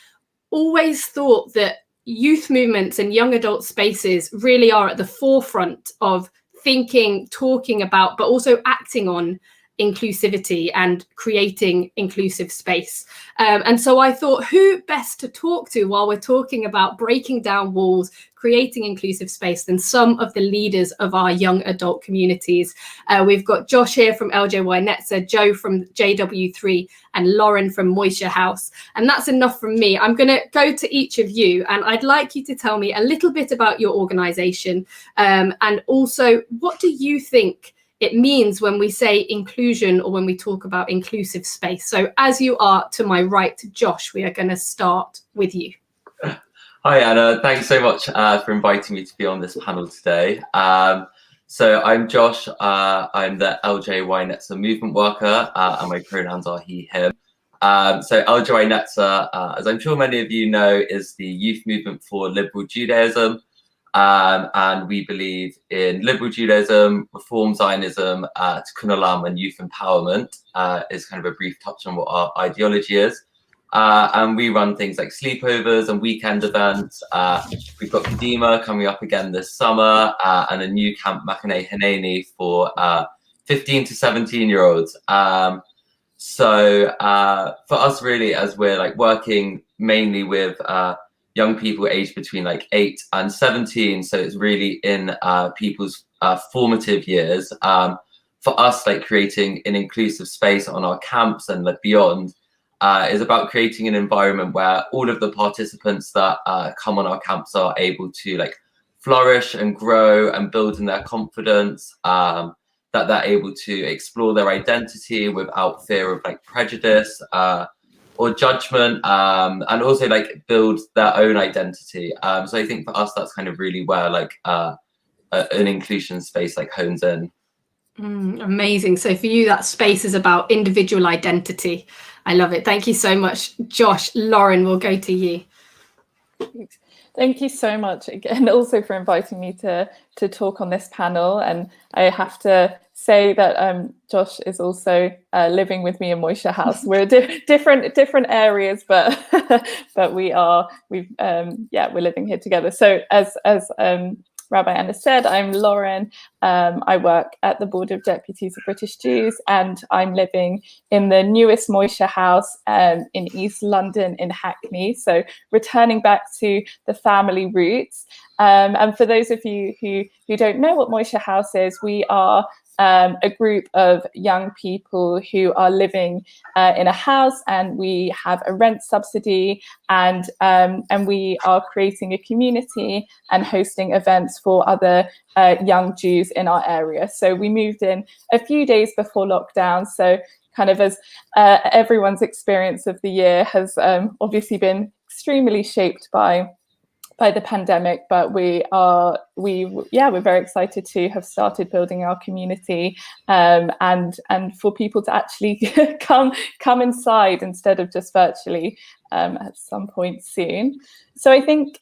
S18: always thought that youth movements and young adult spaces really are at the forefront of thinking, talking about, but also acting on inclusivity and creating inclusive space. And so I thought, who best to talk to while we're talking about breaking down walls, creating inclusive space, than some of the leaders of our young adult communities. We've got Josh here from LJY Netzer, Joe from JW3, and Lauren from Moisture House. And that's enough from me. I'm going to go to each of you, and I'd like you to tell me a little bit about your organization, and also, what do you think it means when we say inclusion or when we talk about inclusive space. So as you are to my right, Josh, we are going to start with you.
S19: Hi, Anna. Thanks so much for inviting me to be on this panel today. So I'm Josh. I'm the LJY Netzer movement worker, and my pronouns are he, him. So LJY Netzer, as I'm sure many of you know, is the youth movement for liberal Judaism. And we believe in liberal Judaism, Reform Zionism, Tikkun Olam, and youth empowerment is kind of a brief touch on what our ideology is. And we run things like sleepovers and weekend events. We've got Kadima coming up again this summer, and a new camp, Machane Haneni, for 15 to 17-year-olds. So for us, really, as we're like working mainly with young people aged between like 8 and 17, so it's really in people's formative years. For us, like creating an inclusive space on our camps and like beyond, is about creating an environment where all of the participants that come on our camps are able to like flourish and grow and build in their confidence, that they're able to explore their identity without fear of like prejudice or judgment, and also like build their own identity. So I think for us, that's kind of really where like an inclusion space like hones in.
S18: Amazing. So for you, that space is about individual identity. I love it. Thank you so much, Josh. Lauren, we'll go to you.
S20: Thank you so much again, also for inviting me to talk on this panel. And I have to say that Josh is also living with me in Moishe House. We're different areas, but we're living here together. So as Rabbi Anna said, I'm Lauren. I work at the Board of Deputies of British Jews, and I'm living in the newest Moishe House in East London in Hackney. So returning back to the family roots. And for those of you who don't know what Moishe House is, we are a group of young people who are living in a house, and we have a rent subsidy, and we are creating a community and hosting events for other young Jews in our area. So we moved in a few days before lockdown. So kind of as everyone's experience of the year has obviously been extremely shaped by the pandemic, but we're very excited to have started building our community, and for people to actually come inside instead of just virtually at some point soon. So I think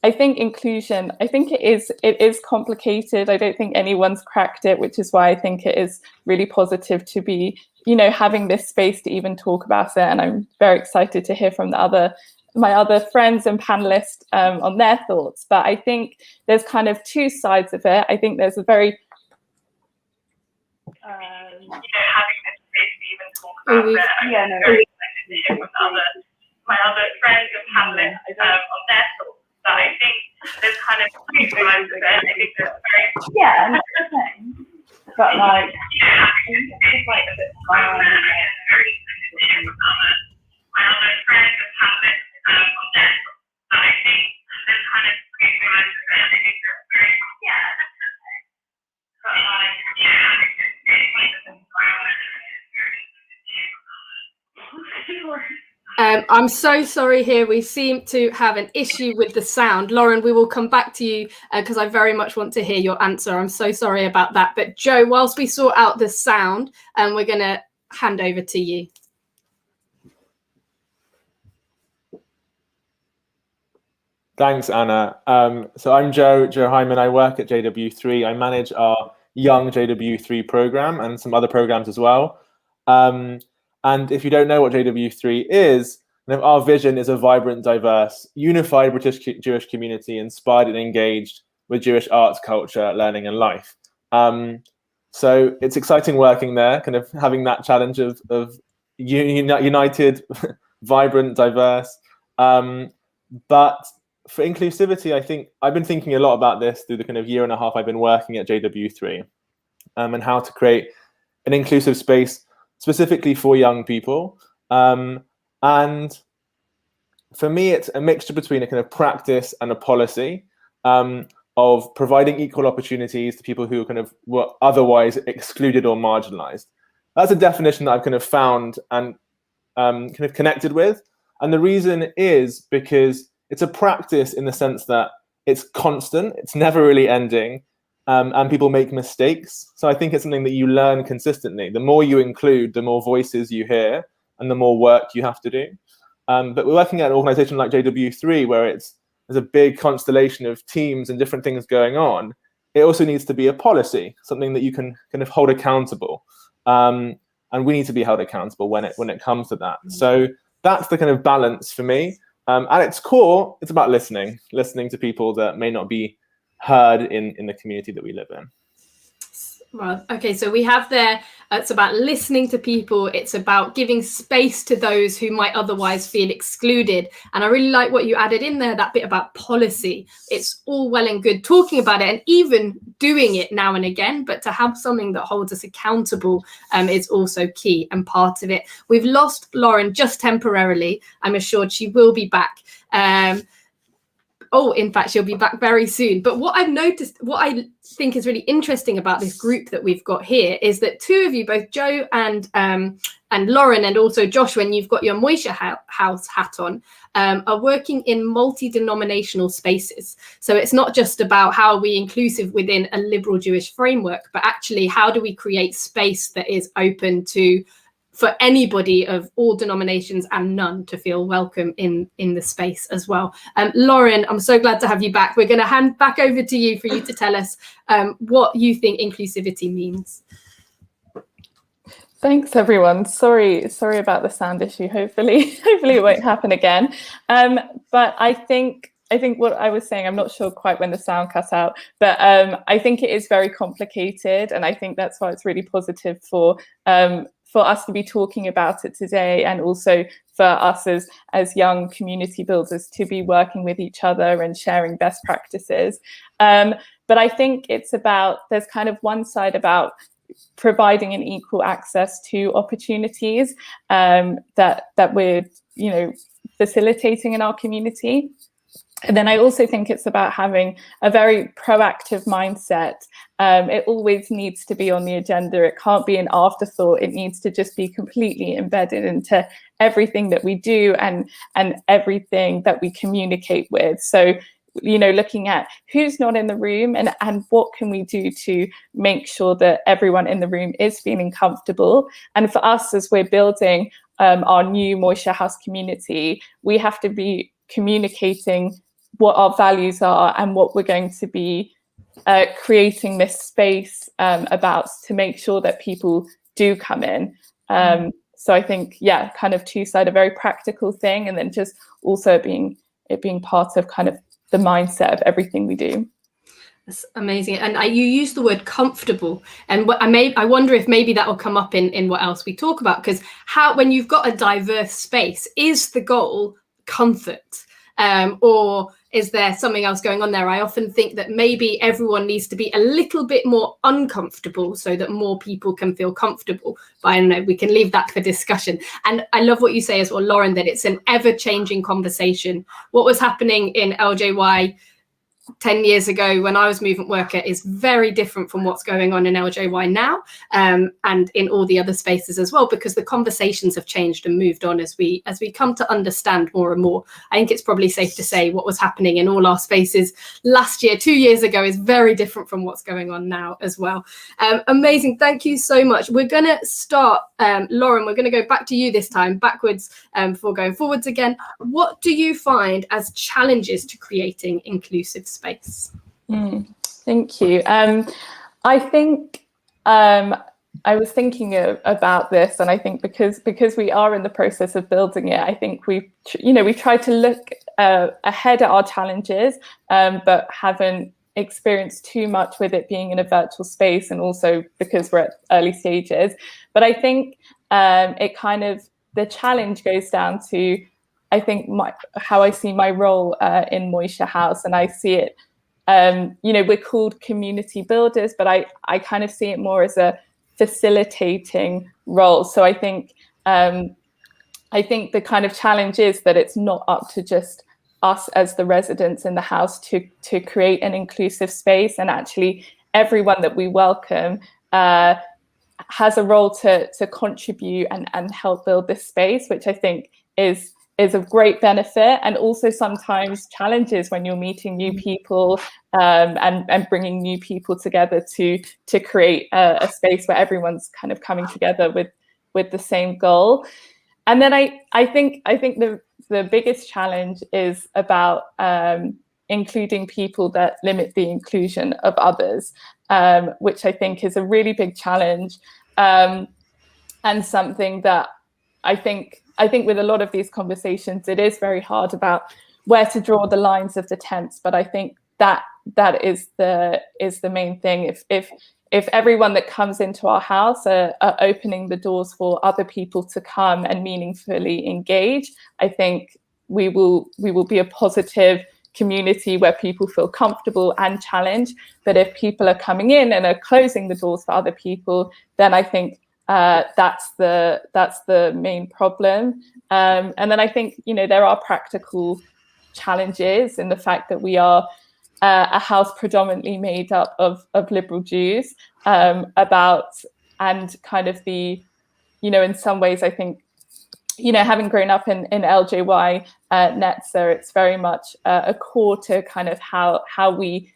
S20: inclusion, I think it is complicated. I don't think anyone's cracked it, which is why I think it is really positive to be, having this space to even talk about it. And I'm very excited to hear from my other friends and panelists on their thoughts. But I think there's kind of two sides of it. I think there's a very
S21: having this space to even talk about it. I'm very excited to hear from my other friends and panelists on their thoughts. But I think there's kind of two sides of it. I think there's
S11: but like
S21: it's like a bit fun. I'm very excited to hear from my other friends and panelists on their thoughts. But I think there's kind of two sides of it. I think there's but like it's like a bit fun.
S18: I'm so sorry here. We seem to have an issue with the sound. Lauren, we will come back to you because I very much want to hear your answer. I'm so sorry about that. But Joe, whilst we sort out the sound, we're going to hand over to you.
S22: Thanks, Anna. So I'm Joe Hyman. I work at JW3. I manage our Young JW3 program and some other programs as well. And if you don't know what JW3 is, our vision is a vibrant, diverse, unified British Jewish community inspired and engaged with Jewish arts, culture, learning, and life. So it's exciting working there, kind of having that challenge of united, vibrant, diverse. But for inclusivity, I think I've been thinking a lot about this through the kind of year and a half I've been working at JW3, and how to create an inclusive space specifically for young people. And for me, it's a mixture between a kind of practice and a policy. of providing equal opportunities to people who kind of were otherwise excluded or marginalized. That's a definition that I've kind of found and kind of connected with. And the reason is because it's a practice in the sense that it's constant, it's never really ending, and people make mistakes. So I think it's something that you learn consistently. The more you include, the more voices you hear, and the more work you have to do. But we're working at an organization like JW3, where there's a big constellation of teams and different things going on. It also needs to be a policy, something that you can kind of hold accountable. And we need to be held accountable when it comes to that. So that's the kind of balance for me. At its core, it's about listening to people that may not be heard in the community that we live in.
S18: Well, okay, so we have there, it's about listening to people. It's about giving space to those who might otherwise feel excluded. And I really like what you added in there, that bit about policy. It's all well and good talking about it and even doing it now and again, but to have something that holds us accountable is also key and part of it. We've lost Lauren just temporarily. I'm assured she will be back. In fact, she'll be back very soon. But what I've noticed, what I think is really interesting about this group that we've got here is that two of you, both Joe and Lauren, and also Josh, when you've got your Moishe House hat on, are working in multi-denominational spaces. So it's not just about how are we inclusive within a liberal Jewish framework, but actually how do we create space that is open for anybody of all denominations and none to feel welcome in the space as well. Lauren, I'm so glad to have you back. We're going to hand back over to you for you to tell us what you think inclusivity means.
S20: Thanks, everyone. Sorry about the sound issue. Hopefully it won't happen again. But I think what I was saying, I'm not sure quite when the sound cut out, but I think it is very complicated, and I think that's why it's really positive for us to be talking about it today, and also for us as young community builders to be working with each other and sharing best practices. But I think it's about, there's kind of one side about providing an equal access to opportunities that we're, facilitating in our community. And then I also think it's about having a very proactive mindset. It always needs to be on the agenda. It can't be an afterthought. It needs to just be completely embedded into everything that we do and everything that we communicate with. So, looking at who's not in the room and what can we do to make sure that everyone in the room is feeling comfortable. And for us, as we're building our new Moishe House community, we have to be communicating what our values are and what we're going to be creating this space about, to make sure that people do come in. So I think, kind of two-sided, a very practical thing, and then just also being part of kind of the mindset of everything we do.
S18: That's amazing. And you use the word comfortable, and I wonder if maybe that will come up in what else we talk about, because when you've got a diverse space, is the goal comfort? Or is there something else going on there? I often think that maybe everyone needs to be a little bit more uncomfortable so that more people can feel comfortable. But I don't know, we can leave that for discussion. And I love what you say as well, Lauren, that it's an ever-changing conversation. What was happening in LJY 10 years ago when I was movement worker is very different from what's going on in LJY now, and in all the other spaces as well, because the conversations have changed and moved on as we come to understand more and more. I think it's probably safe to say what was happening in all our spaces last year, 2 years ago, is very different from what's going on now as well. Amazing. Thank you so much. We're going to start, Lauren, we're going to go back to you this time, backwards before going forwards again. What do you find as challenges to creating inclusive space?
S20: Thank you. I think I was thinking about this, and I think because we are in the process of building it, I think we've tried to look ahead at our challenges, but haven't experienced too much with it being in a virtual space, and also because we're at early stages. But I think the challenge goes down to, I think, how I see my role in Moishe House, and I see it, we're called community builders, but I kind of see it more as a facilitating role. So I think the kind of challenge is that it's not up to just us as the residents in the house to create an inclusive space, and actually everyone that we welcome has a role to contribute and help build this space, which I think is of great benefit, and also sometimes challenges when you're meeting new people and bringing new people together to create a space where everyone's kind of coming together with the same goal. And then I think the biggest challenge is about including people that limit the inclusion of others, which I think is a really big challenge, and something that I think with a lot of these conversations, it is very hard about where to draw the lines of the tense. But I think that is the main thing. If everyone that comes into our house are opening the doors for other people to come and meaningfully engage, I think we will be a positive community where people feel comfortable and challenged. But if people are coming in and are closing the doors for other people, then I think that's the main problem. And then I think, there are practical challenges in the fact that we are a house predominantly made up of liberal Jews, and kind of the, in some ways, I think, having grown up in LJY Netzer, it's very much a core to kind of how we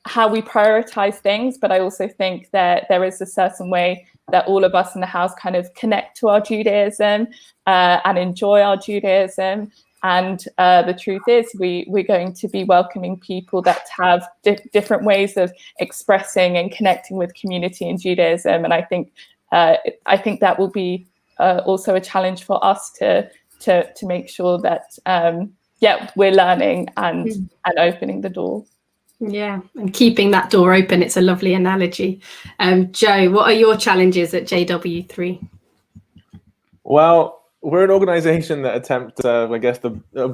S20: prioritize things. But I also think that there is a certain way that all of us in the house kind of connect to our Judaism and enjoy our Judaism. And the truth is, we're going to be welcoming people that have different ways of expressing and connecting with community in Judaism. And I think that will be also a challenge for us to make sure that we're learning and opening the door.
S18: Yeah, and keeping that door open. It's a lovely analogy. Joe, what are your challenges at JW3?
S22: Well, we're an organization that attempts, I guess, the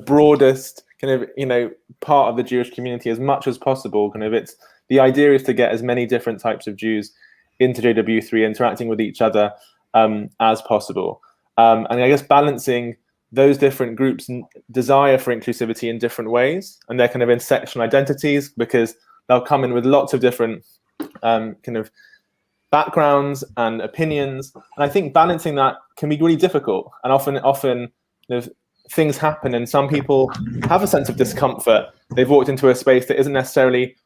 S22: broadest kind of, part of the Jewish community as much as possible. Kind of, the idea is to get as many different types of Jews into JW3, interacting with each other as possible. And I guess balancing those different groups' desire for inclusivity in different ways, and their kind of intersectional identities, because they'll come in with lots of different kind of backgrounds and opinions. And I think balancing that can be really difficult. And often things happen, and some people have a sense of discomfort. They've walked into a space that isn't necessarily,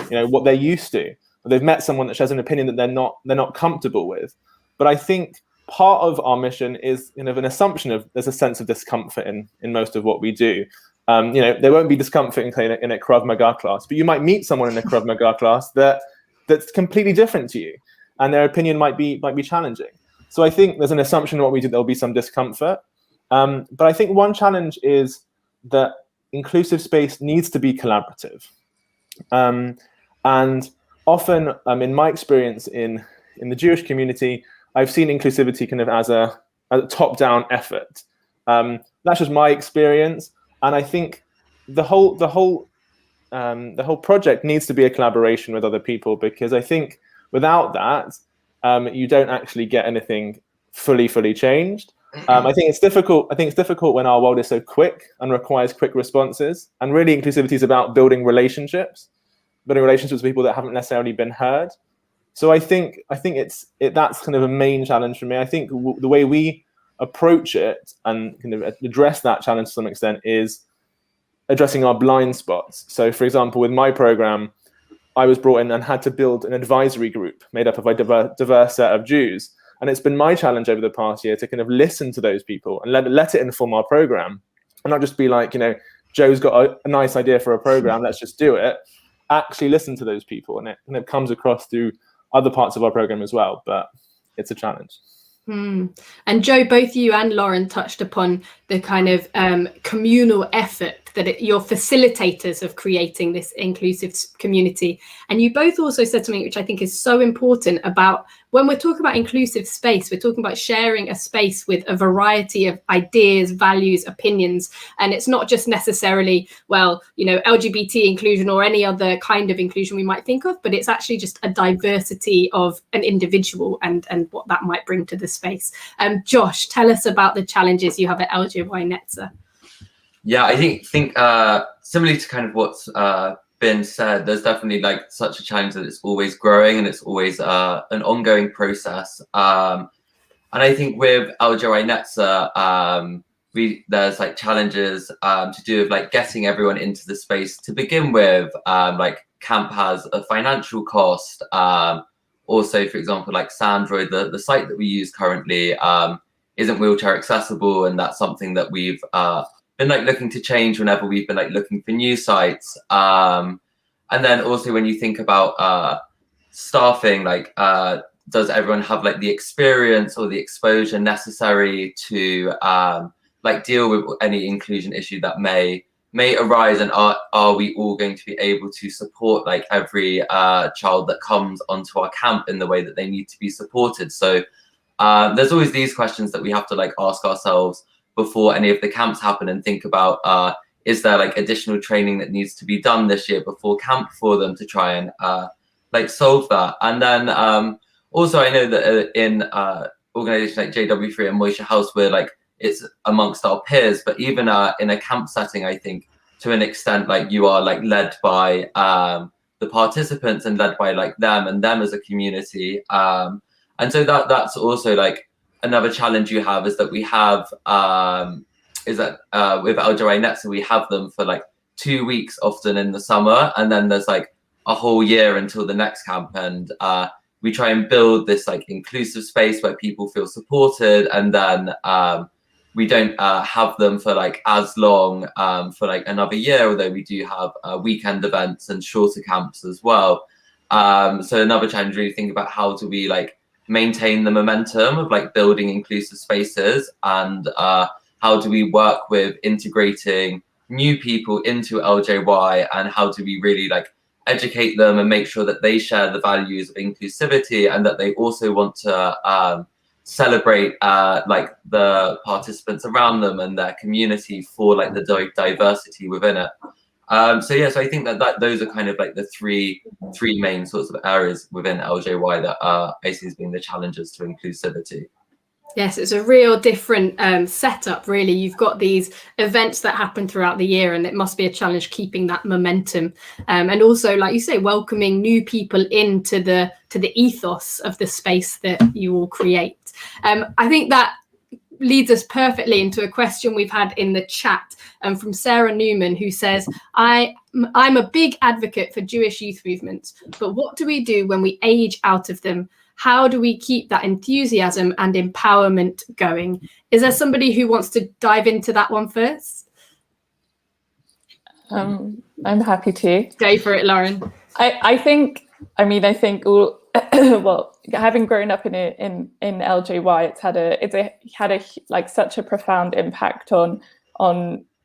S22: what they're used to. Or they've met someone that shares an opinion that they're not comfortable with. But I think part of our mission is an assumption of there's a sense of discomfort in most of what we do. There won't be discomfort in a Krav Maga class, but you might meet someone in a Krav Maga class that's completely different to you, and their opinion might be challenging. So I think there's an assumption in what we do there'll be some discomfort. But I think one challenge is that inclusive space needs to be collaborative. And often, in my experience in the Jewish community, I've seen inclusivity kind of as a top-down effort. That's just my experience, and I think the whole project needs to be a collaboration with other people, because I think without that, you don't actually get anything fully changed. I think it's difficult. I think it's difficult when our world is so quick and requires quick responses. And really, inclusivity is about building relationships with people that haven't necessarily been heard. So I think that's kind of a main challenge for me. I think the way we approach it and kind of address that challenge to some extent is addressing our blind spots. So, for example, with my program, I was brought in and had to build an advisory group made up of a diverse set of Jews. And it's been my challenge over the past year to kind of listen to those people and let it inform our program, and not just be like, Joe's got a nice idea for a program, let's just do it. Actually listen to those people, and it comes across through other parts of our program as well, but it's a challenge.
S18: And Joe, both you and Lauren touched upon the kind of communal effort that you're facilitators of creating this inclusive community. And you both also said something which I think is so important about when we're talking about inclusive space, we're talking about sharing a space with a variety of ideas, values, opinions. And it's not just necessarily, LGBT inclusion or any other kind of inclusion we might think of, but it's actually just a diversity of an individual and what that might bring to the space. Josh, tell us about the challenges you have at LJY Netzer.
S19: Yeah, I think similarly to kind of what's been said, there's definitely like such a challenge that it's always growing and it's always an ongoing process. And I think with LJY Netzer, there's like challenges to do with like getting everyone into the space to begin with. Like camp has a financial cost. Also, for example, like Sandroid, the site that we use currently isn't wheelchair accessible, and that's something that we've been like looking to change whenever we've been like looking for new sites. And then also when you think about staffing, like does everyone have like the experience or the exposure necessary to like deal with any inclusion issue that may arise, and are we all going to be able to support like every child that comes onto our camp in the way that they need to be supported? So there's always these questions that we have to like ask ourselves before any of the camps happen, and think about is there like additional training that needs to be done this year before camp for them to try and like solve that. And then also I know that in organizations like JW3 and Moishe House, we're like, it's amongst our peers, but even in a camp setting, I think to an extent, like you are like led by the participants and led by like them as a community. And so that's also like another challenge you have, is that we have with LJY Netzer, we have them for like 2 weeks often in the summer, and then there's like a whole year until the next camp, and we try and build this like inclusive space where people feel supported, and then we don't have them for like as long for like another year, although we do have weekend events and shorter camps as well. So another challenge, really think about how do we like maintain the momentum of like building inclusive spaces, and how do we work with integrating new people into LJY, and how do we really like educate them and make sure that they share the values of inclusivity, and that they also want to celebrate like the participants around them and their community for like the diversity within it. So yeah, so I think that those are kind of like the three main sorts of areas within LJY that I see as being the challenges to inclusivity.
S18: Yes, it's a real different setup, really. You've got these events that happen throughout the year, and it must be a challenge keeping that momentum. And also, like you say, welcoming new people into the ethos of the space that you will create. I think that leads us perfectly into a question we've had in the chat from Sarah Newman, who says, I'm a big advocate for Jewish youth movements, but what do we do when we age out of them? How do we keep that enthusiasm and empowerment going? Is there somebody who wants to dive into that one first?
S20: I'm happy to.
S18: Go for it, Lauren.
S20: I think all, well, having grown up in LJY, it's had a like such a profound impact on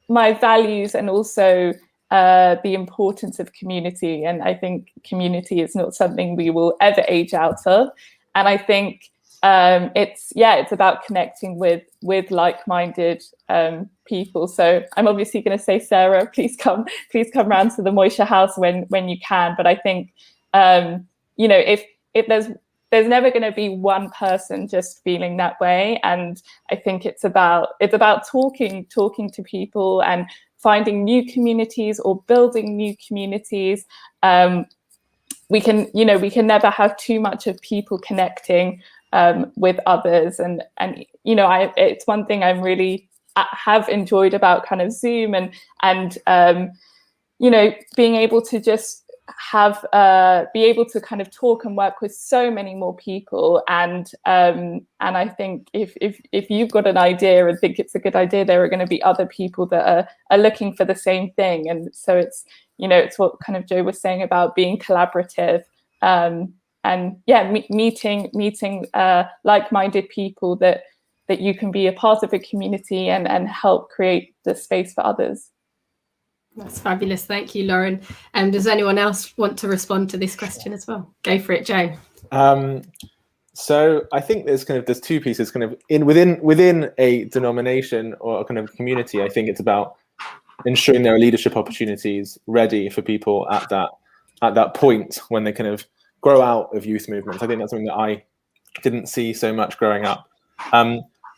S20: my values, and also the importance of community. And I think community is not something we will ever age out of. And I think it's about connecting with like-minded people. So I'm obviously going to say, Sarah, please come round to the Moishe House when you can. But I think if there's never going to be one person just feeling that way, and I think it's about talking to people and finding new communities or building new communities. We can never have too much of people connecting with others, and it's one thing I'm really have enjoyed about kind of Zoom and being able to just be able to kind of talk and work with so many more people, and I think if you've got an idea and think it's a good idea, there are going to be other people that are looking for the same thing. And so it's what kind of Joe was saying about being collaborative, meeting like-minded people that you can be a part of a community and help create the space for others.
S18: That's fabulous. Thank you, Lauren. Does anyone else want to respond to this question as well? Go for it, Joe.
S22: So I think there's two pieces kind of within a denomination or a kind of community. I think it's about ensuring there are leadership opportunities ready for people at that point when they kind of grow out of youth movements. I think that's something that I didn't see so much growing up.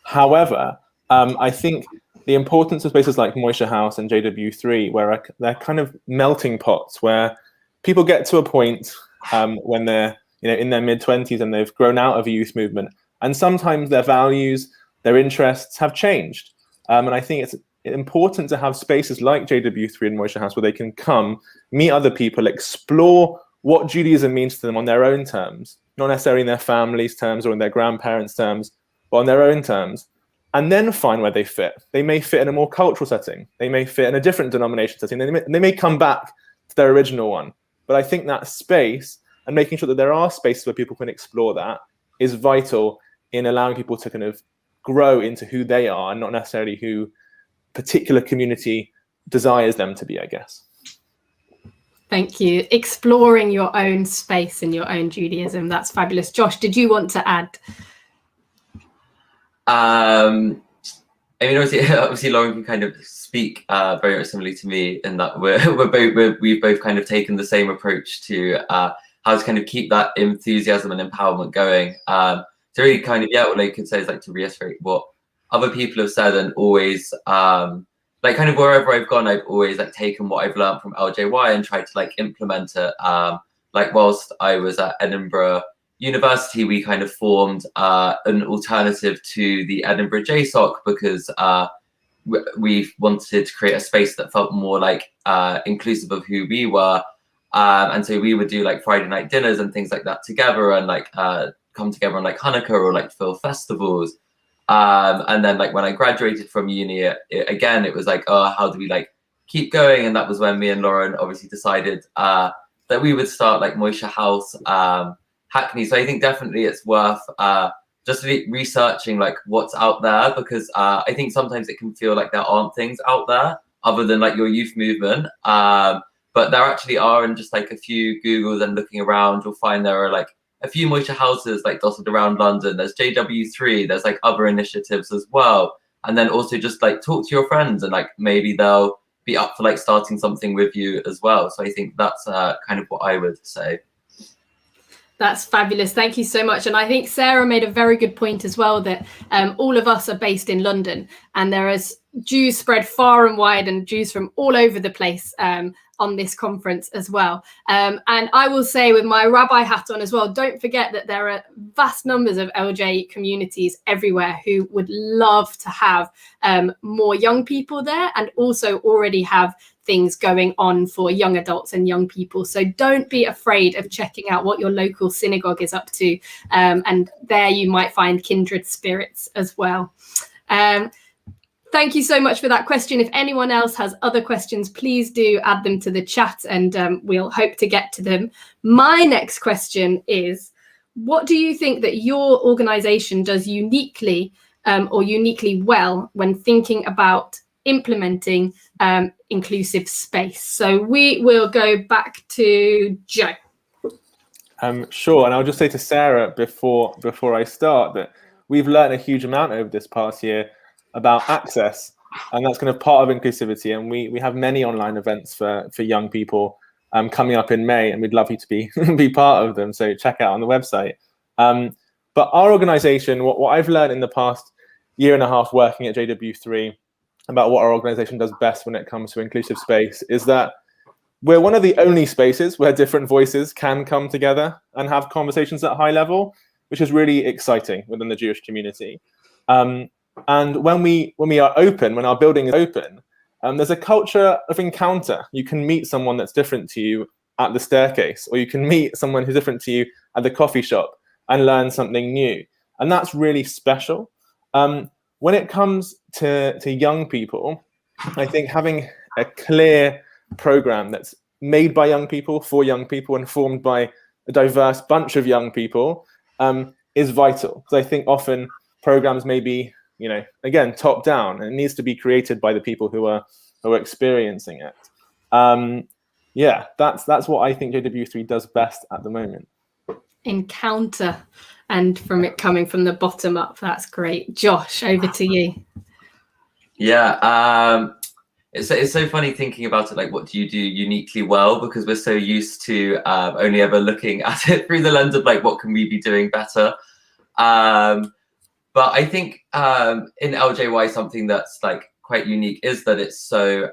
S22: However, I think the importance of spaces like Moishe House and JW3, where they're kind of melting pots, where people get to a point when they're in their mid-20s and they've grown out of a youth movement, and sometimes their values, their interests have changed. And I think it's important to have spaces like JW3 and Moishe House where they can come, meet other people, explore what Judaism means to them on their own terms, not necessarily in their family's terms or in their grandparents' terms, but on their own terms, and then find where they fit. They may fit in a more cultural setting. They may fit in a different denomination setting. They may come back to their original one. But I think that space and making sure that there are spaces where people can explore that is vital in allowing people to kind of grow into who they are and not necessarily who particular community desires them to be, I guess.
S18: Thank you. Exploring your own space in your own Judaism. That's fabulous. Josh, did you want to add?
S19: I mean, obviously, Lauren can kind of speak very much similarly to me in that we've both kind of taken the same approach to how to kind of keep that enthusiasm and empowerment going. So really kind of, what I could say is like to reiterate what other people have said, and always like kind of wherever I've gone, I've always like taken what I've learned from LJY and tried to like implement it. Like whilst I was at Edinburgh University, we kind of formed an alternative to the Edinburgh JSOC because we wanted to create a space that felt more like inclusive of who we were. And so we would do like Friday night dinners and things like that together, and like come together on like Hanukkah or like film festivals. And then like when I graduated from uni, it was like, oh, how do we like keep going? And that was when me and Lauren obviously decided that we would start like Moishe House Hackney. So I think definitely it's worth just researching like what's out there, because I think sometimes it can feel like there aren't things out there other than like your youth movement. But there actually are, and just like a few Googles and looking around, you'll find there are like a few Moishe houses like dotted around London. There's JW3, there's like other initiatives as well. And then also just like talk to your friends and like maybe they'll be up for like starting something with you as well. So I think that's kind of what I would say.
S18: That's fabulous. Thank you so much. And I think Sarah made a very good point as well, that all of us are based in London, and there is Jews spread far and wide, and Jews from all over the place on this conference as well. And I will say, with my rabbi hat on as well, don't forget that there are vast numbers of LJ communities everywhere who would love to have more young people there, and also already have things going on for young adults and young people. So don't be afraid of checking out what your local synagogue is up to. And there you might find kindred spirits as well. Thank you so much for that question. If anyone else has other questions, please do add them to the chat, and we'll hope to get to them. My next question is, what do you think that your organization does uniquely or uniquely well when thinking about implementing inclusive space? So we will go back to Joe.
S22: Sure, and I'll just say to Sarah before I start that we've learned a huge amount over this past year about access, and that's kind of part of inclusivity. And we have many online events for young people coming up in May, and we'd love you to be part of them. So check out on the website. But our organization, what I've learned in the past year and a half working at JW3 about what our organization does best when it comes to inclusive space is that we're one of the only spaces where different voices can come together and have conversations at high level, which is really exciting within the Jewish community. And when we are open, when our building is open, there's a culture of encounter. You can meet someone that's different to you at the staircase, or you can meet someone who's different to you at the coffee shop and learn something new. And that's really special. When it comes to young people, I think having a clear program that's made by young people, for young people, and formed by a diverse bunch of young people is vital. So I think often programs may be, again, top down, and it needs to be created by the people who are experiencing it. That's what I think JW3 does best at the moment.
S18: Encounter, and from it coming from the bottom up. That's great. Josh, over to you.
S19: Yeah, it's so funny thinking about it, like what do you do uniquely well, because we're so used to only ever looking at it through the lens of like what can we be doing better. But I think in LJY, something that's like quite unique is that it's so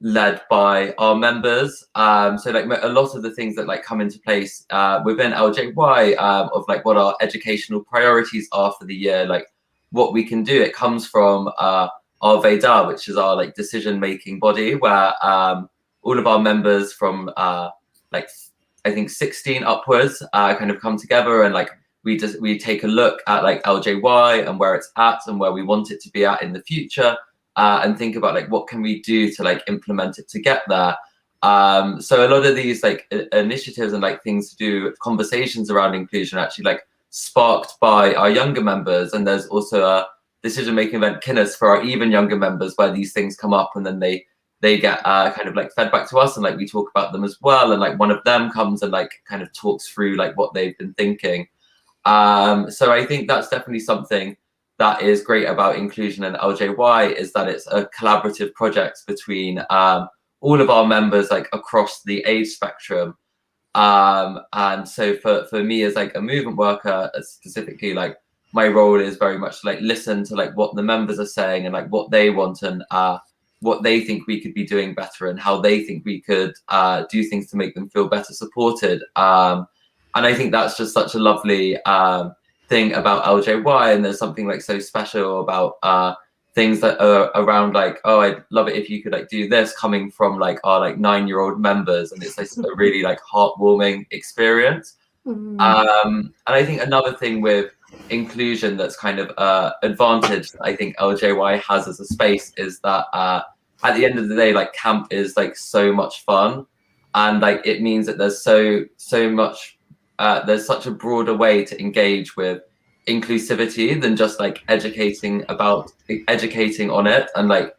S19: led by our members. So like a lot of the things that like come into place within LJY of like what our educational priorities are for the year, like what we can do, it comes from our Veda, which is our like decision-making body, where all of our members from like I think 16 upwards kind of come together, and like we take a look at like LJY and where it's at and where we want it to be at in the future, and think about like what can we do to like implement it to get there. So a lot of these like initiatives and like things to do, conversations around inclusion, actually like sparked by our younger members. And there's also a decision-making event, Kinnis, for our even younger members, where these things come up and then they get kind of like fed back to us, and like we talk about them as well. And like one of them comes and like kind of talks through like what they've been thinking. So I think that's definitely something that is great about inclusion and LJY, is that it's a collaborative project between all of our members like across the age spectrum. And so for me as like a movement worker, specifically, like my role is very much like listen to like what the members are saying and like what they want, and what they think we could be doing better, and how they think we could do things to make them feel better supported. And I think that's just such a lovely thing about LJY. And there's something like so special about things that are around like, oh, I'd love it if you could like do this, coming from like our like 9-year-old members. And it's like a really like heartwarming experience. And I think another thing with inclusion that's kind of advantage I think LJY has as a space is that at the end of the day, like camp is like so much fun, and like it means that there's so much there's such a broader way to engage with inclusivity than just like educating on it. And like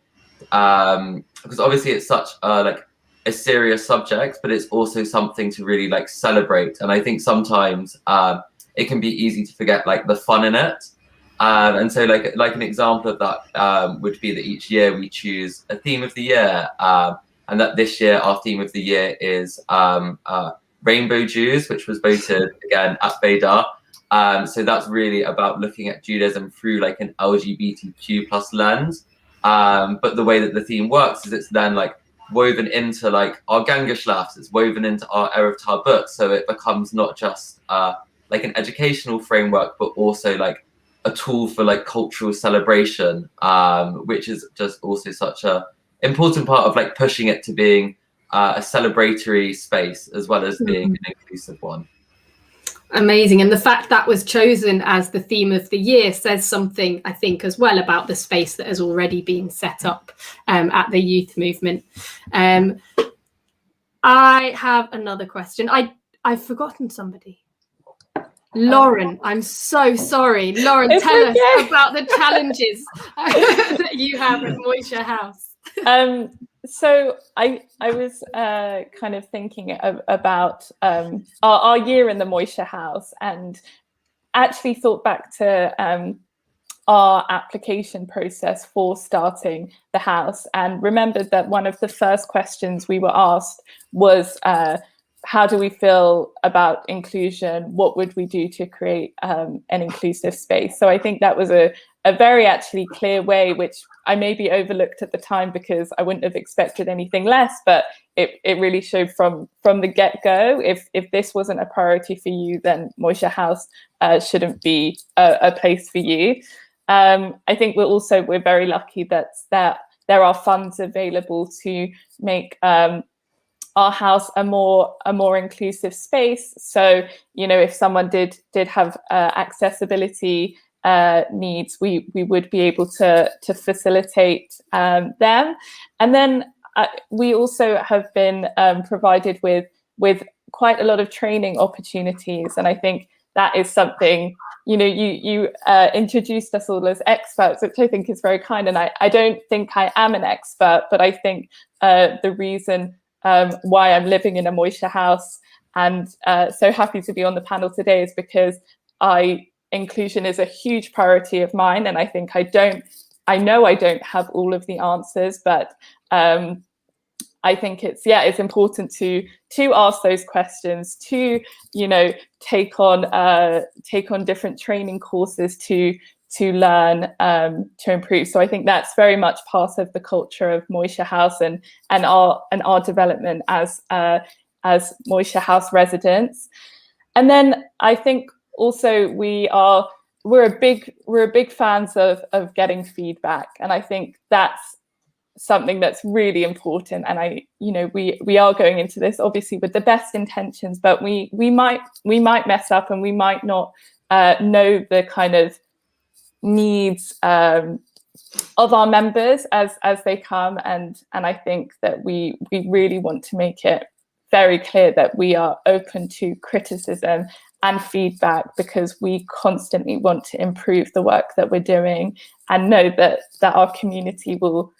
S19: because obviously it's such like a serious subject, but it's also something to really like celebrate. And I think sometimes it can be easy to forget like the fun in it. And so like an example of that would be that each year we choose a theme of the year, and that this year our theme of the year is Rainbow Jews, which was voted again at Veda. So that's really about looking at Judaism through like an LGBTQ+ lens. But the way that the theme works is it's then like woven into like our Gangeshlafs, it's woven into our Erev Tarbut, so it becomes not just like an educational framework, but also like a tool for like cultural celebration, which is just also such a important part of like pushing it to being a celebratory space as well as being an inclusive one.
S18: Amazing. And the fact that was chosen as the theme of the year says something, I think, as well about the space that has already been set up at the youth movement. I have another question. I've forgotten somebody. Lauren, I'm so sorry. Lauren, tell us about the challenges that you have at Moishe House.
S20: So I was kind of thinking about our year in the Moishe House, and actually thought back to our application process for starting the house, and remembered that one of the first questions we were asked was, how do we feel about inclusion? What would we do to create an inclusive space? So I think that was a very actually clear way, which I maybe overlooked at the time because I wouldn't have expected anything less, but it really showed from the get-go, if this wasn't a priority for you, then Moishe House shouldn't be a place for you. I think we're very lucky that there are funds available to make our house a more inclusive space. So, you know, if someone did have accessibility needs, we would be able to facilitate them. And then we also have been provided with quite a lot of training opportunities, and I think that is something, you know, you introduced us all as experts, which I think is very kind, and I don't think I am an expert, but I think the reason why I'm living in a Moishe House and so happy to be on the panel today is because inclusion is a huge priority of mine, and I think I know I don't have all of the answers, but I think it's important to ask those questions, to, you know, take on different training courses to to learn, to improve. So I think that's very much part of the culture of Moishe House and our development as Moishe House residents. And then I think also we're big fans of getting feedback, and I think that's something that's really important. And we are going into this obviously with the best intentions, but we might mess up, and we might not know the kind of needs of our members as they come, and I think that we really want to make it very clear that we are open to criticism and feedback, because we constantly want to improve the work that we're doing, and know that our community will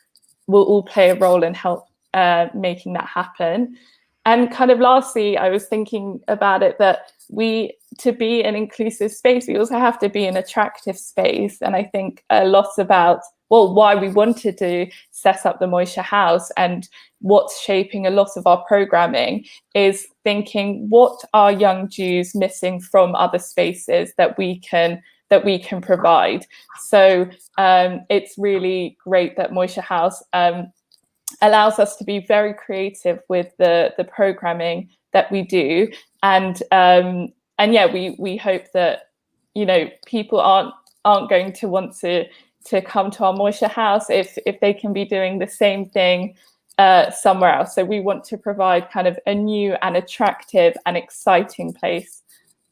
S20: all play a role in help making that happen. And kind of lastly, I was thinking about it that to be an inclusive space, we also have to be an attractive space. And I think a lot about why we wanted to set up the Moishe House and what's shaping a lot of our programming is thinking, what are young Jews missing from other spaces that we can provide? So it's really great that Moishe House allows us to be very creative with the programming that we do, and yeah, we hope that people aren't going to want to come to our Moishe House if they can be doing the same thing somewhere else. So we want to provide kind of a new and attractive and exciting place.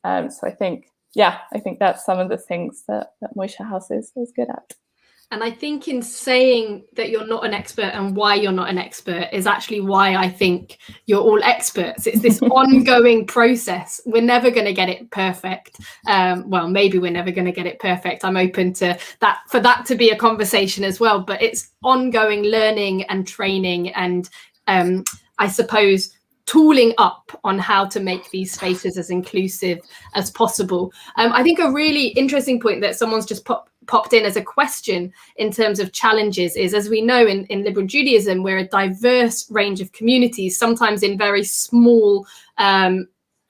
S20: So I think that's some of the things that Moishe House is good at.
S18: And I think in saying that you're not an expert and why you're not an expert is actually why I think you're all experts. It's this ongoing process. We're never going to get it perfect. Well, maybe we're never going to get it perfect. I'm open to that, for that to be a conversation as well. But it's ongoing learning and training and I suppose tooling up on how to make these spaces as inclusive as possible. I think a really interesting point that someone's just popped in as a question in terms of challenges is, as we know in liberal Judaism, we're a diverse range of communities, sometimes in very small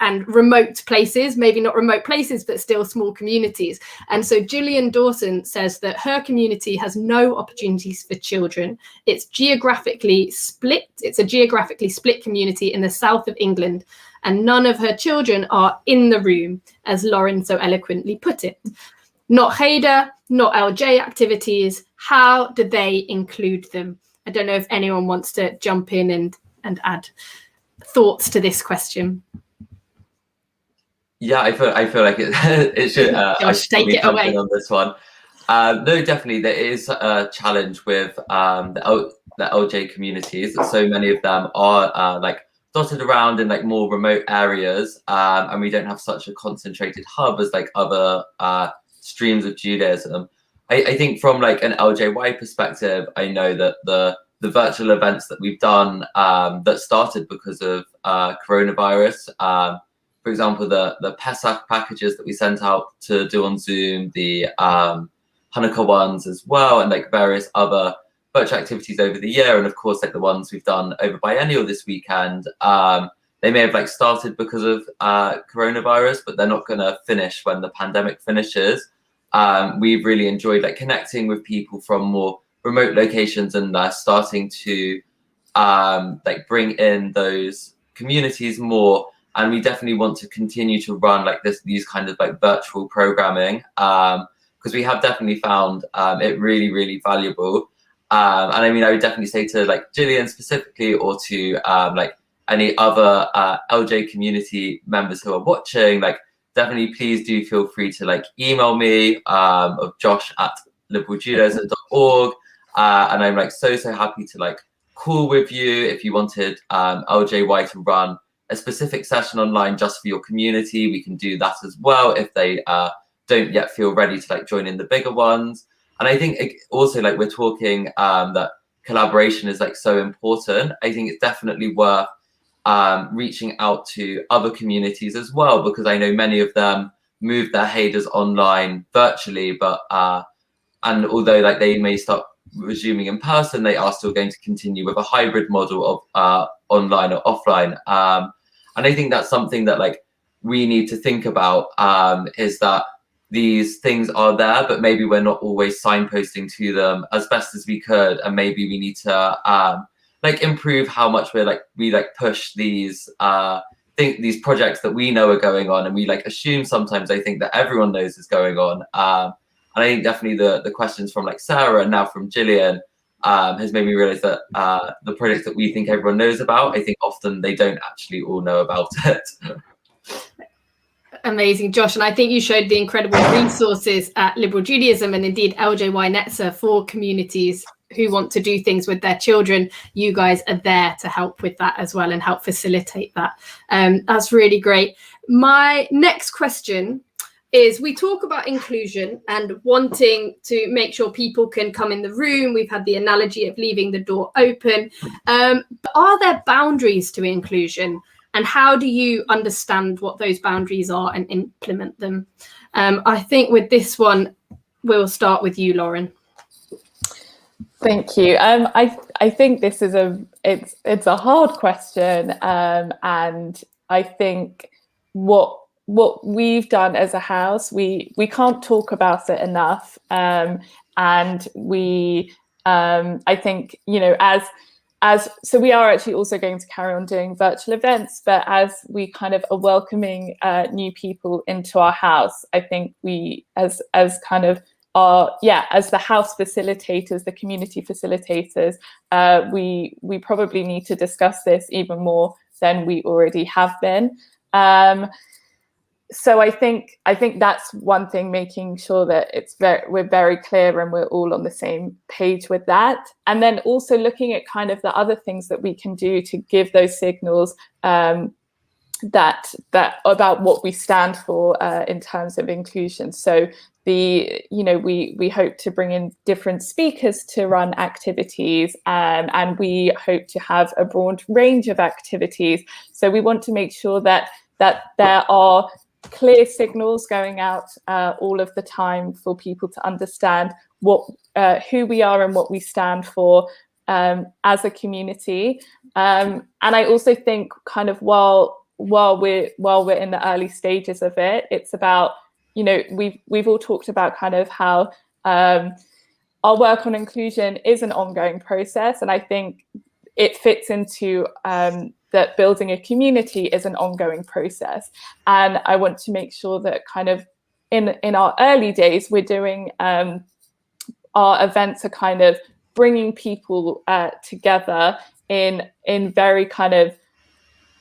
S18: and remote places, maybe not remote places, but still small communities. And so Gillian Dawson says that her community has no opportunities for children. It's geographically split. It's a geographically split community in the south of England, and none of her children are in the room, as Lauren so eloquently put it. Not Cheder, not LJ activities. How do they include them? I don't know if anyone wants to jump in and add thoughts to this question.
S19: Yeah, I feel like it should. I should
S18: take it away
S19: on this one. No, definitely there is a challenge with the LJ communities. So many of them are like dotted around in like more remote areas, and we don't have such a concentrated hub as like other streams of Judaism. I think from like an LJY perspective, I know that the virtual events that we've done that started because of coronavirus, for example, the Pesach packages that we sent out to do on Zoom, the Hanukkah ones as well, and like various other virtual activities over the year, and of course like the ones we've done over Biennial this weekend, they may have like started because of coronavirus, but they're not going to finish when the pandemic finishes. We've really enjoyed like connecting with people from more remote locations and starting to like bring in those communities more. And we definitely want to continue to run like these kind of like virtual programming, because we have definitely found it really, really valuable. And I mean, I would definitely say to like Gillian specifically, or to like any other LJ community members who are watching, like definitely please do feel free to like email me of josh@liberaljudaism.org, and I'm like so happy to like call with you if you wanted LJY to run a specific session online just for your community. We can do that as well if they don't yet feel ready to like join in the bigger ones. And I think also like we're talking that collaboration is like so important. I think it's definitely worth reaching out to other communities as well, because I know many of them moved their Heders online virtually, but and although like they may start resuming in person, they are still going to continue with a hybrid model of online or offline. And I think that's something that like we need to think about, is that these things are there, but maybe we're not always signposting to them as best as we could, and maybe we need to like improve how much we push these these projects that we know are going on, and we like assume sometimes I think that everyone knows is going on. And I think definitely the questions from like Sarah and now from Gillian has made me realize that the projects that we think everyone knows about, I think often they don't actually all know about it.
S18: Amazing, Josh. And I think you showed the incredible resources at Liberal Judaism and indeed LJY Netzer for communities who want to do things with their children. You guys are there to help with that as well and help facilitate that. That's really great. My next question is, we talk about inclusion and wanting to make sure people can come in the room. We've had the analogy of leaving the door open. But are there boundaries to inclusion? And how do you understand what those boundaries are and implement them? I think with this one, we'll start with you, Lauren.
S20: Thank you. I think this is it's a hard question, and I think what we've done as a house, we can't talk about it enough, and we I think, you know, so we are actually also going to carry on doing virtual events, but as we kind of are welcoming new people into our house, I think we as kind of as the house facilitators, the community facilitators, we probably need to discuss this even more than we already have been. So I think that's one thing, making sure that we're very clear and we're all on the same page with that. And then also looking at kind of the other things that we can do to give those signals that about what we stand for in terms of inclusion. So we hope to bring in different speakers to run activities, and we hope to have a broad range of activities. So we want to make sure that there are clear signals going out all of the time for people to understand who we are and what we stand for as a community. And I also think kind of while we're in the early stages of it, it's about, you know, we've all talked about kind of how our work on inclusion is an ongoing process, and I think it fits into that building a community is an ongoing process. And I want to make sure that kind of in our early days, we're doing our events are kind of bringing people together in very kind of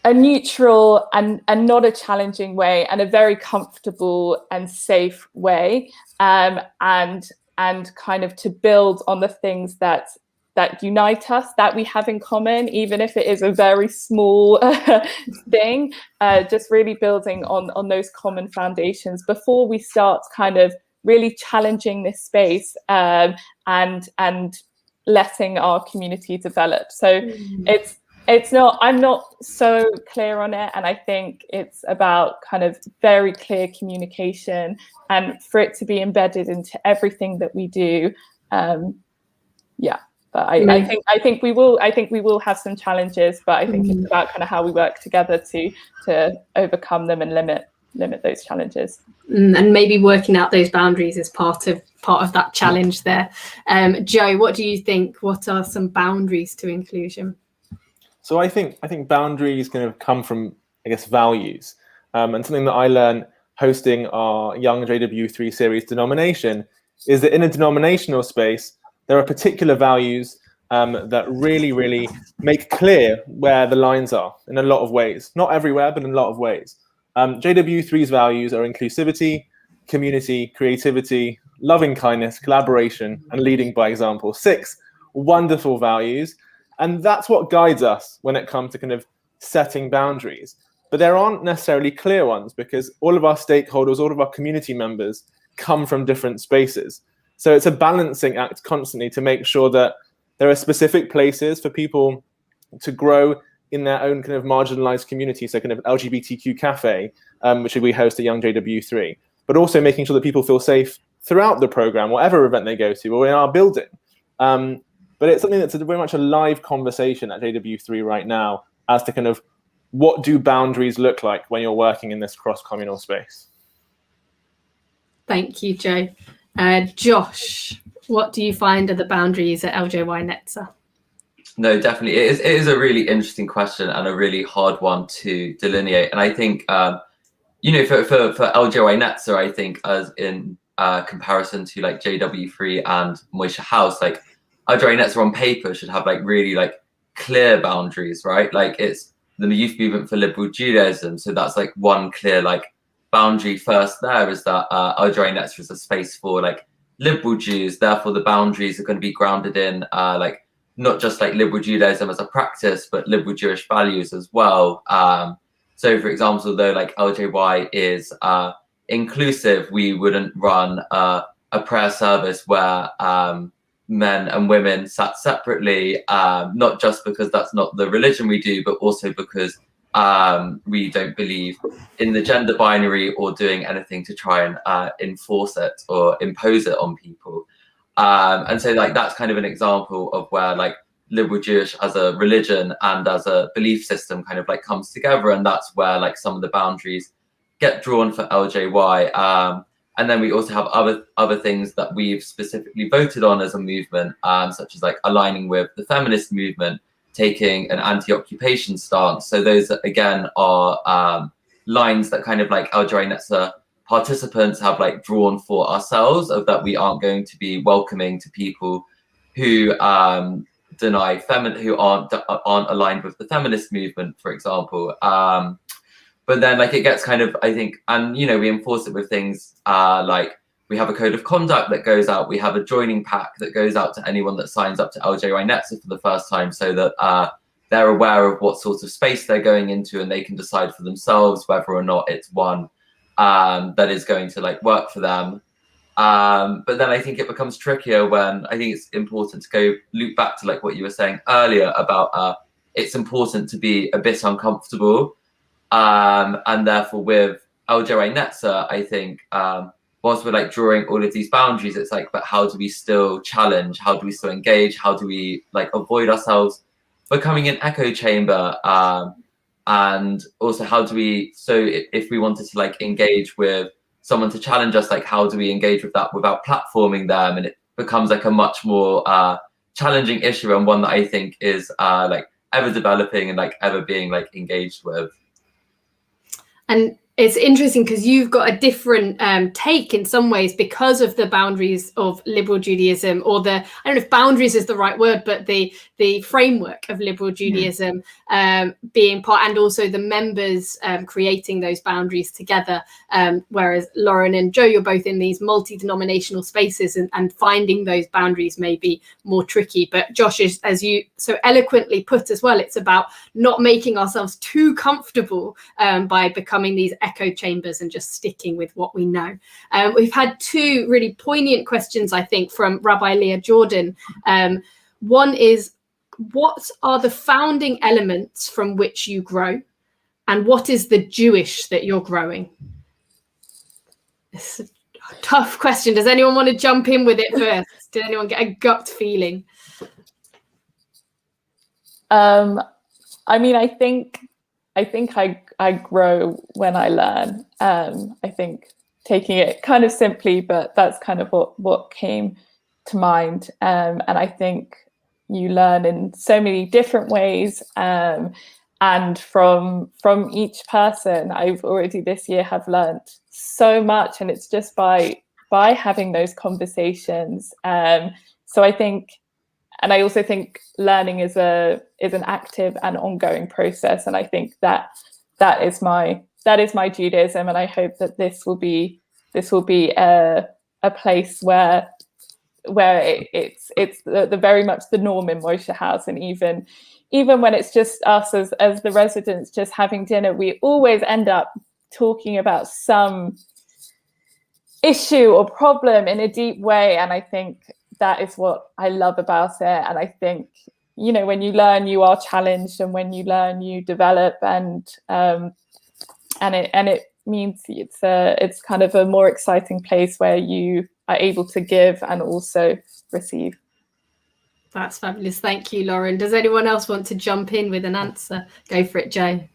S20: a neutral and not a challenging way, and a very comfortable and safe way, and kind of to build on the things that unite us, that we have in common, even if it is a very small thing, just really building on those common foundations before we start kind of really challenging this space and letting our community develop. So I'm not so clear on it, and I think it's about kind of very clear communication and for it to be embedded into everything that we do. But I think we will have some challenges, but I think it's about kind of how we work together to overcome them and limit those challenges.
S18: And maybe working out those boundaries is part of that challenge there. Joe, what do you think? What are some boundaries to inclusion?
S22: So I think boundaries kind of come from, I guess, values. And something that I learned hosting our Young JW3 series Denomination is that in a denominational space, there are particular values that really, really make clear where the lines are in a lot of ways. Not everywhere, but in a lot of ways. JW3's values are inclusivity, community, creativity, loving kindness, collaboration, and leading by example. 6 wonderful values. And that's what guides us when it comes to kind of setting boundaries. But there aren't necessarily clear ones, because all of our stakeholders, all of our community members come from different spaces. So it's a balancing act constantly to make sure that there are specific places for people to grow in their own kind of marginalized community. So kind of LGBTQ Cafe, which we host at Young JW3, but also making sure that people feel safe throughout the program, whatever event they go to, or in our building. But it's something that's very much a live conversation at JW3 right now as to kind of what do boundaries look like when you're working in this cross-communal space.
S18: Thank you, Joe. Josh, what do you find are the boundaries at LJY Netzer?
S19: No, definitely. It is a really interesting question and a really hard one to delineate. And I think, you know, for LJY Netzer, I think as in comparison to like JW3 and Moishe House, like LJY Netzer on paper should have like really like clear boundaries, right? Like it's the youth movement for liberal Judaism. So that's like one clear like boundary first there is that LJY Netzer is a space for like liberal Jews. Therefore, the boundaries are going to be grounded in like not just like liberal Judaism as a practice, but liberal Jewish values as well. So, for example, though like LJY is inclusive, we wouldn't run a prayer service where men and women sat separately, not just because that's not the religion we do, but also because we don't believe in the gender binary or doing anything to try and enforce it or impose it on people. And so like that's kind of an example of where like liberal Jewish as a religion and as a belief system kind of like comes together, and that's where like some of the boundaries get drawn for LJY. And then we also have other things that we've specifically voted on as a movement, such as like aligning with the feminist movement, taking an anti-occupation stance. So those again are lines that kind of like LJY Netzer participants have like drawn for ourselves, of that we aren't going to be welcoming to people who deny who aren't aligned with the feminist movement, for example. But then like it gets kind of, I think, and you know, we enforce it with things like we have a code of conduct that goes out, we have a joining pack that goes out to anyone that signs up to LJY Netzer for the first time, so that they're aware of what sort of space they're going into, and they can decide for themselves whether or not it's one that is going to like work for them. But then I think it becomes trickier when I think it's important to go loop back to like what you were saying earlier about it's important to be a bit uncomfortable. And therefore with LJY Netzer, I think whilst we're like drawing all of these boundaries, it's like, but how do we still challenge? How do we still engage? How do we like avoid ourselves becoming an echo chamber? And also how do we, so if we wanted to like engage with someone to challenge us, like how do we engage with that without platforming them? And it becomes like a much more challenging issue, and one that I think is like ever developing and like ever being like engaged with.
S18: And it's interesting because you've got a different take in some ways because of the boundaries of liberal Judaism, or the, I don't know if boundaries is the right word, but the framework of liberal Judaism being part, and also the members creating those boundaries together. Whereas Lauren and Joe, you're both in these multi-denominational spaces, and finding those boundaries may be more tricky. But Josh, is, as you so eloquently put as well, it's about not making ourselves too comfortable by becoming these echo chambers and just sticking with what we know. We've had two really poignant questions, I think, from Rabbi Leah Jordan. One is, what are the founding elements from which you grow, and what is the Jewish that you're growing? It's a tough question. Does anyone want to jump in with it first? Did anyone get a gut feeling?
S20: I mean, I think I grow when I learn. I think taking it kind of simply, but that's kind of what came to mind. And I think you learn in so many different ways. And from each person, I've already this year have learned so much, and it's just by having those conversations. So I think, and I also think learning is an active and ongoing process, and I think that is my Judaism, and I hope that this will be a place where it's the very much the norm in Moishe House, and even when it's just us as the residents just having dinner, we always end up talking about some issue or problem in a deep way, and I think that is what I love about it. And I think, you know, when you learn, you are challenged, and when you learn, you develop, and it means it's kind of a more exciting place where you are able to give and also receive.
S18: That's fabulous. Thank you, Lauren. Does anyone else want to jump in with an answer? Go for it, Jay.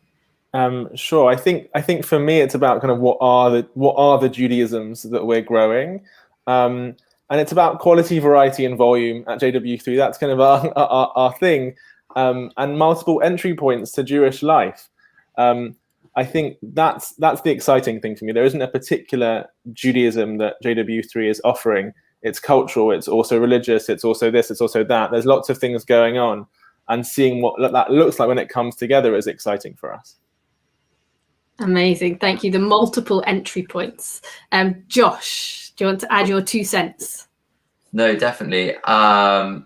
S22: Sure. I think for me it's about kind of what are the Judaisms that we're growing, and it's about quality, variety, and volume at JW3. That's kind of our thing, and multiple entry points to Jewish life. I think that's the exciting thing for me. There isn't a particular Judaism that JW3 is offering. It's cultural. It's also religious. It's also this. It's also that. There's lots of things going on, and seeing what that looks like when it comes together is exciting for us.
S18: Amazing. Thank you. The multiple entry points. Josh, do you want to add your 2 cents?
S19: No, definitely. I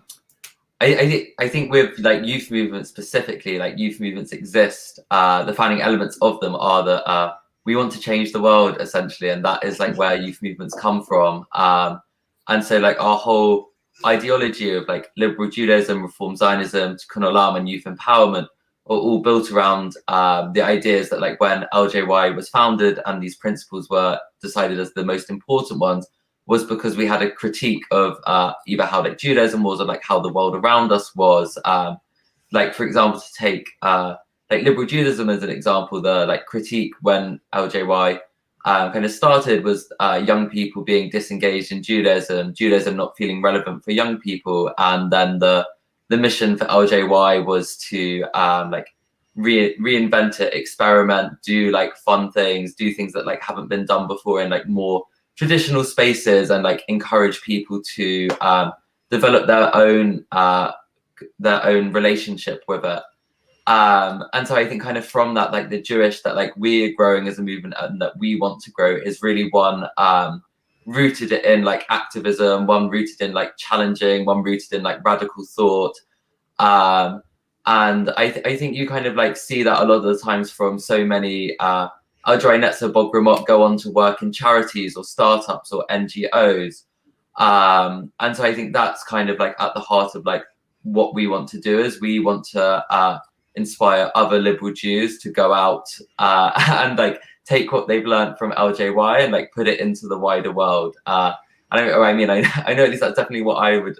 S19: think with like youth movements specifically, like youth movements exist. The founding elements of them are that we want to change the world essentially, and that is like where youth movements come from. And so like our whole ideology of like liberal Judaism, Reform Zionism, Tikkun Olam, and youth empowerment are all built around the ideas that like when LJY was founded and these principles were decided as the most important ones was because we had a critique of either how like Judaism was or like how the world around us was. Like for example, to take like liberal Judaism as an example, the like critique when LJY kind of started was young people being disengaged in Judaism not feeling relevant for young people, and then the mission for LJY was to like reinvent it, experiment, do like fun things, do things that like haven't been done before in like more traditional spaces, and like encourage people to develop their own relationship with it. And so I think kind of from that, like the Jewish that like we're growing as a movement and that we want to grow is really one rooted in like activism, one rooted in like challenging, one rooted in like radical thought. And I think you kind of like see that a lot of the times from so many Al-Jari Netzer Bogramot go on to work in charities or startups or NGOs. And so I think that's kind of like at the heart of like what we want to do is we want to inspire other liberal Jews to go out and like take what they've learned from LJY and like put it into the wider world. I know at least that's definitely what I would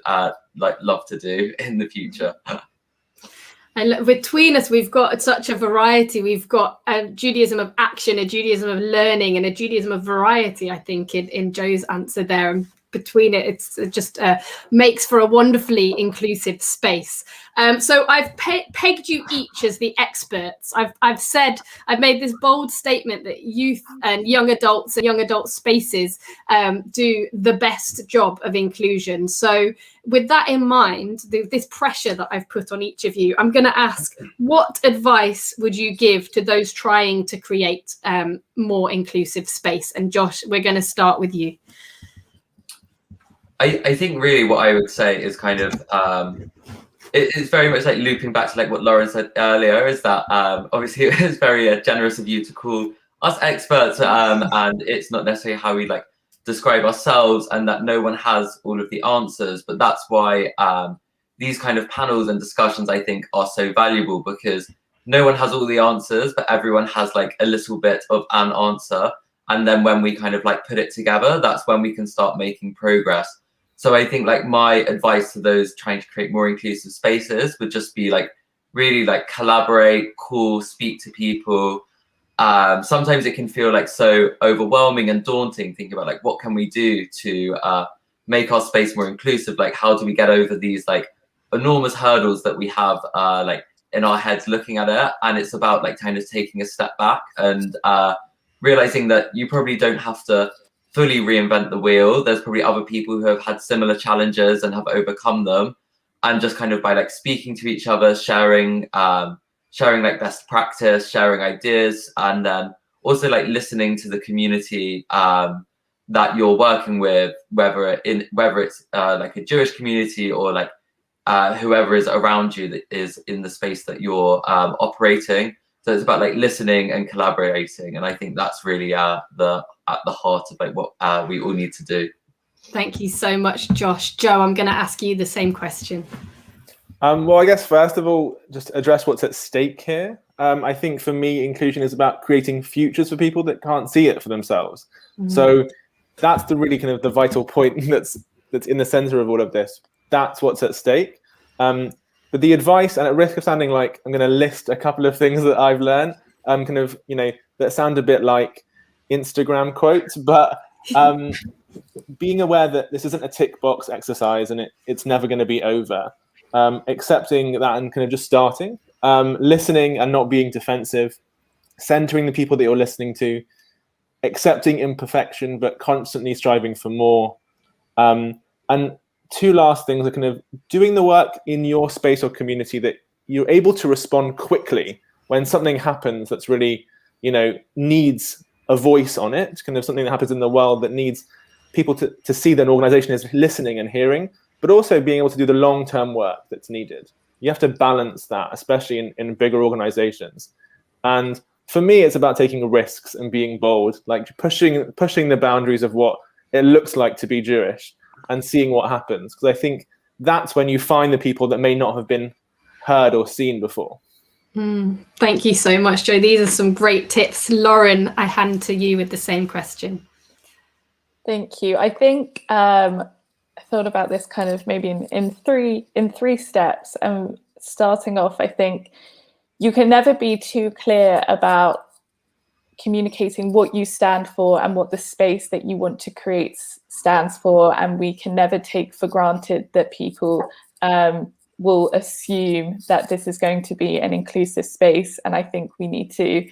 S19: like love to do in the future.
S18: And between us, we've got such a variety. We've got a Judaism of action, a Judaism of learning, and a Judaism of variety, I think, in Joe's answer there. And between it just makes for a wonderfully inclusive space. So I've pegged you each as the experts. I've made this bold statement that youth and young adults and young adult spaces do the best job of inclusion. So with that in mind, this pressure that I've put on each of you, I'm going to ask, what advice would you give to those trying to create more inclusive space? And Josh, we're going to start with you.
S19: I think really what I would say is kind of it's very much like looping back to like what Lauren said earlier, is that obviously it was very generous of you to call us experts, and it's not necessarily how we like describe ourselves, and that no one has all of the answers. But that's why these kind of panels and discussions I think are so valuable, because no one has all the answers, but everyone has like a little bit of an answer. And then when we kind of like put it together, that's when we can start making progress. So I think like my advice to those trying to create more inclusive spaces would just be like really like collaborate, call, speak to people. Sometimes it can feel like so overwhelming and daunting, thinking about like what can we do to make our space more inclusive? Like how do we get over these like enormous hurdles that we have like in our heads looking at it? And it's about like kind of taking a step back and realizing that you probably don't have to fully reinvent the wheel. There's probably other people who have had similar challenges and have overcome them, and just kind of by like speaking to each other, sharing like best practice, sharing ideas, and then also like listening to the community that you're working with, whether it's like a Jewish community or like whoever is around you that is in the space that you're operating. So it's about like listening and collaborating, and I think that's really at the heart of like what we all need to do.
S18: Thank you so much, Josh. Joe, I'm going to ask you the same question.
S22: Well, I guess first of all, just address what's at stake here. I think for me, inclusion is about creating futures for people that can't see it for themselves. Mm-hmm. So that's the really kind of the vital point that's in the center of all of this. That's what's at stake. But the advice, and at risk of sounding like I'm going to list a couple of things that I've learned, kind of, that sound a bit like Instagram quotes, but being aware that this isn't a tick box exercise and it's never going to be over. Accepting that and kind of just starting, listening and not being defensive, centering the people that you're listening to, accepting imperfection, but constantly striving for more. And two last things are kind of doing the work in your space or community that you're able to respond quickly when something happens that's really, needs a voice on it, kind of something that happens in the world that needs people to see that an organization is listening and hearing, but also being able to do the long-term work that's needed. You have to balance that, especially in bigger organizations. And for me, it's about taking risks and being bold, like pushing the boundaries of what it looks like to be Jewish and seeing what happens. Because I think that's when you find the people that may not have been heard or seen before.
S18: Thank you so much, Joe. These are some great tips. Lauren, I hand to you with the same question.
S20: Thank you. I think I thought about this kind of maybe in three steps. Starting off, I think you can never be too clear about communicating what you stand for and what the space that you want to create stands for. And we can never take for granted that people will assume that this is going to be an inclusive space. And I think we need to,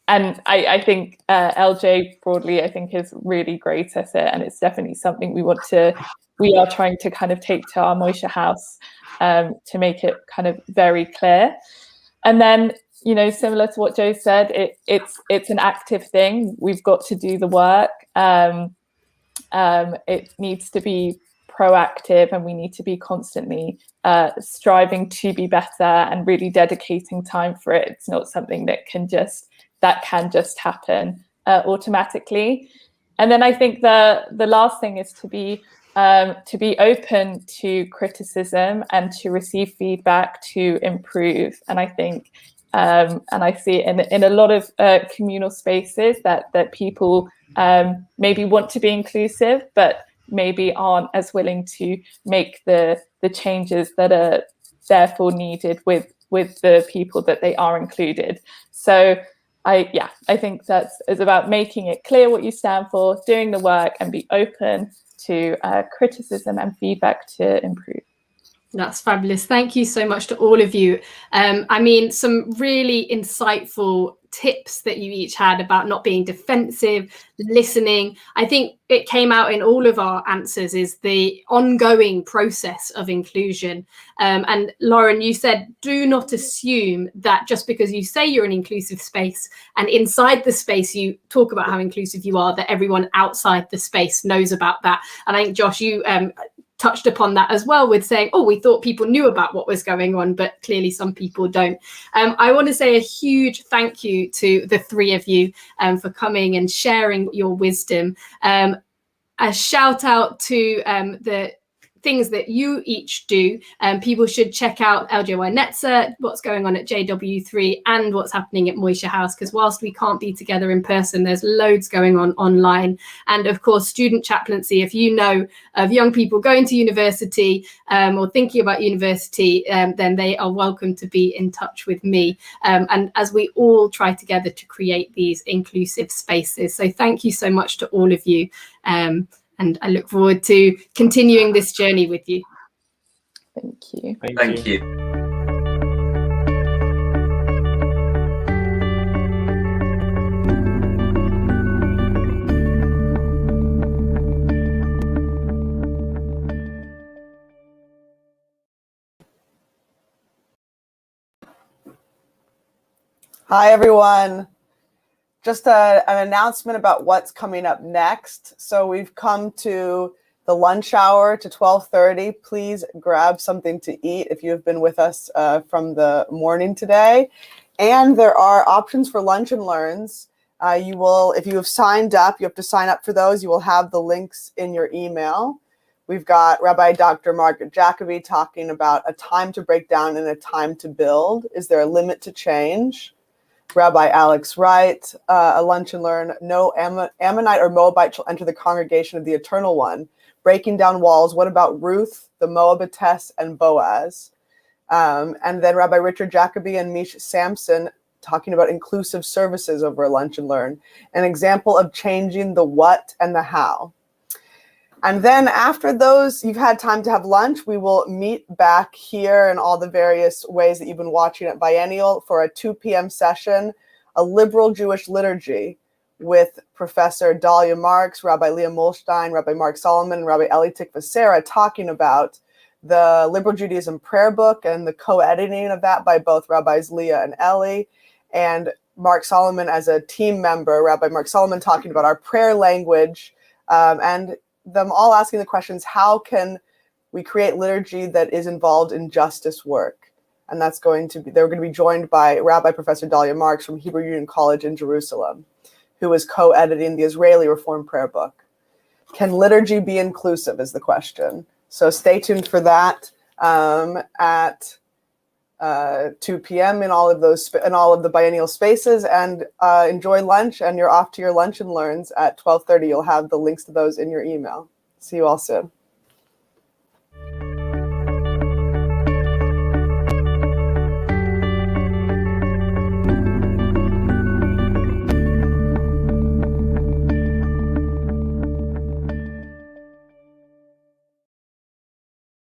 S20: and I think LJ broadly, I think is really great at it. And it's definitely something we are trying to kind of take to our Moishe house to make it kind of very clear. And then, similar to what Joe said, it's an active thing. We've got to do the work. It needs to be proactive, and we need to be constantly striving to be better and really dedicating time for it. It's not something that can just happen automatically. And then I think the last thing is to be open to criticism and to receive feedback to improve. And I think, and I see it in a lot of communal spaces that people maybe want to be inclusive, but maybe aren't as willing to make the changes that are therefore needed with the people that they are included. So I think it's about making it clear what you stand for, doing the work, and be open to criticism and feedback to improve.
S18: That's fabulous. Thank you so much to all of you. Some really insightful tips that you each had about not being defensive, listening. I think it came out in all of our answers is the ongoing process of inclusion. And Lauren, you said, do not assume that just because you say you're an inclusive space and inside the space you talk about how inclusive you are, that everyone outside the space knows about that. And I think, Josh, you touched upon that as well with saying, we thought people knew about what was going on, but clearly some people don't. I want to say a huge thank you to the three of you for coming and sharing your wisdom. A shout out to the things that you each do. People should check out LJY Netzer, what's going on at JW3 and what's happening at Moishe House, because whilst we can't be together in person, there's loads going on online. And of course, student chaplaincy, if you know of young people going to university or thinking about university, then they are welcome to be in touch with me. And as we all try together to create these inclusive spaces. So thank you so much to all of you. And I look forward to continuing this journey with you.
S20: Thank you.
S19: Thank you.
S13: Hi, everyone. Just an announcement about what's coming up next. So we've come to the lunch hour to 12:30. Please grab something to eat if you have been with us from the morning today. And there are options for lunch and learns. If you have signed up, you have to sign up for those. You will have the links in your email. We've got Rabbi Dr. Margaret Jacoby talking about a time to break down and a time to build. Is there a limit to change? Rabbi Alex Wright, a lunch and learn, no Ammonite or Moabite shall enter the congregation of the Eternal One. Breaking down walls, what about Ruth, the Moabitess, and Boaz? And then Rabbi Richard Jacoby and Mish Sampson talking about inclusive services over lunch and learn, an example of changing the what and the how. And then after those, you've had time to have lunch, we will meet back here in all the various ways that you've been watching at Biennial for a 2 p.m. session, a liberal Jewish liturgy with Professor Dalia Marks, Rabbi Leah Molstein, Rabbi Mark Solomon, and Rabbi Eli Tikvasera talking about the Liberal Judaism prayer book and the co-editing of that by both Rabbis Leah and Eli, and Mark Solomon as a team member, Rabbi Mark Solomon talking about our prayer language, and them all asking the questions, how can we create liturgy that is involved in justice work? And that's going to be, they're going to be joined by Rabbi Professor Dalia Marks from Hebrew Union College in Jerusalem, who is co-editing the Israeli Reform Prayer Book. Can liturgy be inclusive is the question. So stay tuned for that at 2 p.m. in all of the Biennial spaces, and enjoy lunch, and you're off to your lunch and learns at 12:30. You'll have the links to those in your email. See you all soon.